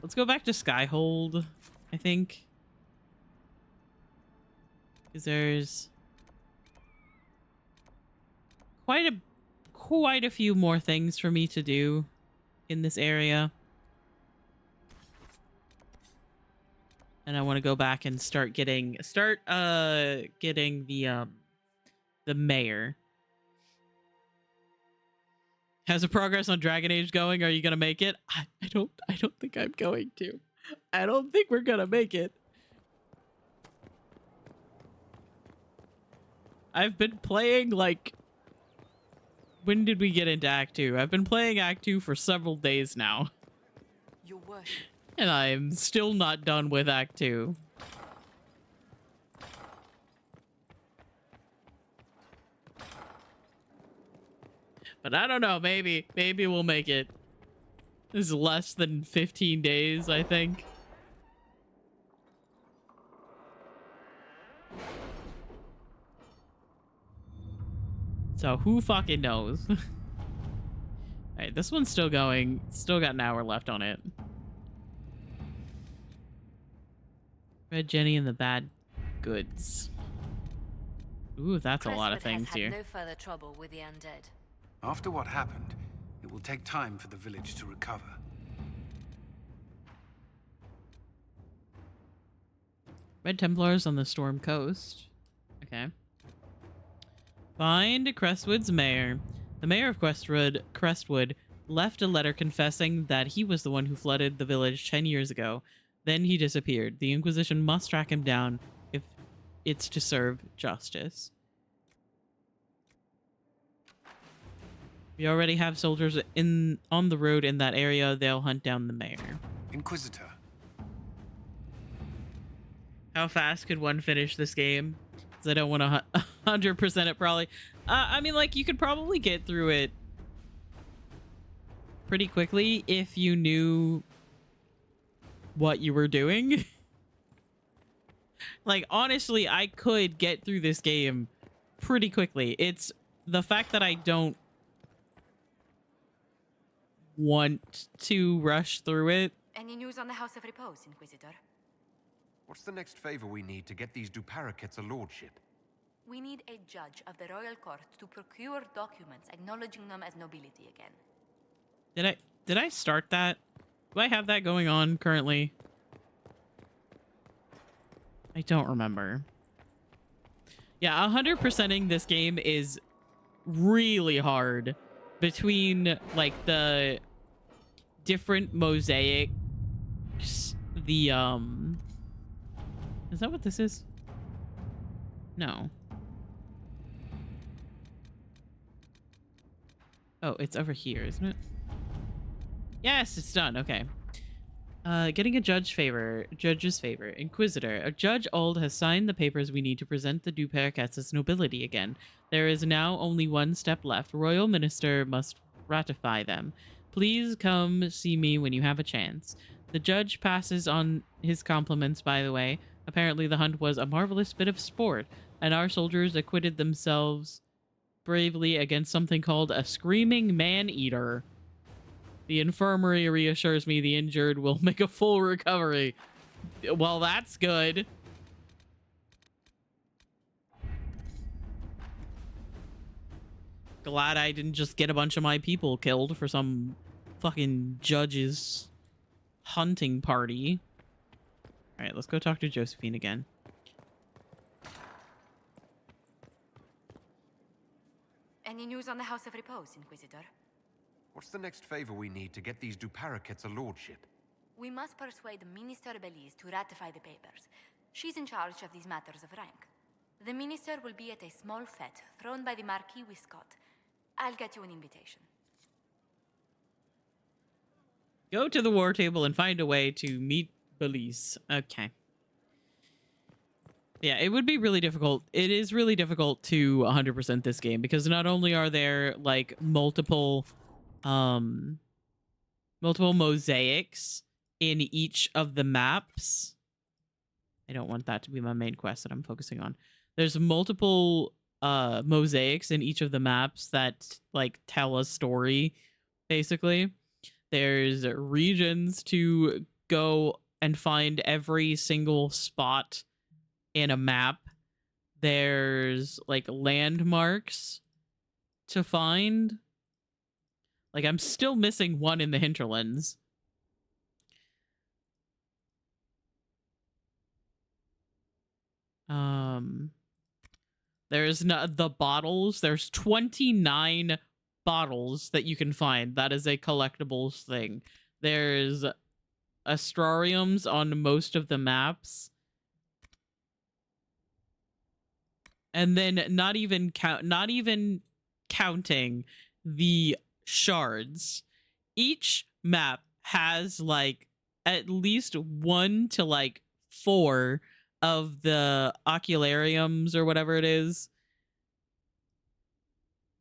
Let's go back to Skyhold, I think. Because there's quite a few more things for me to do in this area. And I want to go back and start getting the mayor. How's the progress on Dragon Age going? Are you gonna make it? I don't think I'm going to. I don't think we're gonna make it. I've been playing, like, when did we get into Act 2? I've been playing Act 2 for several days now. Your worship. And I'm still not done with Act 2. But I don't know, maybe we'll make it. This is less than 15 days, I think. So who fucking knows? All right, this one's still going. Still got an hour left on it. Red Jenny and the Bad Goods. Ooh, that's a lot of things here. No further trouble with the undead. After what happened, it will take time for the village to recover. Red Templars on the Storm Coast. Okay. Find Crestwood's mayor. The mayor of Crestwood left a letter confessing that he was the one who flooded the village 10 years ago. Then he disappeared. The Inquisition must track him down if it's to serve justice. We already have soldiers on the road in that area. They'll hunt down the mayor. Inquisitor. How fast could one finish this game? Because I don't want to 100% it probably. I mean, like, you could probably get through it pretty quickly if you knew what you were doing. Like, honestly, I could get through this game pretty quickly. It's the fact that I don't want to rush through it. Any news on the House of Repose, Inquisitor? What's the next favor we need to get these Duparaquets a lordship? We need a judge of the royal court to procure documents acknowledging them as nobility again. Did I start that? Do I have that going on currently? I don't remember. Yeah, 100%ing this game is really hard between, like, the different mosaics. The, is that what this is? No. Oh, it's over here, isn't it? Yes, it's done. Okay. Getting a judge's favor. Inquisitor. Judge Old has signed the papers we need to present the Duparaquets as nobility again. There is now only one step left. Royal Minister must ratify them. Please come see me when you have a chance. The judge passes on his compliments, by the way. Apparently the hunt was a marvelous bit of sport, and our soldiers acquitted themselves bravely against something called a screaming man-eater. The infirmary reassures me the injured will make a full recovery. Well, that's good. Glad I didn't just get a bunch of my people killed for some fucking judge's hunting party. All right, let's go talk to Josephine again. Any news on the House of Repose, Inquisitor? What's the next favor we need to get these Duparaquets a lordship? We must persuade Minister Belize to ratify the papers. She's in charge of these matters of rank. The minister will be at a small fete thrown by the Marquis Wiscott. I'll get you an invitation. Go to the war table and find a way to meet Belize. Okay. Yeah, it would be really difficult. It is really difficult to 100% this game because not only are there like multiple mosaics in each of the maps. I don't want that to be my main quest that I'm focusing on. There's multiple mosaics in each of the maps that like tell a story, basically. There's regions to go and find every single spot in a map. There's like landmarks to find. Like, I'm still missing one in the hinterlands. There's the bottles. There's 29 bottles that you can find. That is a collectibles thing. There's astrariums on most of the maps. And then not even counting the shards. Each map has like at least 1 to like 4 of the oculariums or whatever it is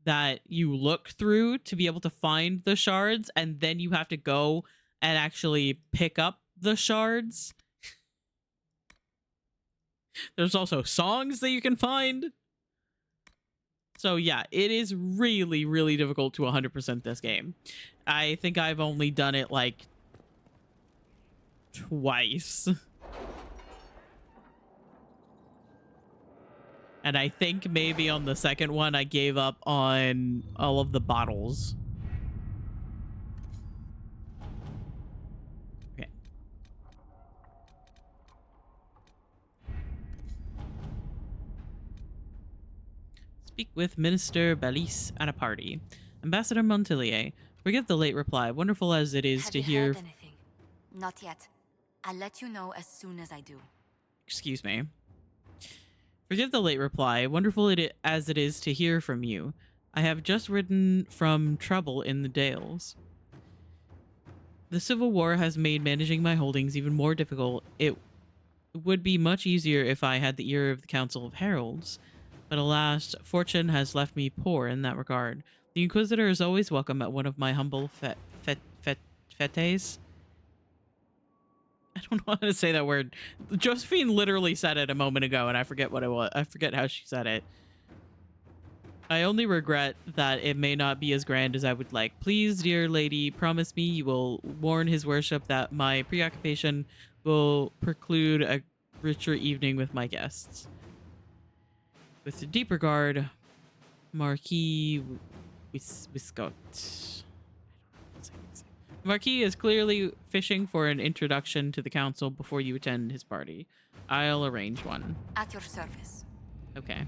that you look through to be able to find the shards, and then you have to go and actually pick up the shards. There's also songs that you can find. So yeah, it is really, really difficult to 100% this game. I think I've only done it like twice. And I think maybe on the second one, I gave up on all of the bottles. Okay. Speak with Minister Belize at a party. Ambassador Montilier, forgive the late reply. Wonderful as it is to hear... Have you heard anything? Not yet. I'll let you know as soon as I do. Excuse me. Forgive the late reply. Wonderful as it is to hear from you. I have just ridden from trouble in the Dales. The Civil War has made managing my holdings even more difficult. It would be much easier if I had the ear of the Council of Heralds. But alas, fortune has left me poor in that regard. The Inquisitor is always welcome at one of my humble fetes. I don't know how to say that word. Josephine literally said it a moment ago, and I forget what it was. I forget how she said it. I only regret that it may not be as grand as I would like. Please, dear lady, promise me you will warn his worship that my preoccupation will preclude a richer evening with my guests. With deep regard, Marquis Wiscott. Marquis is clearly fishing for an introduction to the council before you attend his party. I'll arrange one. At your service. Okay.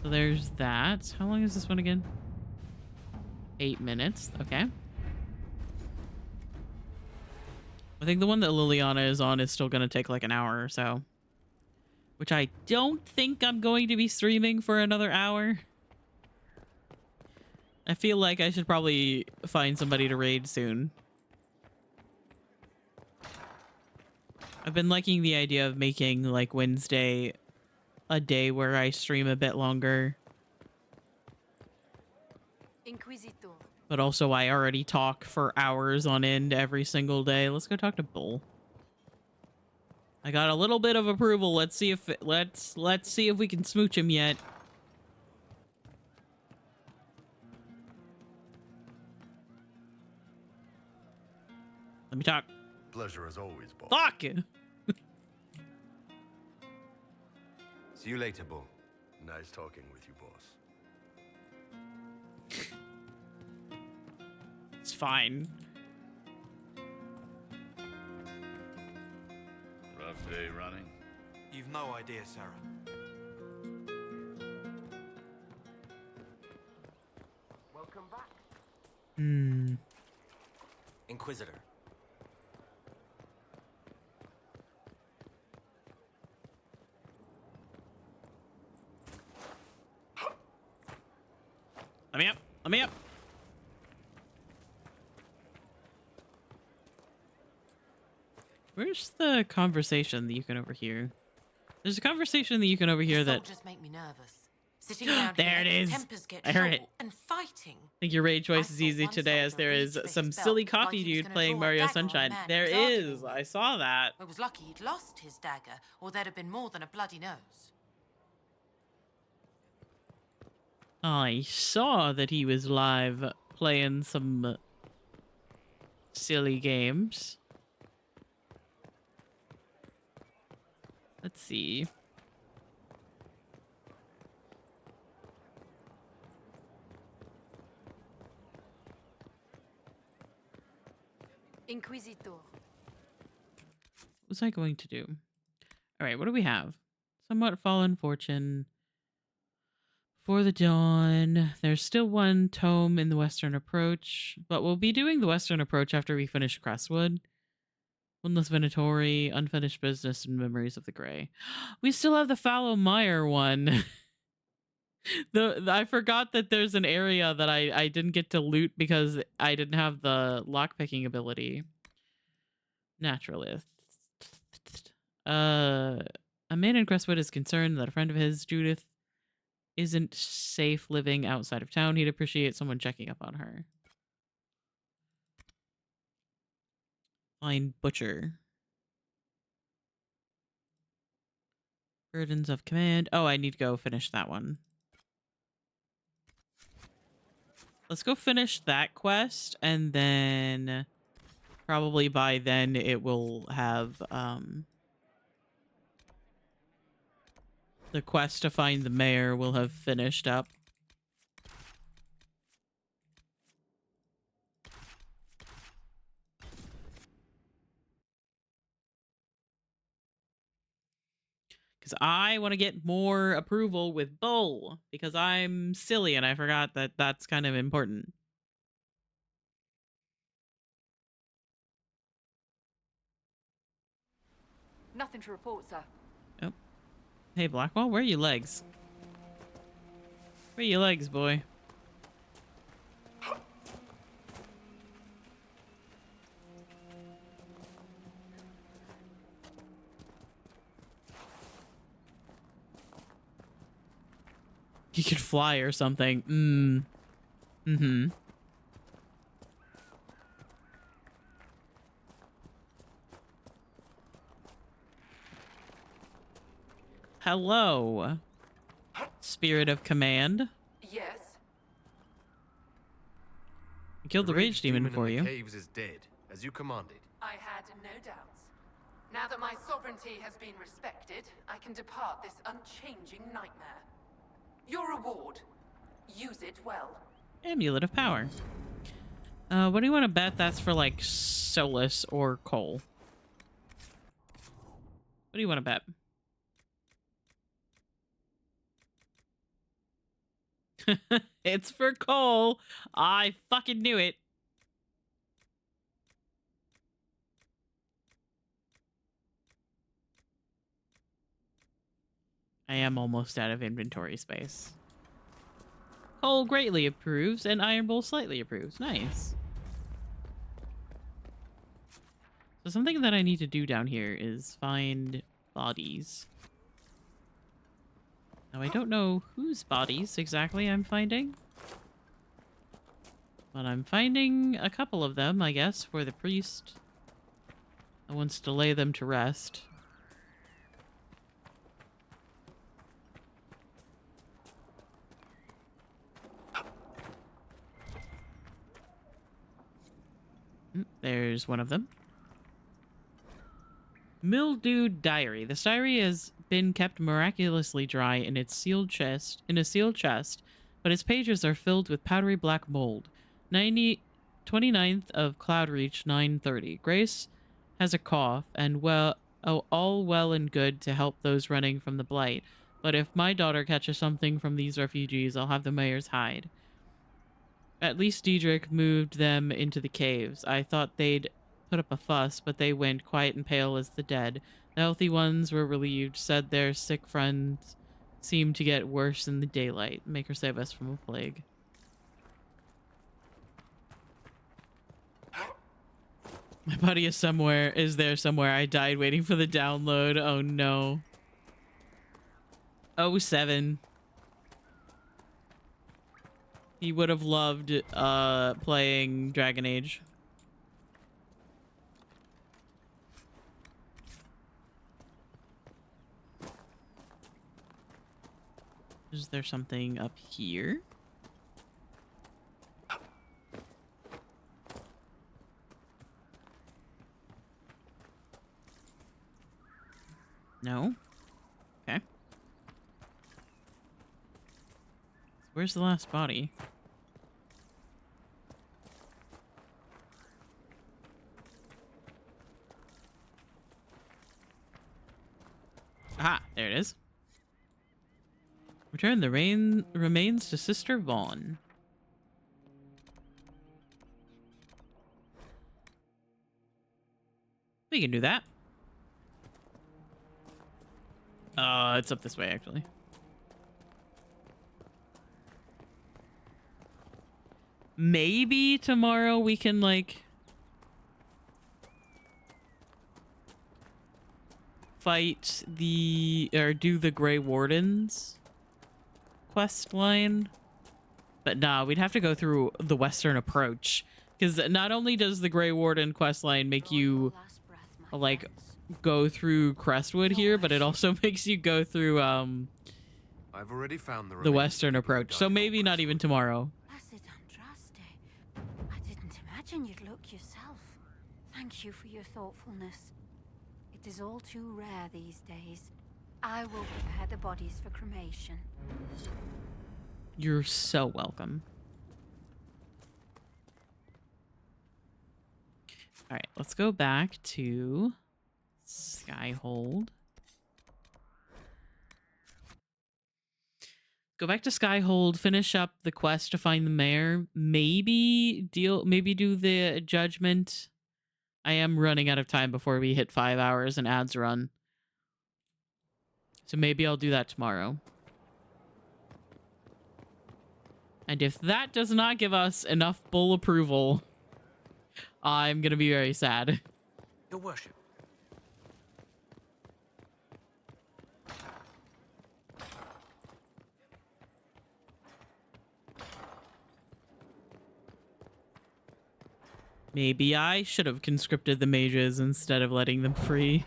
So there's that. How long is this one again? 8 minutes. Okay. I think the one that Liliana is on is still going to take like an hour or so. Which I don't think I'm going to be streaming for another hour. I feel like I should probably find somebody to raid soon. I've been liking the idea of making like Wednesday a day where I stream a bit longer. Inquisitor. But also I already talk for hours on end every single day. Let's go talk to Bull. I got a little bit of approval. Let's see if let's see if we can smooch him yet. Let me talk. Pleasure as always, boss. Fuck! See you later, Bull. Nice talking with you, boss. It's fine. Rough day running? You've no idea, Sarah. Welcome back. Inquisitor. Let me up. Let me up. Where's the conversation that you can overhear? There's a conversation that you can overhear that... Just make me nervous. Sitting around there here, it is. tempers get I heard short it. and fighting. I think your raid choice is easy today as there is some silly coffee dude playing Mario Sunshine. There is. I saw that. I was lucky he'd lost his dagger, or there'd have been more than a bloody nose. I saw that he was live playing some silly games. Let's see. Inquisitor. What was I going to do? All right, what do we have? Somewhat fallen fortune. For the dawn. There's still one tome in the Western Approach, but we'll be doing the Western Approach after we finish Crestwood. Windless Venatori, Unfinished Business, and Memories of the Grey. We still have the Fallow Mire one. I forgot that there's an area that I didn't get to loot because I didn't have the lockpicking ability. Naturalist. A man in Crestwood is concerned that a friend of his, Judith, isn't safe living outside of town. He'd appreciate someone checking up on her. Find Butcher. Burdens of Command. Oh, I need to go finish that one. Let's go finish that quest, and then probably by then it will have the quest to find the mayor will have finished up. Because I want to get more approval with Bull, because I'm silly and I forgot that that's kind of important. Nothing to report, sir. Oh. Hey, Blackwell, where are your legs? Where are your legs, boy? You could fly or something. Mm-hmm. Hello, Spirit of Command. Yes. I killed the rage demon for you. The caves is dead, as you commanded. I had no doubts. Now that my sovereignty has been respected, I can depart this unchanging nightmare. Your reward. Use it well. Amulet of Power. What do you want to bet that's for, like, Solus or Cole? What do you want to bet? It's for Cole. I fucking knew it. I am almost out of inventory space. Cole greatly approves, and Iron Bull slightly approves. Nice. So something that I need to do down here is find bodies. Now, I don't know whose bodies exactly I'm finding. But I'm finding a couple of them, I guess, for the priest that wants to lay them to rest. There's one of them. Mildewed Diary. This diary has been kept miraculously dry in its sealed chest, but its pages are filled with powdery black mold. 29th of Cloudreach, 9:30. Grace has a cough, and all well and good to help those running from the blight. But if my daughter catches something from these refugees, I'll have the mayor's hide. At least Diedrich moved them into the caves. I thought they'd put up a fuss, but they went quiet and pale as the dead. The healthy ones were relieved, said their sick friends seemed to get worse in the daylight. Make her save us from a plague. My buddy is there somewhere. I died waiting for the download. Oh no. 07. He would have loved playing Dragon Age. Is there something up here? No? Okay. Where's the last body? Ah, there it is. Return the remains to Sister Vaughn. We can do that. It's up this way, actually. Maybe tomorrow we can, like, fight or do the Grey Wardens quest line. But nah, we'd have to go through the Western Approach. Because not only does the Grey Warden quest line make you, like, go through Crestwood here, but it also makes you go through, I've already found the Western Approach. So maybe not even tomorrow. Imagine you'd look yourself. Thank you for your thoughtfulness. It is all too rare these days. I will prepare the bodies for cremation. You're so welcome. All right, let's go back to Skyhold. Go back to Skyhold, finish up the quest to find the mayor. Maybe do the judgment. I am running out of time before we hit 5 hours and ads run. So maybe I'll do that tomorrow. And if that does not give us enough bull approval, I'm gonna be very sad. Your worship. Maybe I should have conscripted the mages instead of letting them free.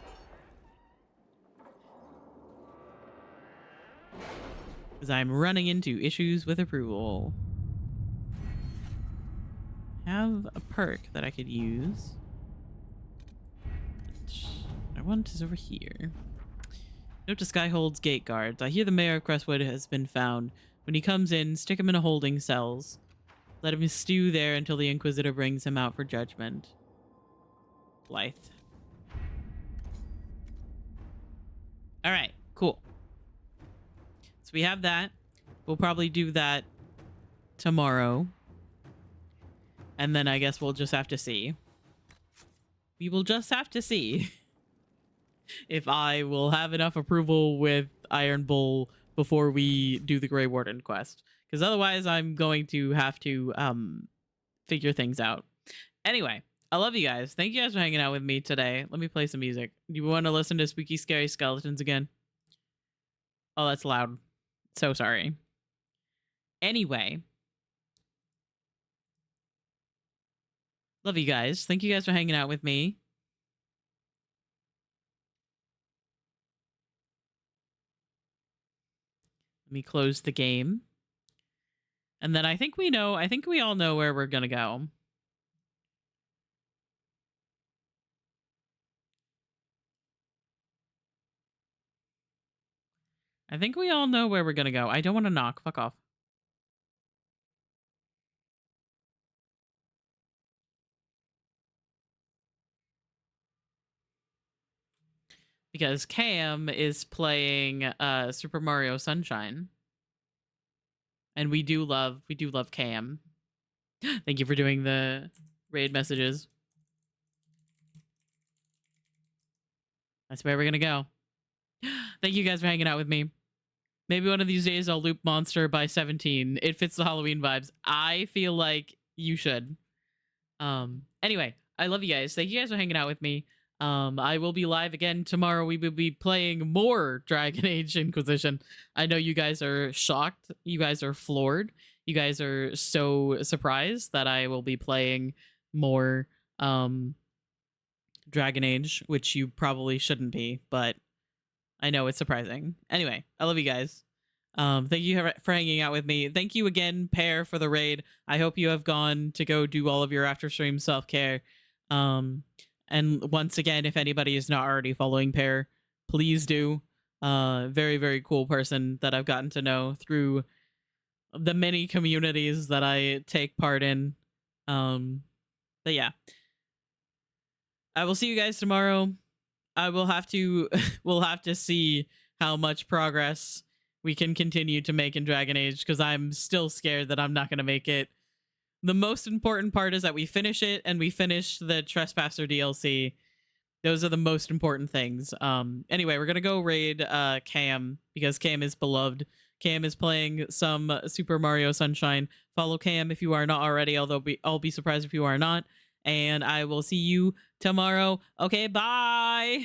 Because I'm running into issues with approval. Have a perk that I could use. I want is over here. Note to Skyhold's gate guards. I hear the mayor of Crestwood has been found. When he comes in, stick him in a holding cells. Let him stew there until the Inquisitor brings him out for judgment. Blythe. Alright, cool. So we have that. We'll probably do that tomorrow. And then I guess we'll just have to see. We will just have to see if I will have enough approval with Iron Bull before we do the Grey Warden quest. Because otherwise I'm going to have to figure things out. Anyway, I love you guys. Thank you guys for hanging out with me today. Let me play some music. Do you want to listen to Spooky Scary Skeletons again? Oh, that's loud. So sorry. Anyway. Love you guys. Thank you guys for hanging out with me. Let me close the game. And then I think we all know where we're gonna go. I think we all know where we're gonna go. I don't want to knock. Fuck off. Because Cam is playing Super Mario Sunshine. And we do love Cam. Thank you for doing the raid messages. That's where we're gonna go. Thank you guys for hanging out with me. Maybe one of these days I'll loop Monster by 17. It fits the Halloween vibes. I feel like you should. Anyway, I love you guys. Thank you guys for hanging out with me. I will be live again tomorrow. We will be playing more Dragon Age Inquisition. I know you guys are shocked. You guys are floored. You guys are so surprised that I will be playing more Dragon Age, which you probably shouldn't be, but I know it's surprising. Anyway, I love you guys. Thank you for hanging out with me. Thank you again, Pear, for the raid. I hope you have gone to go do all of your after stream self-care. And once again, if anybody is not already following Pear, please do. Very, very cool person that I've gotten to know through the many communities that I take part in. But yeah. I will see you guys tomorrow. I will have to we'll have to see how much progress we can continue to make in Dragon Age, because I'm still scared that I'm not going to make it. The most important part is that we finish it and we finish the Trespasser DLC. Those are the most important things. Anyway, we're going to go raid Cam, because Cam is beloved. Cam is playing some Super Mario Sunshine. Follow Cam if you are not already, although I'll be surprised if you are not. And I will see you tomorrow. Okay, bye!